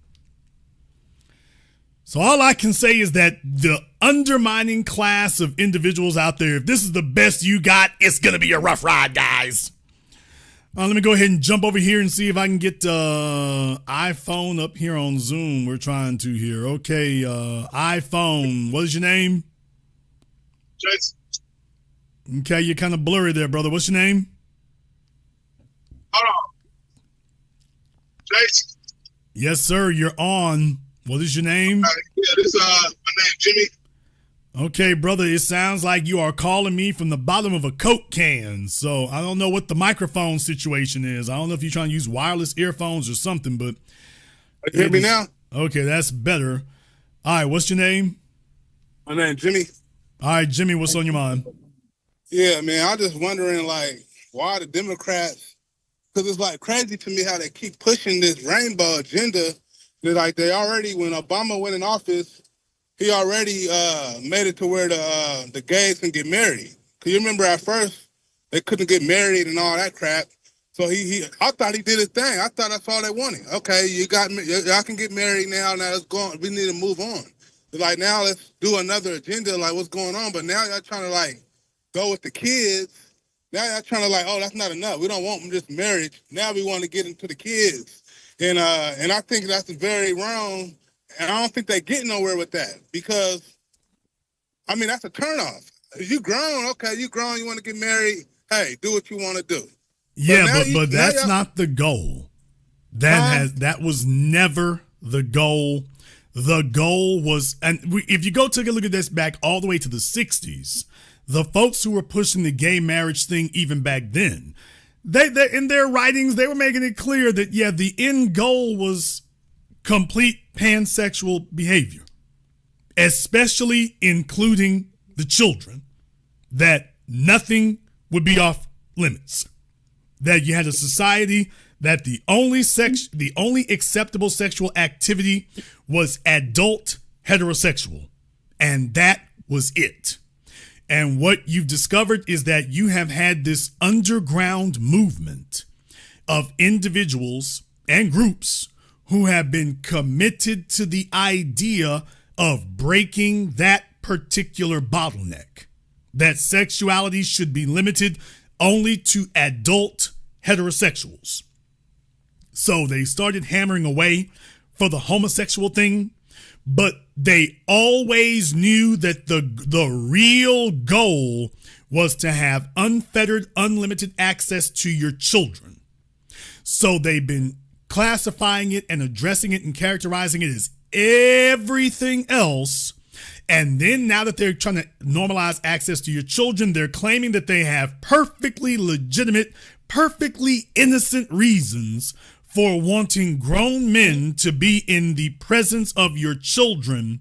So all I can say is that the undermining class of individuals out there, if this is the best you got, it's going to be a rough ride, guys. Let me go ahead and jump over here and see if I can get iPhone up here on Zoom. We're trying to here. Okay, iPhone. What is your name? Jason. Okay, you're kind of blurry there, brother. What's your name? Hold on. Jason. Yes, sir. You're on. What is your name? Yeah, this my name Jimmy. Okay, brother, it sounds like you are calling me from the bottom of a Coke can. So I don't know what the microphone situation is. I don't know if you're trying to use wireless earphones or something, but. You hear me now? Okay, that's better. All right, what's your name? My name Jimmy. All right, Jimmy, what's on your mind? Yeah, man, I'm just wondering, why the Democrats, because it's, crazy to me how they keep pushing this rainbow agenda. That, they already, when Obama went in office, he already made it to where the gays can get married. Because you remember at first, they couldn't get married and all that crap. So I thought he did his thing. I thought that's all they wanted. Okay, y'all can get married now. Now let's go on. We need to move on. Now let's do another agenda, what's going on. But now y'all trying to, go with the kids. Now y'all trying to, oh, that's not enough. We don't want just marriage. Now we want to get into the kids. And I think that's very wrong. And I don't think they get nowhere with that because, that's a turnoff. You grown, okay, you grown, you want to get married, hey, do what you want to do. Yeah, but that's not the goal. That was never the goal. The goal was, if you go take a look at this back all the way to the 60s, the folks who were pushing the gay marriage thing even back then, they in their writings, they were making it clear that, the end goal was complete pansexual behavior, especially including the children, that nothing would be off limits, that you had a society that the only acceptable sexual activity was adult heterosexual, and that was it. And what you've discovered is that you have had this underground movement of individuals and groups who have been committed to the idea of breaking that particular bottleneck, that sexuality should be limited only to adult heterosexuals. So they started hammering away for the homosexual thing, but they always knew that the real goal was to have unfettered, unlimited access to your children. So they've been classifying it and addressing it and characterizing it as everything else. And then now that they're trying to normalize access to your children, they're claiming that they have perfectly legitimate, perfectly innocent reasons for wanting grown men to be in the presence of your children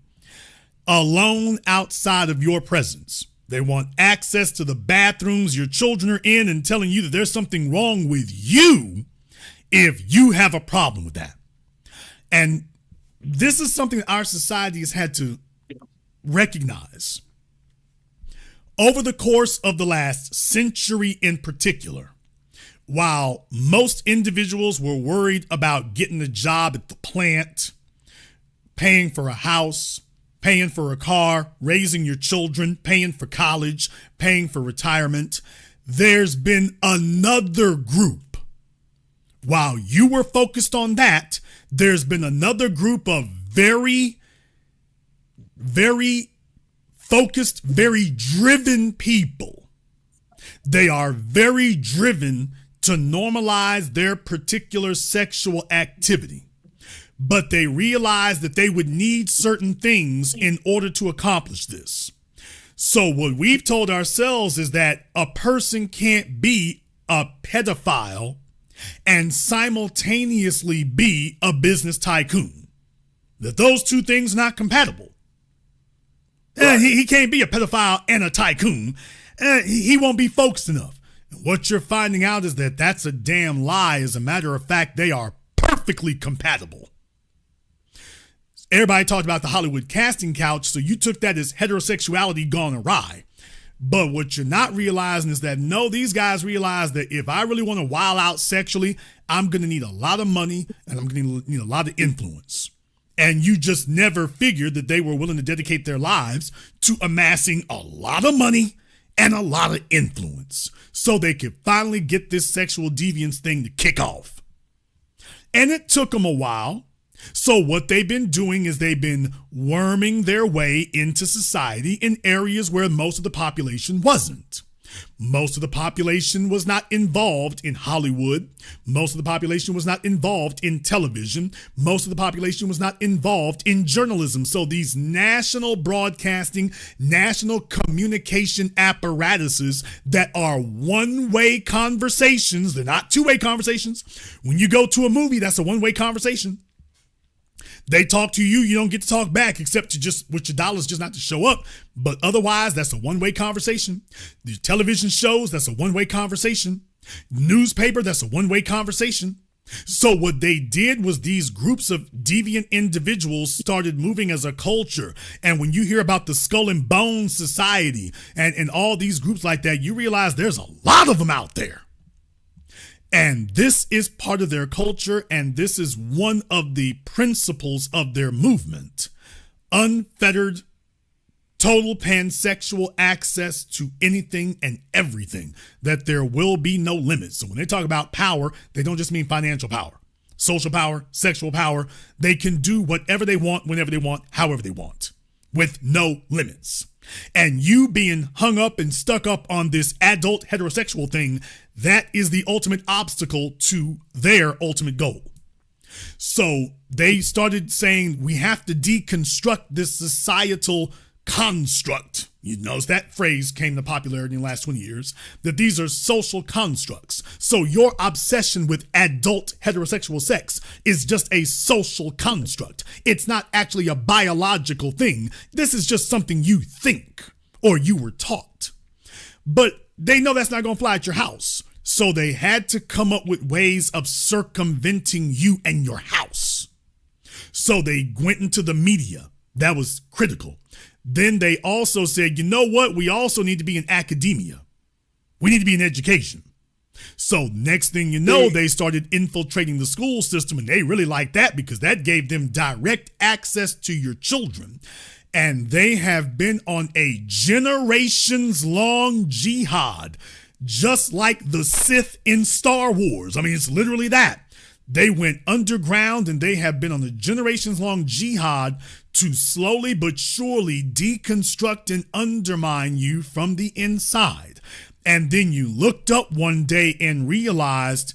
alone outside of your presence. They want access to the bathrooms your children are in and telling you that there's something wrong with you if you have a problem with that. And this is something that our society has had to recognize. Over the course of the last century in particular, while most individuals were worried about getting a job at the plant, paying for a house, paying for a car, raising your children, paying for college, paying for retirement. There's been another group. While you were focused on that, there's been another group of very, very focused, very driven people. They are very driven to normalize their particular sexual activity. But they realize that they would need certain things in order to accomplish this. So what we've told ourselves is that a person can't be a pedophile and simultaneously be a business tycoon. That those two things are not compatible. Right. He can't be a pedophile and a tycoon. He won't be focused enough. And what you're finding out is that that's a damn lie. As a matter of fact, they are perfectly compatible. Everybody talked about the Hollywood casting couch, so you took that as heterosexuality gone awry. But what you're not realizing is that, no, these guys realize that if I really want to wild out sexually, I'm going to need a lot of money and I'm going to need a lot of influence. And you just never figured that they were willing to dedicate their lives to amassing a lot of money and a lot of influence so they could finally get this sexual deviance thing to kick off. And it took them a while. So what they've been doing is they've been worming their way into society in areas where most of the population wasn't. Most of the population was not involved in Hollywood. Most of the population was not involved in television. Most of the population was not involved in journalism. So these national broadcasting, national communication apparatuses that are one-way conversations, they're not two-way conversations. When you go to a movie, that's a one-way conversation. They talk to you, you don't get to talk back except to just with your dollars just not to show up. But otherwise, that's a one-way conversation. The television shows, that's a one-way conversation. Newspaper, that's a one-way conversation. So what they did was these groups of deviant individuals started moving as a culture. And when you hear about the Skull and Bones Society and all these groups like that, you realize there's a lot of them out there. And this is part of their culture, and this is one of the principles of their movement. Unfettered, total pansexual access to anything and everything, that there will be no limits. So when they talk about power, they don't just mean financial power, social power, sexual power. They can do whatever they want, whenever they want, however they want, with no limits. And you being hung up and stuck up on this adult heterosexual thing, that is the ultimate obstacle to their ultimate goal. So they started saying we have to deconstruct this societal construct. You notice that phrase came to popularity in the last 20 years, that these are social constructs. So your obsession with adult heterosexual sex is just a social construct. It's not actually a biological thing. This is just something you think or you were taught. But they know that's not going to fly at your house. So they had to come up with ways of circumventing you and your house. So they went into the media. That was critical. Then they also said, you know what? We also need to be in academia. We need to be in education. So next thing you know, they started infiltrating the school system, and they really liked that because that gave them direct access to your children. And they have been on a generations-long jihad, just like the Sith in Star Wars. I mean, it's literally that. They went underground and they have been on a generations-long jihad to slowly but surely deconstruct and undermine you from the inside. And then you looked up one day and realized,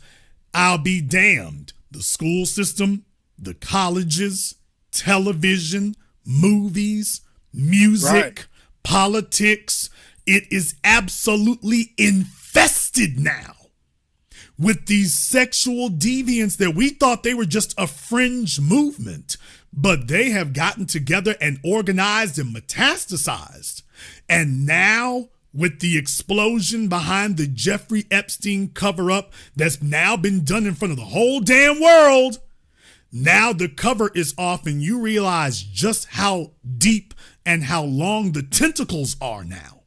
I'll be damned. The school system, the colleges, television, movies, music, politics, it is absolutely infested now with these sexual deviants that we thought they were just a fringe movement, but they have gotten together and organized and metastasized. And now, with the explosion behind the Jeffrey Epstein cover-up that's now been done in front of the whole damn world, now the cover is off and you realize just how deep and how long the tentacles are now.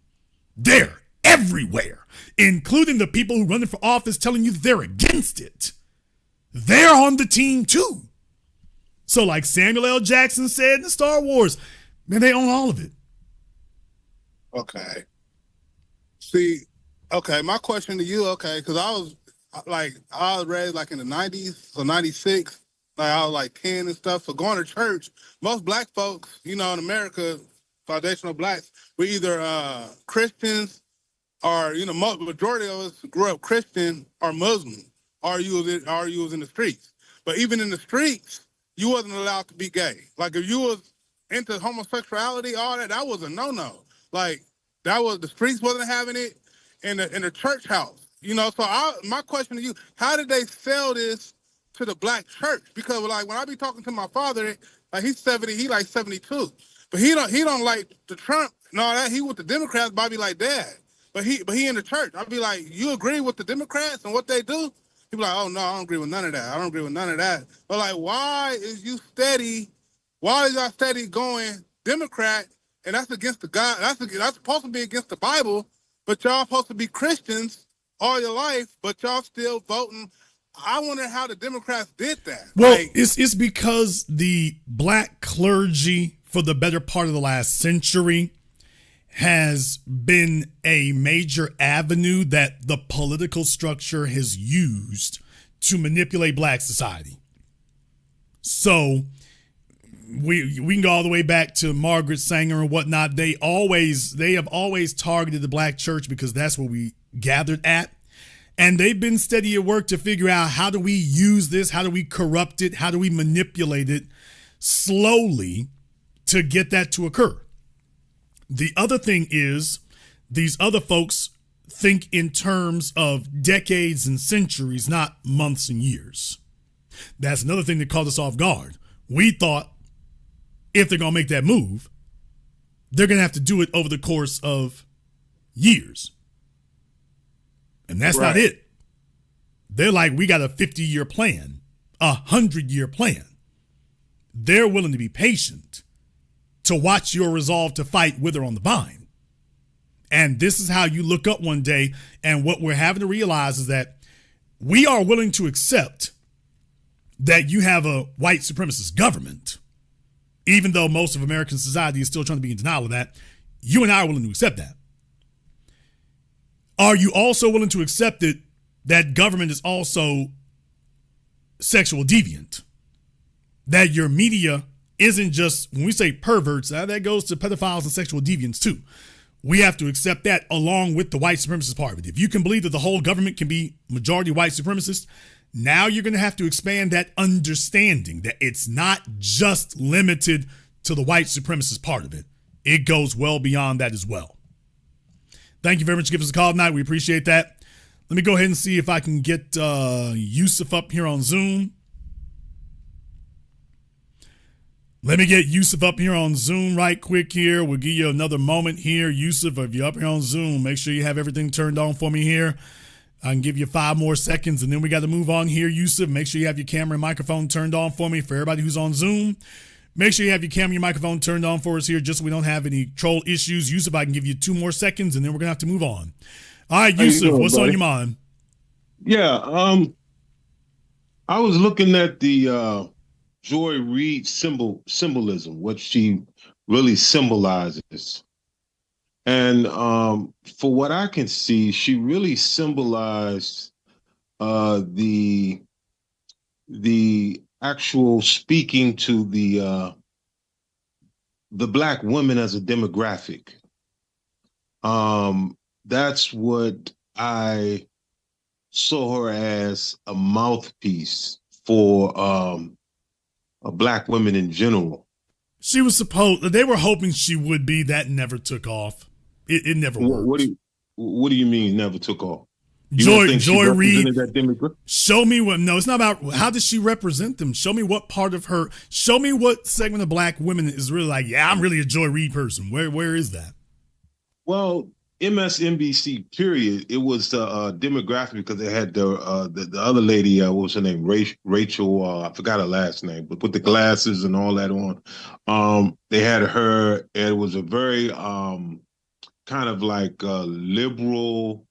They're everywhere, including the people who run for office telling you that they're against it. They're on the team too. So like Samuel L. Jackson said in Star Wars, Man, they own all of it. Okay. See, okay, my question to you, okay, because I was raised like in the 90s, so 96, like I was like 10 and stuff. So going to church, most black folks, you know, in America, foundational blacks, we're either Christians or, you know, majority of us grew up Christian or Muslim, or you was in the streets. But even in the streets, you wasn't allowed to be gay. Like if you was into homosexuality, all that was a no-no. Like that was, the streets wasn't having it, in the church house. You know, so my question to you, how did they sell this to the black church? Because like when I be talking to my father, like he's 70, he like 72. But he don't like the Trump and all that. He with the Democrats, but I be like, Dad. But he in the church. I'd be like, you agree with the Democrats and what they do? He be like, oh no, I don't agree with none of that. I don't agree with none of that. But like, why is y'all steady going Democrat? And that's against the God. That's supposed to be against the Bible. But y'all supposed to be Christians all your life, but y'all still voting. I wonder how the Democrats did that. Well, it's because the black clergy for the better part of the last century has been a major avenue that the political structure has used to manipulate black society. So we can go all the way back to Margaret Sanger and whatnot. They have always targeted the black church because that's where we gathered at. And they've been steady at work to figure out, how do we use this? How do we corrupt it? How do we manipulate it slowly to get that to occur? The other thing is, these other folks think in terms of decades and centuries, not months and years. That's another thing that caught us off guard. We thought if they're going to make that move, they're going to have to do it over the course of years. And that's not it. They're like, we got a 50-year plan, a 100-year plan. They're willing to be patient to watch your resolve to fight wither on the vine. And this is how you look up one day, and what we're having to realize is that we are willing to accept that you have a white supremacist government, even though most of American society is still trying to be in denial of that. You and I are willing to accept that. Are you also willing to accept it that government is also sexual deviant? That your media isn't just, when we say perverts, that goes to pedophiles and sexual deviants too. We have to accept that along with the white supremacist part of it. If you can believe that the whole government can be majority white supremacist, now you're going to have to expand that understanding that it's not just limited to the white supremacist part of it. It goes well beyond that as well. Thank you very much for giving us a call tonight. We appreciate that. Let me go ahead and see if I can get Yusuf up here on Zoom. Let me get Yusuf up here on Zoom right quick here. We'll give you another moment here. Yusuf, if you're up here on Zoom, make sure you have everything turned on for me here. I can give you 5 more seconds, and then we got to move on here, Yusuf. Make sure you have your camera and microphone turned on for me. For everybody who's on Zoom, make sure you have your camera and your microphone turned on for us here, just so we don't have any troll issues. Yusuf, I can give you 2 more seconds, and then we're going to have to move on. All right, Yusuf, what's on your mind? Yeah, I was looking at the Joy Reid symbolism, what she really symbolizes. And for what I can see, she really symbolized the actual speaking to the black women as a demographic. That's what I saw her as, a mouthpiece for black women in general. She was they were hoping she would be. That never took off. It never worked. What do you mean never took off? Joy Reid, show me what, no, it's not about how does she represent them. Show me what part of her, show me what segment of black women is really like, yeah, I'm really a Joy Reid person. Where is that? Well, MSNBC, period. It was the demographic, because they had the other lady, what was her name? Rachel, I forgot her last name, but with the glasses and all that on. They had her, and it was a very kind of like liberal,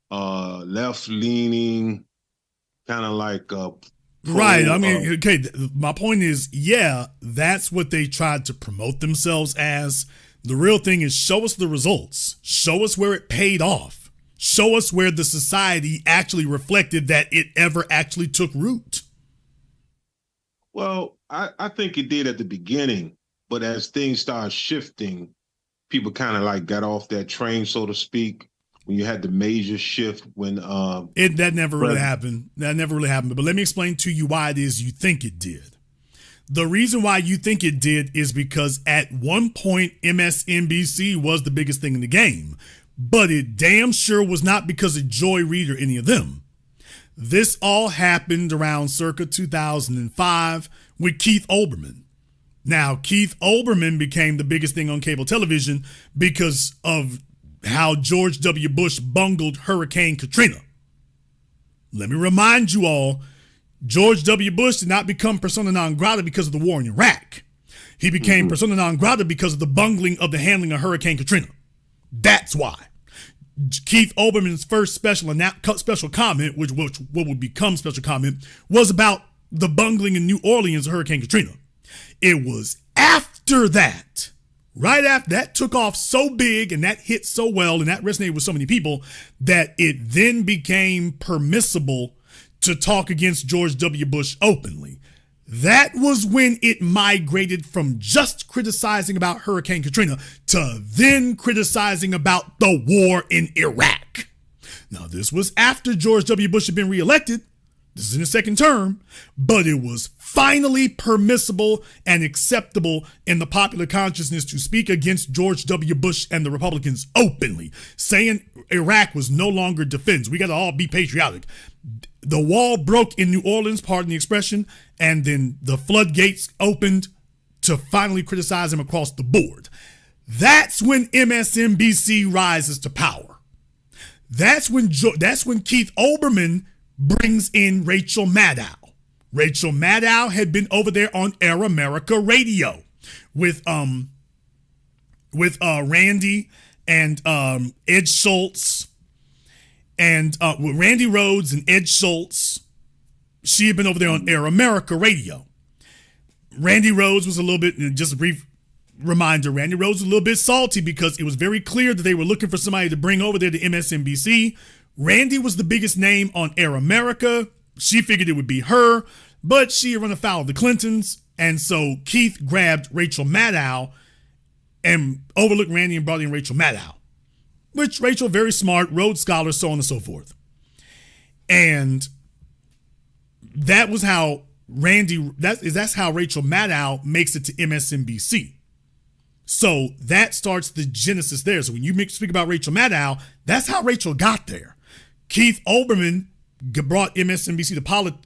left-leaning, kind of like Right. I mean, okay, my point is, yeah, that's what they tried to promote themselves as. The real thing is show us the results. Show us where it paid off. Show us where the society actually reflected that it ever actually took root. Well, I think it did at the beginning, but as things started shifting, people kind of like got off that train, so to speak. When you had the major shift when that never really happened. That never really happened. But let me explain to you why it is you think it did. The reason why you think it did is because at one point MSNBC was the biggest thing in the game, but it damn sure was not because of Joy Reid or any of them. This all happened around circa 2005 with Keith Olbermann. Now, Keith Olbermann became the biggest thing on cable television because of how George W. Bush bungled Hurricane Katrina. Let me remind you all, George W. Bush did not become persona non grata because of the war in Iraq. He became persona non grata because of the bungling of the handling of Hurricane Katrina. That's why. Keith Olbermann's first special comment, which what would become special comment, was about the bungling in New Orleans of Hurricane Katrina. It was after that, right after that took off so big and that hit so well and that resonated with so many people that it then became permissible to talk against George W. Bush openly. That was when it migrated from just criticizing about Hurricane Katrina to then criticizing about the war in Iraq. Now, this was after George W. Bush had been reelected. This is in his second term, but it was finally permissible and acceptable in the popular consciousness to speak against George W. Bush and the Republicans openly, saying Iraq was no longer defense. We got to all be patriotic. The wall broke in New Orleans, pardon the expression, and then the floodgates opened to finally criticize him across the board. That's when MSNBC rises to power. That's when Keith Olbermann brings in Rachel Maddow. Rachel Maddow had been over there on Air America Radio with Randy and Ed Schultz and with Randy Rhodes and Ed Schultz. She had been over there on Air America Radio. Randy Rhodes was a little bit, just a brief reminder, Randy Rhodes was a little bit salty because it was very clear that they were looking for somebody to bring over there to MSNBC. Randy was the biggest name on Air America. She figured it would be her, but she had run afoul of the Clintons. And so Keith grabbed Rachel Maddow and overlooked Randy and brought in Rachel Maddow, which Rachel, very smart, Rhodes Scholar, so on and so forth. And that was how that's how Rachel Maddow makes it to MSNBC. So that starts the genesis there. So when you speak about Rachel Maddow, that's how Rachel got there. Keith Olbermann brought MSNBC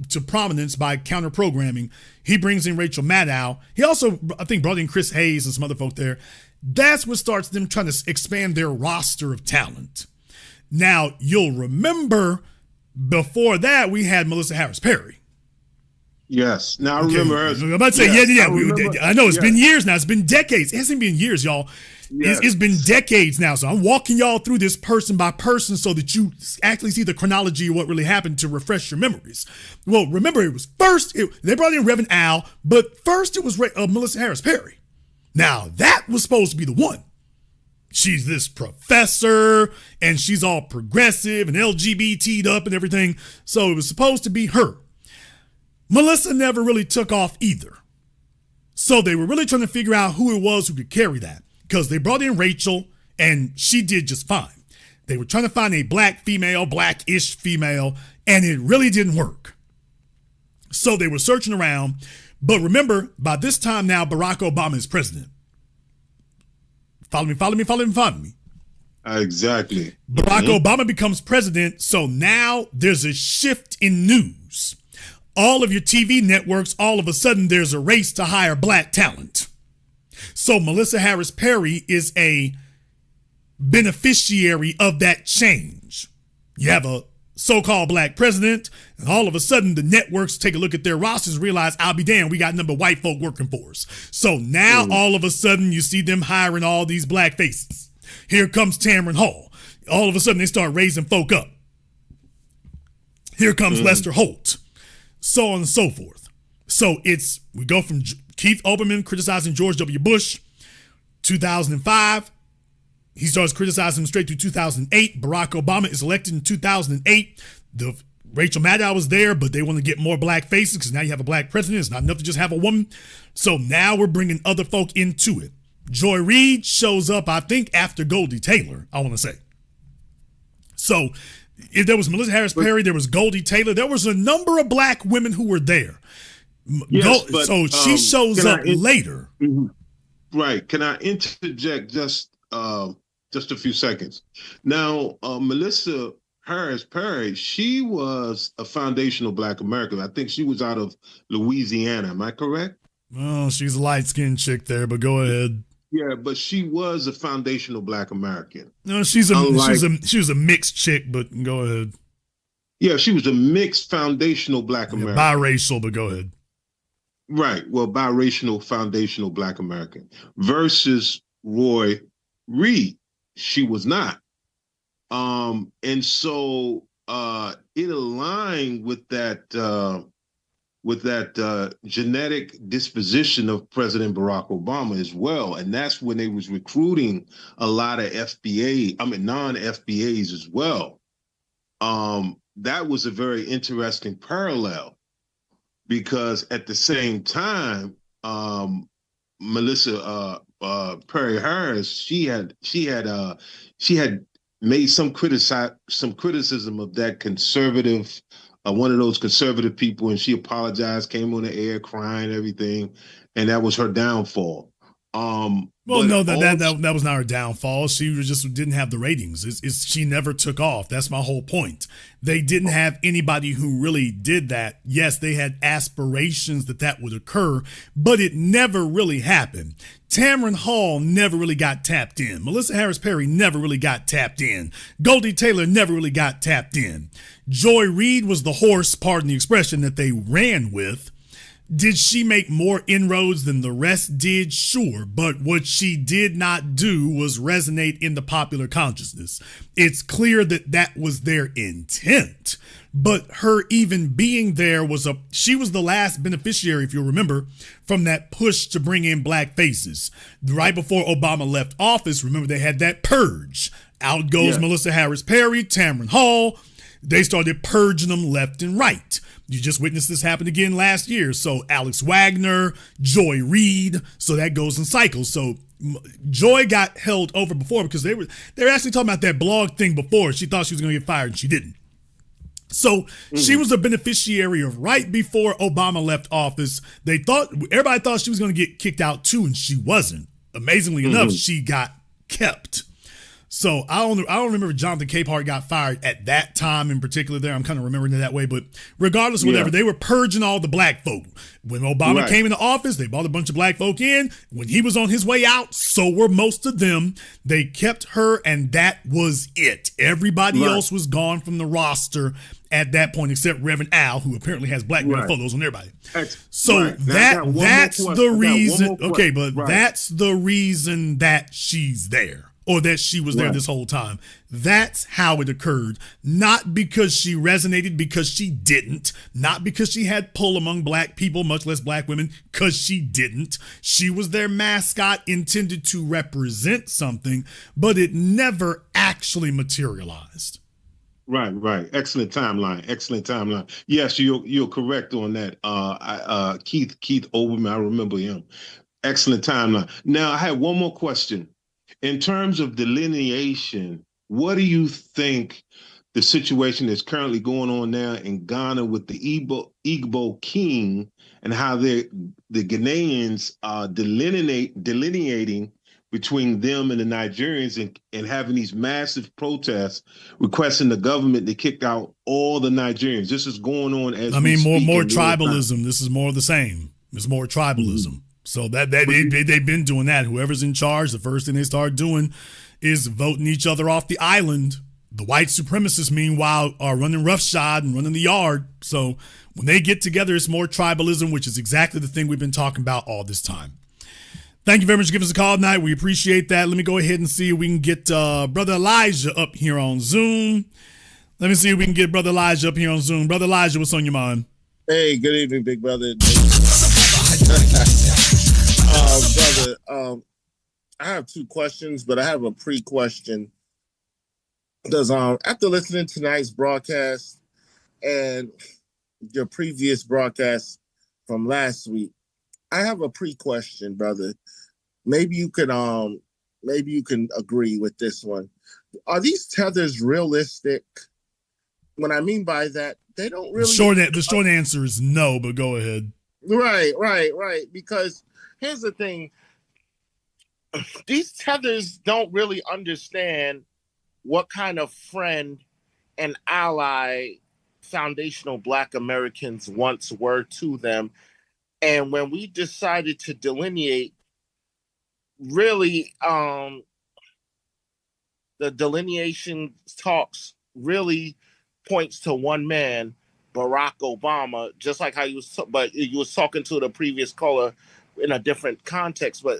to prominence by counter-programming. He brings in Rachel Maddow. He also, I think, brought in Chris Hayes and some other folk there. That's what starts them trying to expand their roster of talent. Now, you'll remember before that, we had Melissa Harris Perry. Yes. Now I remember her. I'm about to say, I know it's been years now. It's been decades. It hasn't been years, y'all. Yes. It's been decades now. So I'm walking y'all through this person by person so that you actually see the chronology of what really happened to refresh your memories. Well, remember, it was first, they brought in Reverend Al, but first it was Melissa Harris Perry. Now, that was supposed to be the one. She's this professor, and she's all progressive and LGBT'd up and everything. So it was supposed to be her. Melissa never really took off either. So they were really trying to figure out who it was who could carry that, because they brought in Rachel and she did just fine. They were trying to find a black female, black-ish female, and it really didn't work. So they were searching around. But remember, by this time now, Barack Obama is president. Follow me. Exactly. Barack Obama becomes president. So now there's a shift in news. All of your TV networks, all of a sudden, there's a race to hire black talent. So Melissa Harris Perry is a beneficiary of that change. You have a so-called black president, and all of a sudden, the networks take a look at their rosters and realize, I'll be damned, we got number white folk working for us. So now, all of a sudden, you see them hiring all these black faces. Here comes Tamron Hall. All of a sudden, they start raising folk up. Here comes Lester Holt. so on and so forth. So we go from Keith Olbermann criticizing George W. Bush, 2005. He starts criticizing him straight through 2008. Barack Obama is elected in 2008. Rachel Maddow was there, but they want to get more black faces because now you have a black president. It's not enough to just have a woman. So now we're bringing other folk into it. Joy Reid shows up, I think, after Goldie Taylor, I want to say. So if there was Melissa Harris Perry, there was Goldie Taylor. There was a number of black women who were there. Yes, but, so she shows up later. Right. Can I interject just a few seconds? Now, Melissa Harris Perry, she was a foundational black American. I think she was out of Louisiana. Am I correct? Oh, she's a light-skinned chick there, but go ahead. Yeah, but she was a foundational black American. No, she was a mixed chick, but go ahead. Yeah, she was a mixed foundational black American. Biracial, but go ahead. Right. Well, biracial, foundational black American versus Roy Reid. She was not. And so it aligned with that genetic disposition of President Barack Obama as well. And that's when they was recruiting a lot of non-FBAs as well. That was a very interesting parallel because at the same time, Melissa Perry Harris, she had made some criticism of that conservative, one of those conservative people, and she apologized, came on the air crying, everything, and that was her downfall. That was not her downfall. She just didn't have the ratings. She never took off. That's my whole point. They didn't have anybody who really did that. Yes, they had aspirations that would occur, but it never really happened. Tamron Hall never really got tapped in. Melissa Harris Perry never really got tapped in. Goldie Taylor never really got tapped in. Joy Reid was the horse, pardon the expression, that they ran with. Did she make more inroads than the rest did? Sure. But what she did not do was resonate in the popular consciousness. It's clear that was their intent. But her even being there she was the last beneficiary, if you'll remember, from that push to bring in black faces. Right before Obama left office, remember they had that purge. Out goes Melissa Harris Perry, Tamron Hall. They started purging them left and right. You just witnessed this happen again last year. So Alex Wagner, Joy Reid. So that goes in cycles. So Joy got held over before because they were actually talking about that blog thing before. She thought she was going to get fired and she didn't. So she was a beneficiary of right before Obama left office. Everybody thought she was going to get kicked out too, and she wasn't. Amazingly enough, she got kept. So I don't remember if Jonathan Capehart got fired at that time in particular there. I'm kind of remembering it that way. But regardless of whatever, they were purging all the black folk. When Obama came into office, they brought a bunch of black folk in. When he was on his way out, so were most of them. They kept her, and that was it. Everybody else was gone from the roster at that point, except Reverend Al, who apparently has black women photos on everybody. So that's the reason. Okay, but that's the reason that she's there. Or that she was there this whole time. That's how it occurred. Not because she resonated, because she didn't. Not because she had pull among black people, much less black women, because she didn't. She was their mascot, intended to represent something, but it never actually materialized. Right. Excellent timeline. Yes, you're correct on that. Keith Olbermann, I remember him. Excellent timeline. Now, I have one more question. In terms of delineation, what do you think the situation that's currently going on now in Ghana with the Igbo king and how the Ghanaians are delineating between them and the Nigerians and having these massive protests requesting the government to kick out all the Nigerians? This is going on as more tribalism. This is more of the same. It's more tribalism. So they've been doing that. Whoever's in charge, the first thing they start doing is voting each other off the island. The white supremacists, meanwhile, are running roughshod and running the yard. So when they get together, it's more tribalism, which is exactly the thing we've been talking about all this time. Thank you very much for giving us a call tonight. We appreciate that. Let me go ahead and see if we can get Brother Elijah up here on Zoom. Brother Elijah, what's on your mind? Hey, good evening, big brother. Brother, I have two questions, but I have a pre-question. Because after listening to tonight's broadcast and your previous broadcast from last week, I have a pre-question, brother. Maybe you can agree with this one. Are these tethers realistic? What I mean by that, they don't really. The short answer is no, but go ahead. Right. Because here's the thing: these tethers don't really understand what kind of friend and ally foundational Black Americans once were to them. And when we decided to delineate, really, the delineation talks really points to one man, Barack Obama, just like how you was talking to the previous caller in a different context, but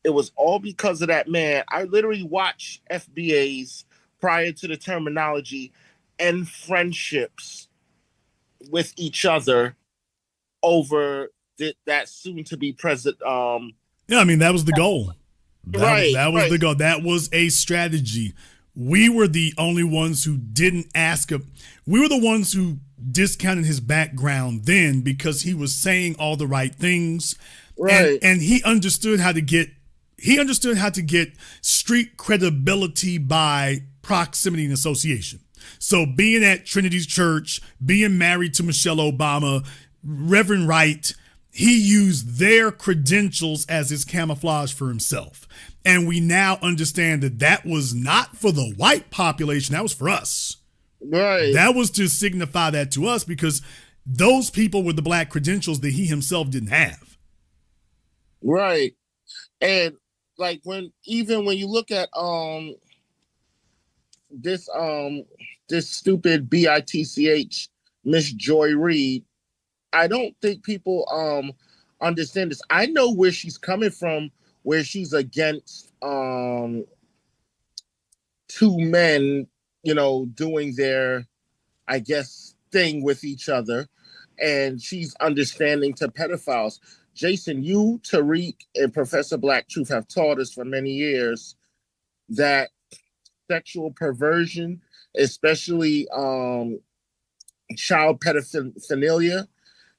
it was all because of that man. I literally watched FBAs prior to the terminology and friendships with each other over that soon to be president. Yeah, I mean, that was the goal. That was right. the goal. That was a strategy. We were the only ones who didn't ask him. We were the ones who discounted his background then because he was saying all the right things. Right. And he understood how to get street credibility by proximity and association. So being at Trinity's church, being married to Michelle Obama, Reverend Wright, he used their credentials as his camouflage for himself. And we now understand that was not for the white population. That was for us. Right. That was to signify that to us because those people were the Black credentials that he himself didn't have. Right. And like when you look at this stupid BITCH Miss Joy Reid, I don't think people understand this. I know where she's coming from, where she's against two men, doing their, I guess, thing with each other, and she's understanding to pedophiles. Jason, you, Tariq, and Professor Black Truth have taught us for many years that sexual perversion, especially child pedophilia,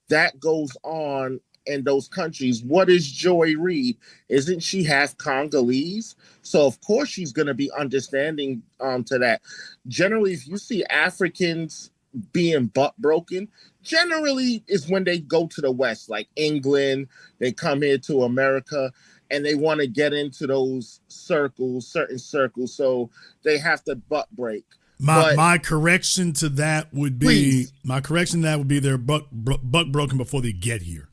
that goes on in those countries. What is Joy Reid? Isn't she half Congolese? So of course she's going to be understanding to that. Generally, if you see Africans being butt broken, generally is when they go to the West, like England, they come here to America, and they want to get into those certain circles, so they have to butt break. My correction to that would be they're buck broken before they get here.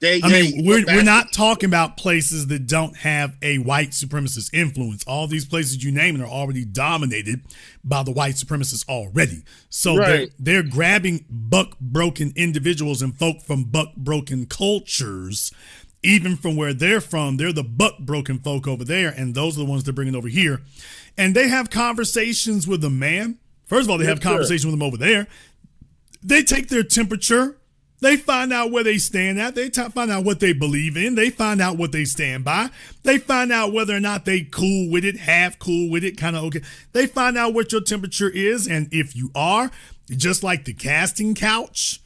We're not talking about places that don't have a white supremacist influence. All these places you name are already dominated by the white supremacists already. So they're grabbing buck broken individuals and folk from buck broken cultures. Even from where they're from, they're the buck broken folk over there, and those are the ones they're bringing over here. And they have conversations with them, man. First of all, they have conversations with them over there. They take their temperature. They find out where they stand at. They find out what they believe in. They find out what they stand by. They find out whether or not they cool with it, half cool with it, kind of okay. They find out what your temperature is, and if you are, just like the casting couch,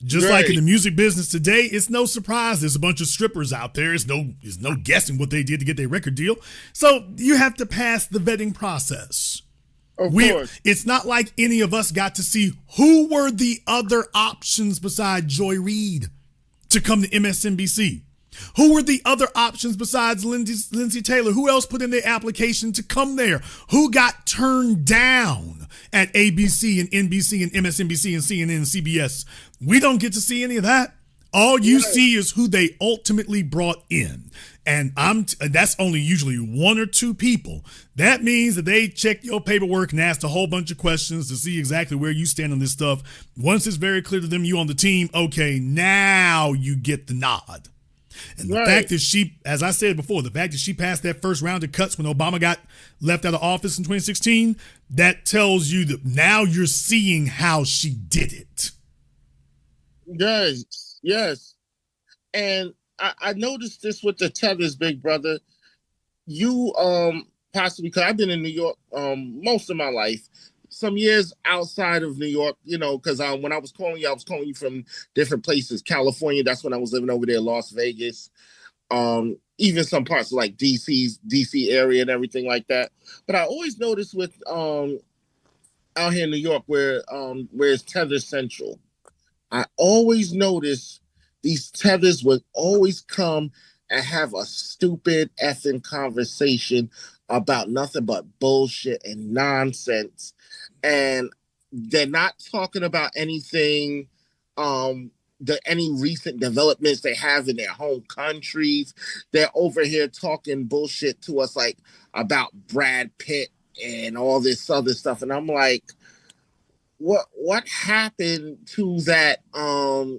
just like in the music business today, it's no surprise there's a bunch of strippers out there. There's no guessing what they did to get their record deal. So you have to pass the vetting process. Of course. It's not like any of us got to see who were the other options besides Joy Reid to come to MSNBC. Who were the other options besides Lindsay Taylor? Who else put in their application to come there? Who got turned down at ABC and NBC and MSNBC and CNN and CBS? We don't get to see any of that. All you see is who they ultimately brought in. And that's only usually one or two people. That means that they check your paperwork and asked a whole bunch of questions to see exactly where you stand on this stuff. Once it's very clear to them you on the team, okay, now you get the nod. And the fact that she, as I said before, the fact that she passed that first round of cuts when Obama got left out of office in 2016, that tells you that now you're seeing how she did it. Yes, yes. And I noticed this with the tethers, big brother. You possibly, because I've been in New York most of my life. Some years outside of New York, you know, because when I was calling you from different places. California, that's when I was living over there. Las Vegas, even some parts of like DC area and everything like that. But I always noticed with out here in New York where it's Tether Central, I always notice these tethers would always come and have a stupid effing conversation about nothing but bullshit and nonsense. And they're not talking about anything, any recent developments they have in their home countries. They're over here talking bullshit to us like about Brad Pitt and all this other stuff. And I'm like, what happened to that? Or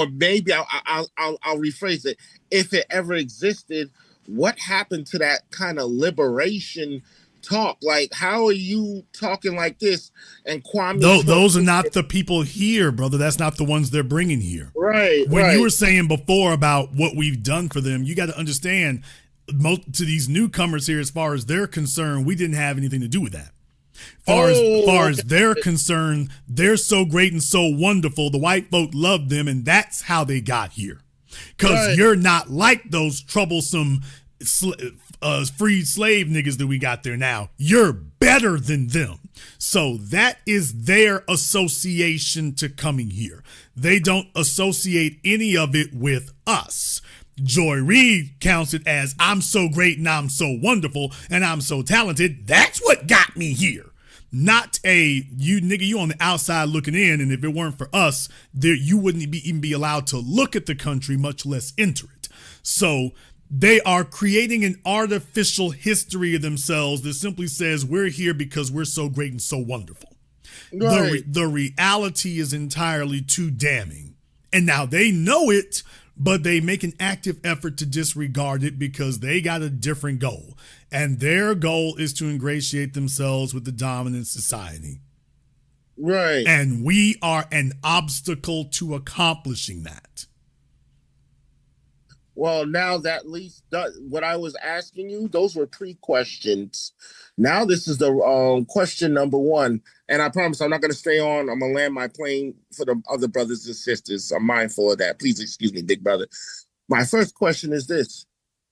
maybe I'll rephrase it. If it ever existed, what happened to that kind of liberation talk? Like, how are you talking like this? And Kwame, those are not the people here, brother. That's not the ones they're bringing here. Right. When you were saying before about what we've done for them, you got to understand, to these newcomers here, as far as they're concerned, we didn't have anything to do with that. Far as they're concerned, they're so great and so wonderful. The white folk love them, and that's how they got here. Because you're not like those troublesome freed slave niggas that we got there now. You're better than them. So that is their association to coming here. They don't associate any of it with us. Joy Reid counts it as, I'm so great and I'm so wonderful and I'm so talented. That's what got me here. Not you on the outside looking in, and if it weren't for us, you wouldn't even be allowed to look at the country, much less enter it. So they are creating an artificial history of themselves that simply says we're here because we're so great and so wonderful. Right. The reality is entirely too damning. And now they know it, but they make an active effort to disregard it because they got a different goal. And their goal is to ingratiate themselves with the dominant society. Right. And we are an obstacle to accomplishing that. Well, now that at least what I was asking you, those were pre-questions. Now this is the question number one. And I promise I'm not going to stay on. I'm going to land my plane for the other brothers and sisters. I'm mindful of that. Please excuse me, big brother. My first question is this.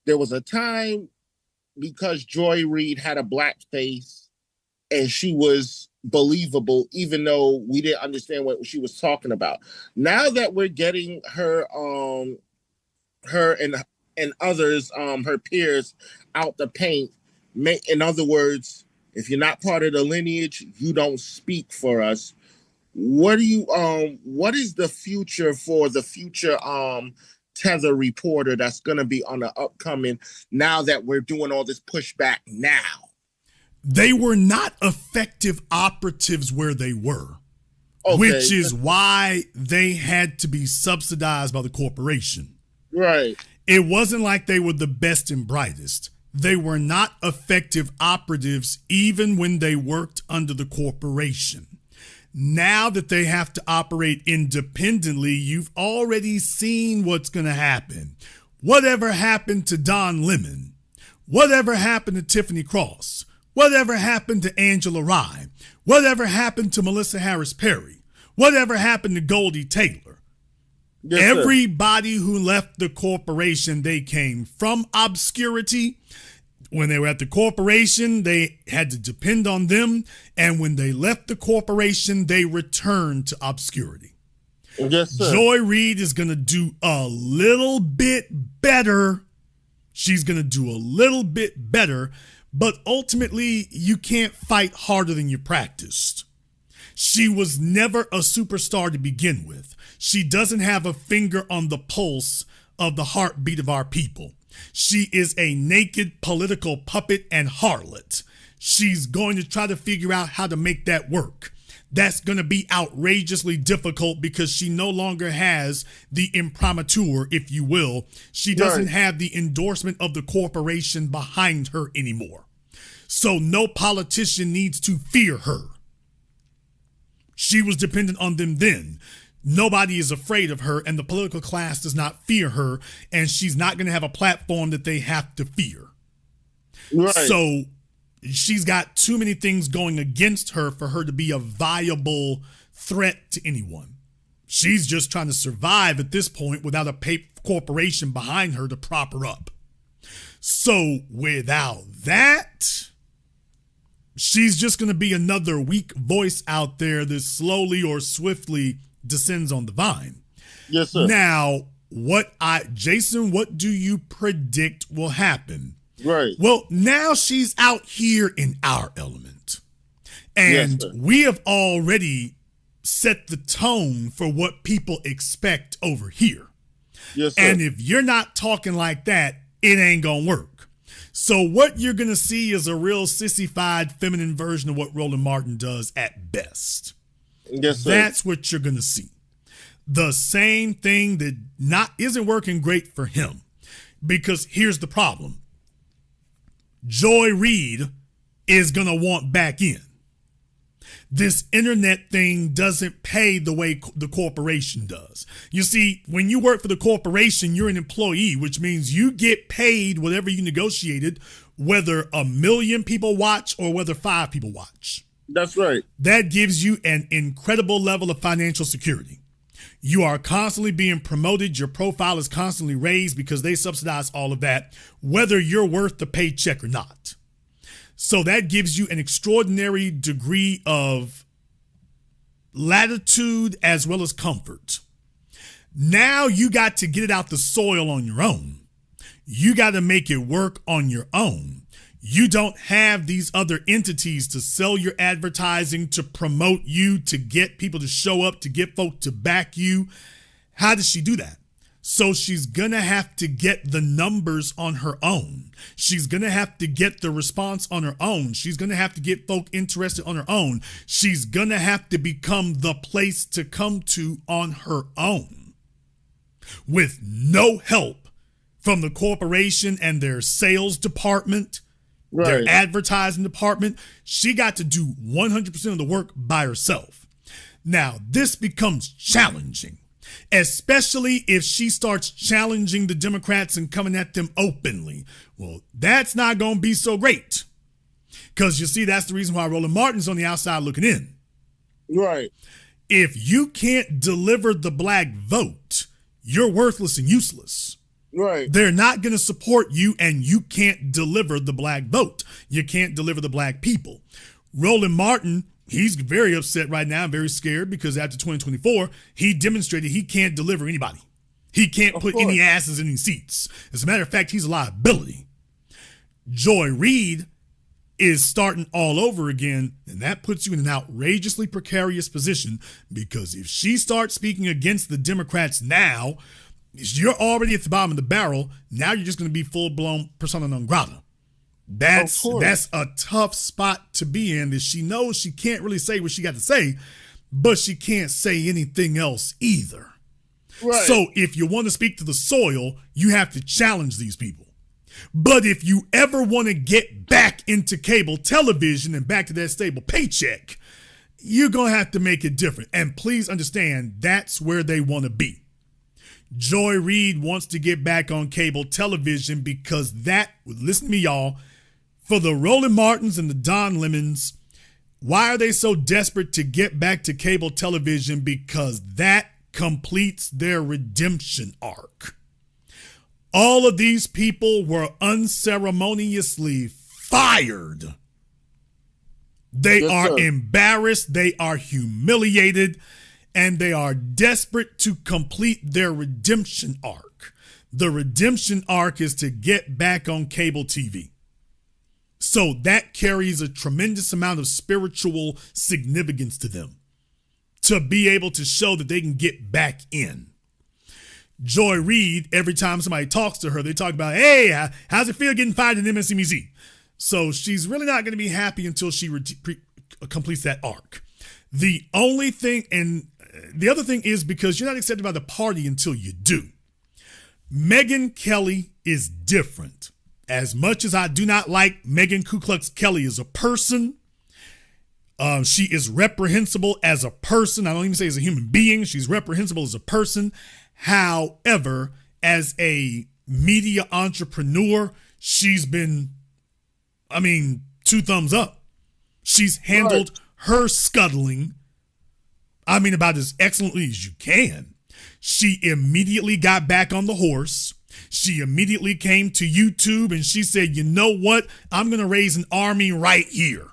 There was a time, because Joy Reid had a black face and she was believable, even though we didn't understand what she was talking about. Now that we're getting her and others, her peers, out the paint, in other words, if you're not part of the lineage, you don't speak for us. What is the future for the future Tether reporter that's going to be on the upcoming, now that we're doing all this pushback now? They were not effective operatives where they were, which is why they had to be subsidized by the corporation. Right. It wasn't like they were the best and brightest. They were not effective operatives even when they worked under the corporation. Now that they have to operate independently, you've already seen what's going to happen. Whatever happened to Don Lemon? Whatever happened to Tiffany Cross? Whatever happened to Angela Rye? Whatever happened to Melissa Harris Perry? Whatever happened to Goldie Taylor? Yes, everybody who left the corporation, they came from obscurity. When they were at the corporation, they had to depend on them. And when they left the corporation, they returned to obscurity. Yes, sir. Joy Reid is going to do a little bit better. She's going to do a little bit better. But ultimately, you can't fight harder than you practiced. She was never a superstar to begin with. She doesn't have a finger on the pulse of the heartbeat of our people. She is a naked political puppet and harlot. She's going to try to figure out how to make that work. That's going to be outrageously difficult because she no longer has the imprimatur, if you will. She doesn't have the endorsement of the corporation behind her anymore. So no politician needs to fear her. She was dependent on them then. Nobody is afraid of her, and the political class does not fear her, and she's not going to have a platform that they have to fear. Right. So she's got too many things going against her for her to be a viable threat to anyone. She's just trying to survive at this point without a corporation behind her to prop her up. So without that, she's just going to be another weak voice out there that slowly or swiftly descends on the vine. Yes, sir. Now, Jason, what do you predict will happen? Right. Well, now she's out here in our element. And Yes, we have already set the tone for what people expect over here. Yes, sir. And if you're not talking like that, it ain't gonna work. So what you're gonna see is a real sissified feminine version of what Roland Martin does at best. Yes, sir. That's what you're gonna see. The same thing that isn't working great for him. Because here's the problem. Joy Reid is gonna want back in. This internet thing doesn't pay the way the corporation does. You see, when you work for the corporation, you're an employee, which means you get paid whatever you negotiated, whether 1 million people watch or whether 5 people watch. That's right. That gives you an incredible level of financial security. You are constantly being promoted. Your profile is constantly raised because they subsidize all of that, whether you're worth the paycheck or not. So that gives you an extraordinary degree of latitude as well as comfort. Now you got to get it out the soil on your own. You got to make it work on your own. You don't have these other entities to sell your advertising, to promote you, to get people to show up, to get folk to back you. How does she do that? So she's going to have to get the numbers on her own. She's going to have to get the response on her own. She's going to have to get folk interested on her own. She's going to have to become the place to come to on her own with no help from the corporation and their sales department, their advertising department. She got to do 100% of the work by herself. Now, this becomes challenging, especially if she starts challenging the Democrats and coming at them openly. Well, that's not going to be so great. Because you see, that's the reason why Roland Martin's on the outside looking in. Right. If you can't deliver the black vote, you're worthless and useless. Right. They're not going to support you, and you can't deliver the black vote. You can't deliver the black people. Roland Martin, he's very upset right now, very scared, because after 2024, he demonstrated he can't deliver anybody. He can't put any asses in any seats. As a matter of fact, he's a liability. Joy Reid is starting all over again, and that puts you in an outrageously precarious position, because if she starts speaking against the Democrats now, you're already at the bottom of the barrel. Now you're just going to be full-blown persona non grata. That's a tough spot to be in, that she knows she can't really say what she got to say, but she can't say anything else either. Right. So if you want to speak to the soil, you have to challenge these people. But if you ever want to get back into cable television and back to that stable paycheck, you're going to have to make it different. And please understand, that's where they want to be. Joy Reid wants to get back on cable television because listen to me, y'all, for the Roland Martins and the Don Lemons, why are they so desperate to get back to cable television? Because that completes their redemption arc. All of these people were unceremoniously fired. They are embarrassed, they are humiliated, and they are desperate to complete their redemption arc. The redemption arc is to get back on cable TV. So that carries a tremendous amount of spiritual significance to them, to be able to show that they can get back in. Joy Reid, every time somebody talks to her, they talk about, hey, how's it feel getting fired in MSNBC? So she's really not going to be happy until she completes that arc. The only thing, and the other thing is because you're not accepted by the party until you do. Megyn Kelly is different. As much as I do not like Megyn Ku Klux Kelly as a person, She is reprehensible as a person. I don't even say as a human being. She's reprehensible as a person. However, as a media entrepreneur, she's been, two thumbs up. She's handled her scuttling, about as excellently as you can. She immediately got back on the horse. She immediately came to YouTube and she said, you know what? I'm going to raise an army right here.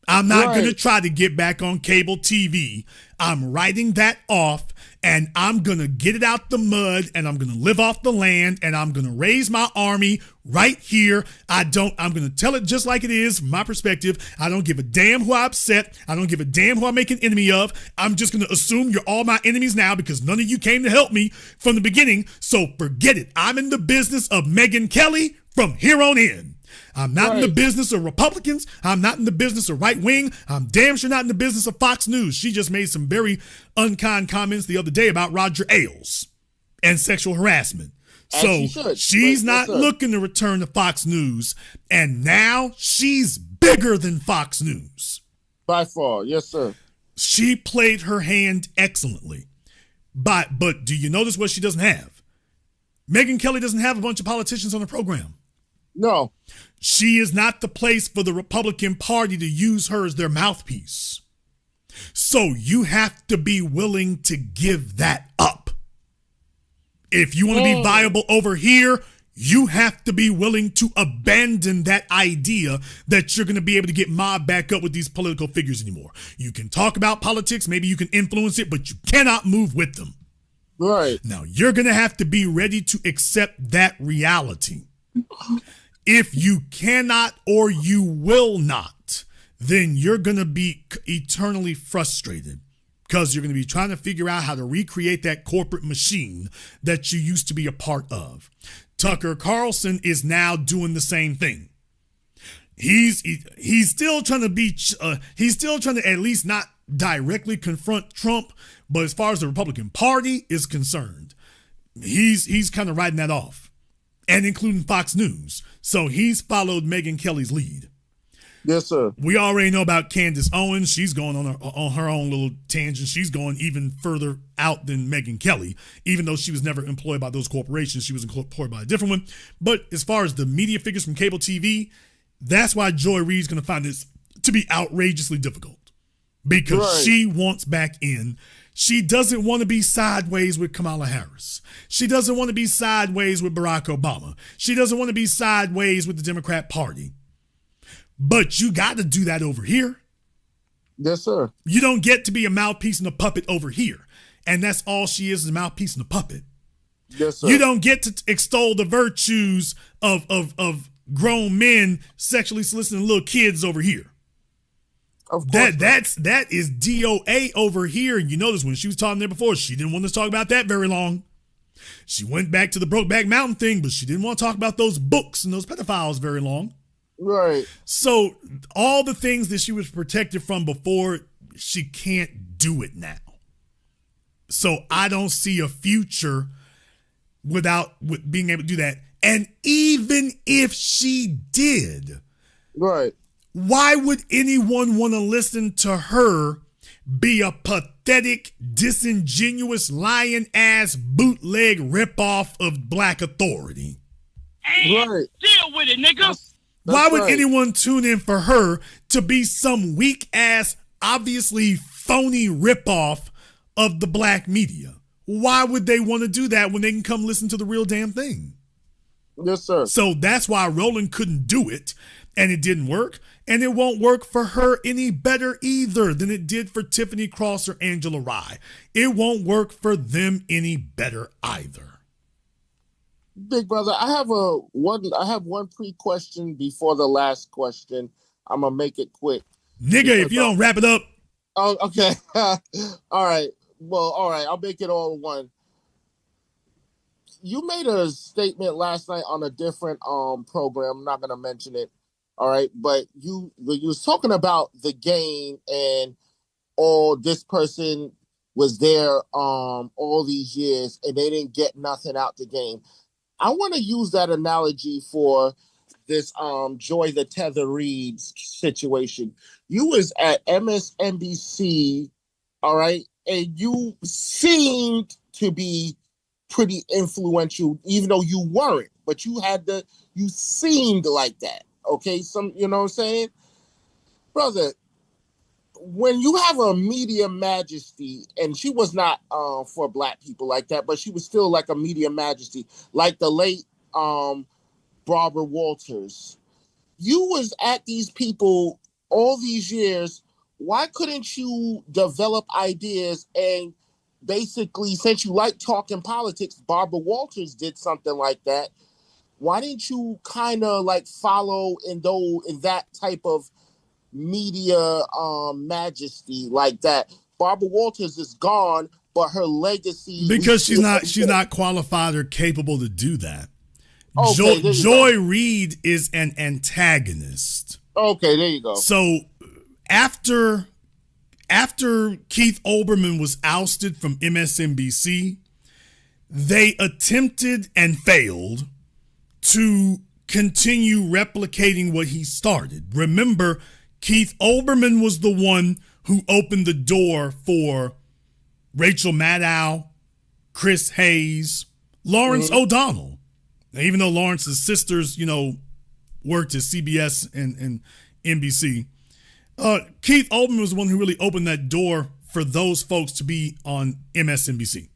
I'm not going to try to get back on cable TV. I'm writing that off and I'm going to get it out the mud and I'm going to live off the land and I'm going to raise my army right here. I'm going to tell it just like it is from my perspective. I don't give a damn who I upset. I don't give a damn who I make an enemy of. I'm just going to assume you're all my enemies now because none of you came to help me from the beginning. So forget it. I'm in the business of Megyn Kelly from here on in. I'm not in the business of Republicans. I'm not in the business of right wing. I'm damn sure not in the business of Fox News. She just made some very unkind comments the other day about Roger Ailes and sexual harassment. So she's not looking to return to Fox News. And now she's bigger than Fox News. By far. Yes, sir. She played her hand excellently. But do you notice what she doesn't have? Megyn Kelly doesn't have a bunch of politicians on the program. No. She is not the place for the Republican Party to use her as their mouthpiece. So you have to be willing to give that up. If you want to be viable over here, you have to be willing to abandon that idea that you're going to be able to get mobbed back up with these political figures anymore. You can talk about politics, maybe you can influence it, but you cannot move with them. Right. Now, you're going to have to be ready to accept that reality. If you cannot or you will not, then you're going to be eternally frustrated because you're going to be trying to figure out how to recreate that corporate machine that you used to be a part of. Tucker Carlson is now doing the same thing. He's still trying to he's still trying to at least not directly confront Trump, but as far as the Republican Party is concerned, he's kind of riding that off. And including Fox News. So he's followed Megyn Kelly's lead. Yes, sir. We already know about Candace Owens. She's going on her own little tangent. She's going even further out than Megyn Kelly, even though she was never employed by those corporations. She was employed by a different one. But as far as the media figures from cable TV, that's why Joy Reid's going to find this to be outrageously difficult because she wants back in. She doesn't want to be sideways with Kamala Harris. She doesn't want to be sideways with Barack Obama. She doesn't want to be sideways with the Democrat Party. But you got to do that over here. Yes, sir. You don't get to be a mouthpiece and a puppet over here. And that's all she is a mouthpiece and a puppet. Yes, sir. You don't get to extol the virtues of grown men sexually soliciting little kids over here. That is DOA over here. And you notice when she was talking there before, she didn't want to talk about that very long. She went back to the Brokeback Mountain thing, but she didn't want to talk about those books and those pedophiles very long. Right. So all the things that she was protected from before, she can't do it now. So I don't see a future with being able to do that. And even if she did, right, why would anyone want to listen to her be a pathetic, disingenuous, lying-ass bootleg ripoff of Black Authority? Right. Deal with it, nigga. Why would anyone tune in for her to be some weak-ass, obviously phony ripoff of the black media? Why would they want to do that when they can come listen to the real damn thing? Yes, sir. So that's why Roland couldn't do it, and it didn't work. And it won't work for her any better either than it did for Tiffany Cross or Angela Rye. It won't work for them any better either. Big brother, I have one pre-question before the last question. I'm gonna make it quick. Nigga, if you don't wrap it up. Oh, okay. All right. Well, all right. I'll make it all one. You made a statement last night on a different program. I'm not gonna mention it. All right, but you was talking about the game and this person was there all these years and they didn't get nothing out the game. I want to use that analogy for this Joy the Tether Reid situation. You was at MSNBC, all right, and you seemed to be pretty influential, even though you weren't, but you seemed like that. Okay, you know what I'm saying? Brother, when you have a media majesty, and she was not for black people like that, but she was still like a media majesty, like the late Barbara Walters. You was at these people all these years. Why couldn't you develop ideas and basically, since you like talking politics, Barbara Walters did something like that. Why didn't you kind of like follow in that type of media majesty like that? Barbara Walters is gone, but her legacy, because she's not qualified or capable to do that. Okay, Joy Reid is an antagonist. Okay, there you go. So after Keith Olbermann was ousted from MSNBC, they attempted and failed to continue replicating what he started. Remember, Keith Olbermann was the one who opened the door for Rachel Maddow, Chris Hayes, Lawrence O'Donnell. Now, even though Lawrence's sisters, worked at CBS and NBC, Keith Olbermann was the one who really opened that door for those folks to be on MSNBC.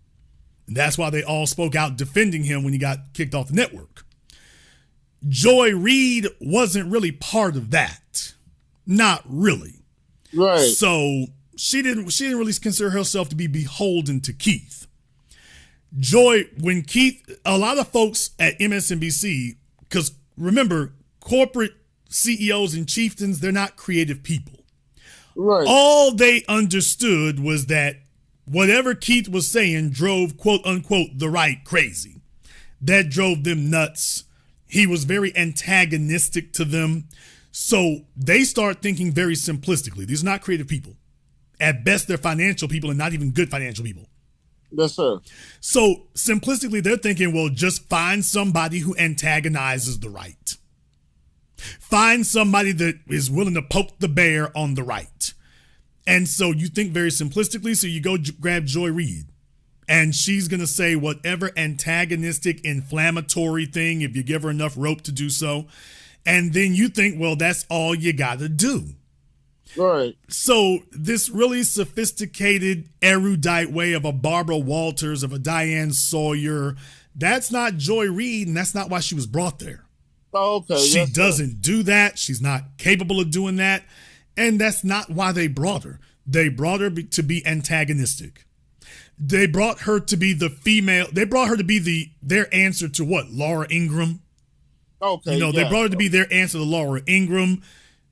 And that's why they all spoke out defending him when he got kicked off the network. Joy Reid wasn't really part of that. Not really. Right. So she didn't really consider herself to be beholden to Keith. Joy, when Keith, a lot of folks at MSNBC, because remember, corporate CEOs and chieftains, they're not creative people. Right. All they understood was that whatever Keith was saying drove, quote unquote, the right crazy. That drove them nuts. He was very antagonistic to them. So they start thinking very simplistically. These are not creative people. At best, they're financial people and not even good financial people. Yes, sir. So simplistically, they're thinking, well, just find somebody who antagonizes the right. Find somebody that is willing to poke the bear on the right. And so you think very simplistically, so you go grab Joy Reid. And she's going to say whatever antagonistic, inflammatory thing if you give her enough rope to do so. And then you think, well, that's all you got to do. Right. So this really sophisticated, erudite way of a Barbara Walters, of a Diane Sawyer, that's not Joy Reid, and that's not why she was brought there. Oh, okay. She doesn't do that. She's not capable of doing that. And that's not why they brought her. They brought her to be antagonistic. They brought her to be the female. They brought her to be their answer to what? Laura Ingraham. Okay. They brought her to be their answer to Laura Ingraham,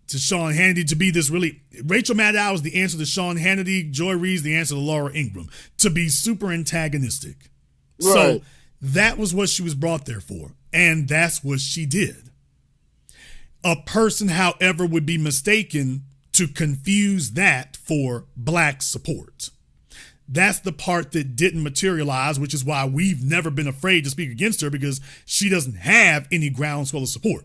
to Sean Hannity, to be this really, Rachel Maddow is the answer to Sean Hannity. Joy Reid's the answer to Laura Ingraham, to be super antagonistic. Right. So that was what she was brought there for. And that's what she did. A person, however, would be mistaken to confuse that for black support. That's the part that didn't materialize, which is why we've never been afraid to speak against her, because she doesn't have any groundswell of support.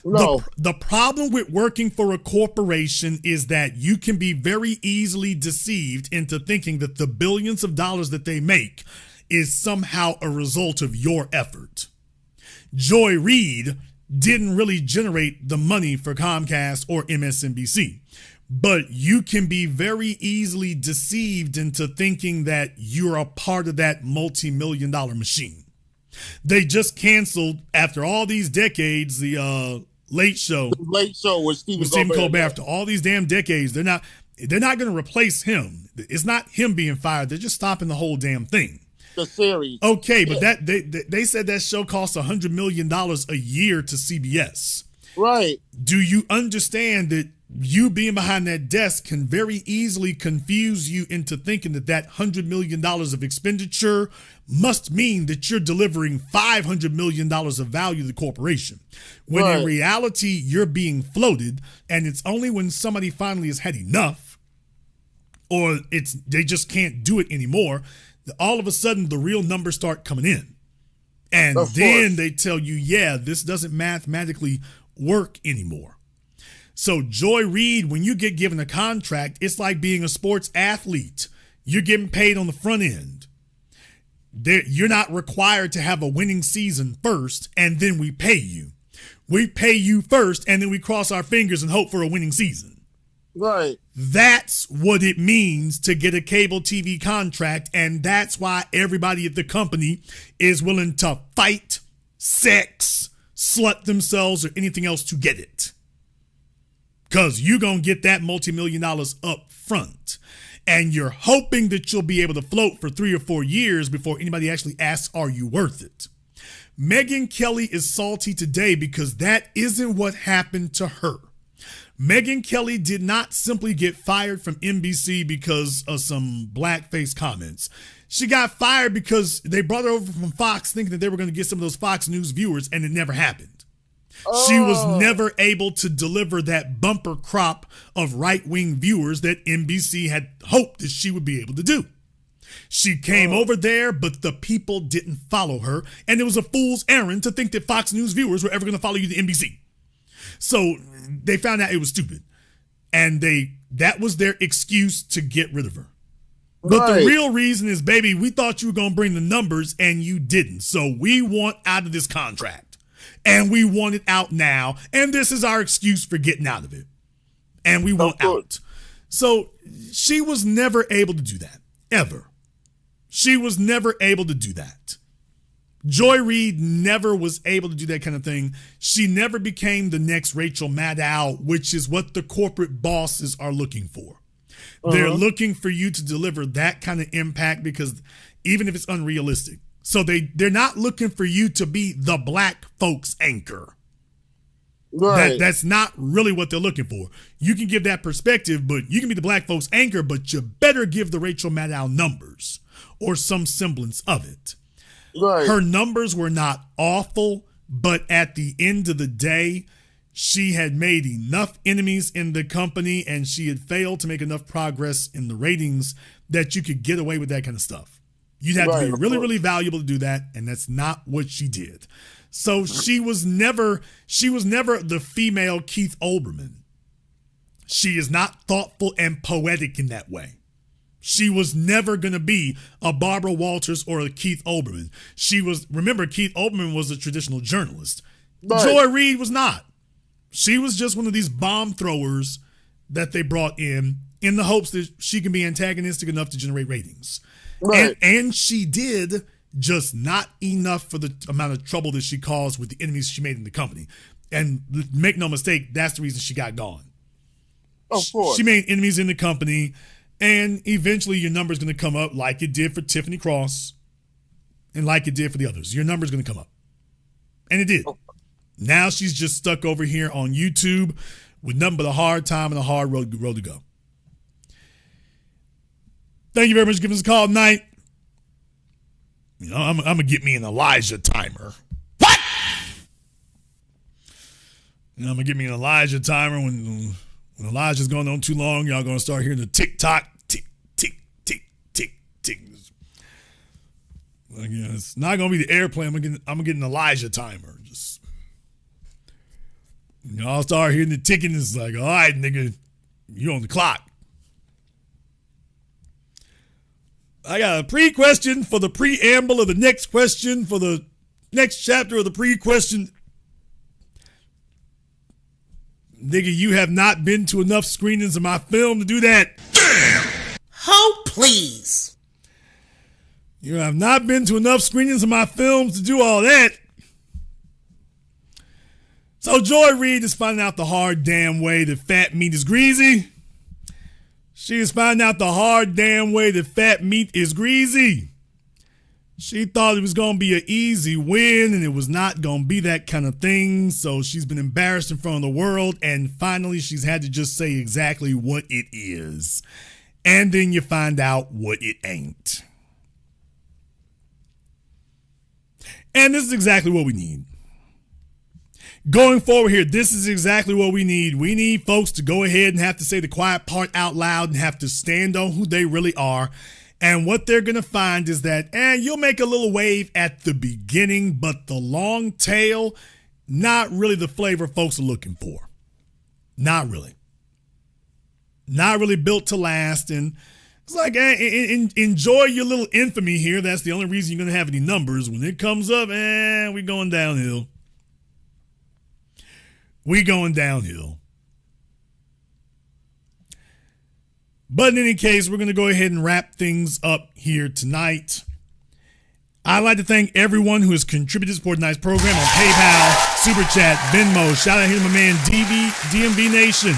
No. The problem with working for a corporation is that you can be very easily deceived into thinking that the billions of dollars that they make is somehow a result of your effort. Joy Reid didn't really generate the money for Comcast or MSNBC, but you can be very easily deceived into thinking that you're a part of that multi-million-dollar machine. They just canceled, after all these decades, the Late Show. The Late Show with Stephen Colbert. After all these damn decades, they're not going to replace him. It's not him being fired. They're just stopping the whole damn thing. The series. Okay, but that they said that show costs $100 million a year to CBS. Right. Do you understand that you being behind that desk can very easily confuse you into thinking that $100 million of expenditure must mean that you're delivering $500 million of value to the corporation, when in reality, you're being floated, and it's only when somebody finally has had enough, or they just can't do it anymore, that all of a sudden the real numbers start coming in. And then they tell you, yeah, this doesn't mathematically work anymore. So Joy Reid, when you get given a contract, it's like being a sports athlete. You're getting paid on the front end. You're not required to have a winning season first, and then we pay you. We pay you first, and then we cross our fingers and hope for a winning season. Right. That's what it means to get a cable TV contract, and that's why everybody at the company is willing to fight, sex, slut themselves, or anything else to get it. Because you're going to get that multi-million dollars up front. And you're hoping that you'll be able to float for 3 or 4 years before anybody actually asks, are you worth it? Megyn Kelly is salty today because that isn't what happened to her. Megyn Kelly did not simply get fired from NBC because of some blackface comments. She got fired because they brought her over from Fox thinking that they were going to get some of those Fox News viewers, and it never happened. She was never able to deliver that bumper crop of right-wing viewers that NBC had hoped that she would be able to do. She came over there, but the people didn't follow her, and it was a fool's errand to think that Fox News viewers were ever going to follow you to NBC. So they found out it was stupid, and that was their excuse to get rid of her. But the real reason is, baby, we thought you were going to bring the numbers, and you didn't. So we want out of this contract. And we want it out now. And this is our excuse for getting out of it. And we want out. So she was never able to do that. Ever. She was never able to do that. Joy Reid never was able to do that kind of thing. She never became the next Rachel Maddow, which is what the corporate bosses are looking for. They're looking for you to deliver that kind of impact, because even if it's unrealistic. So they're not looking for you to be the black folks anchor. Right. That's not really what they're looking for. You can give that perspective, but you can be the black folks anchor, but you better give the Rachel Maddow numbers or some semblance of it. Right. Her numbers were not awful, but at the end of the day, she had made enough enemies in the company and she had failed to make enough progress in the ratings that you could get away with that kind of stuff. You'd have to be really, really valuable to do that, and that's not what she did. So she was never the female Keith Olbermann. She is not thoughtful and poetic in that way. She was never going to be a Barbara Walters or a Keith Olbermann. Remember, Keith Olbermann was a traditional journalist. Right. Joy Reid was not. She was just one of these bomb throwers that they brought in the hopes that she can be antagonistic enough to generate ratings. Right. And she did, just not enough for the amount of trouble that she caused with the enemies she made in the company. And make no mistake, that's the reason she got gone. Of course. She made enemies in the company, and eventually your number's going to come up like it did for Tiffany Cross and like it did for the others. Your number's going to come up. And it did. Now she's just stuck over here on YouTube with nothing but a hard time and a hard road to go. Thank you very much for giving us a call tonight. You know, I'm going to get me an Elijah timer. What? You know, I'm going to get me an Elijah timer. When Elijah's going on too long, y'all going to start hearing the tick-tock, tick, tick, tick, tick, tick. Again, it's not going to be the airplane. I'm going to get an Elijah timer. Just, you know, I'll start hearing the ticking. It's like, all right, nigga, you on the clock. I got a pre-question for the preamble of the next question for the next chapter of the pre-question. Nigga, you have not been to enough screenings of my film to do that. Damn! Oh, please. You have not been to enough screenings of my films to do all that. So Joy Reid is finding out the hard damn way that fat meat is greasy. She is finding out the hard damn way that fat meat is greasy. She thought it was going to be an easy win, and it was not going to be that kind of thing. So she's been embarrassed in front of the world, and finally she's had to just say exactly what it is. And then you find out what it ain't. And this is exactly what we need. Going forward here, this is exactly what we need. We need folks to go ahead and have to say the quiet part out loud and have to stand on who they really are. And what they're going to find is that, you'll make a little wave at the beginning, but the long tail, not really the flavor folks are looking for. Not really. Not really built to last. And it's like, enjoy your little infamy here. That's the only reason you're going to have any numbers. When it comes up, we're going downhill. We going downhill. But in any case, we're going to go ahead and wrap things up here tonight. I'd like to thank everyone who has contributed to support tonight's program on PayPal, Super Chat, Venmo. Shout out here to my man DMV Nation.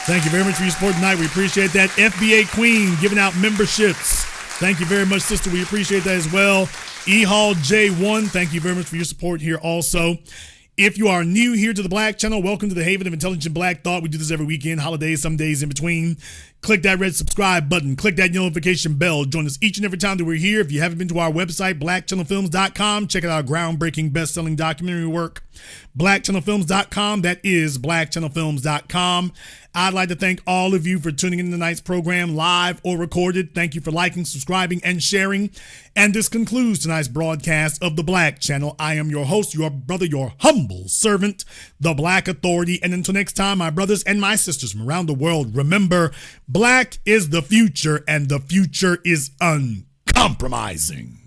Thank you very much for your support tonight. We appreciate that. FBA Queen giving out memberships. Thank you very much, sister. We appreciate that as well. E-Hall J1, thank you very much for your support here also. If you are new here to the Black Channel, welcome to the Haven of Intelligent Black Thought. We do this every weekend, holidays, some days in between. Click that red subscribe button. Click that notification bell. Join us each and every time that we're here. If you haven't been to our website, blackchannelfilms.com, check out our groundbreaking best-selling documentary work. Blackchannelfilms.com. That is blackchannelfilms.com. I'd like to thank all of you for tuning in to tonight's program, live or recorded. Thank you for liking, subscribing, and sharing. And this concludes tonight's broadcast of the Black Channel. I am your host, your brother, your humble servant, the Black Authority. And until next time, my brothers and my sisters from around the world, remember, Black is the future, and the future is uncompromising.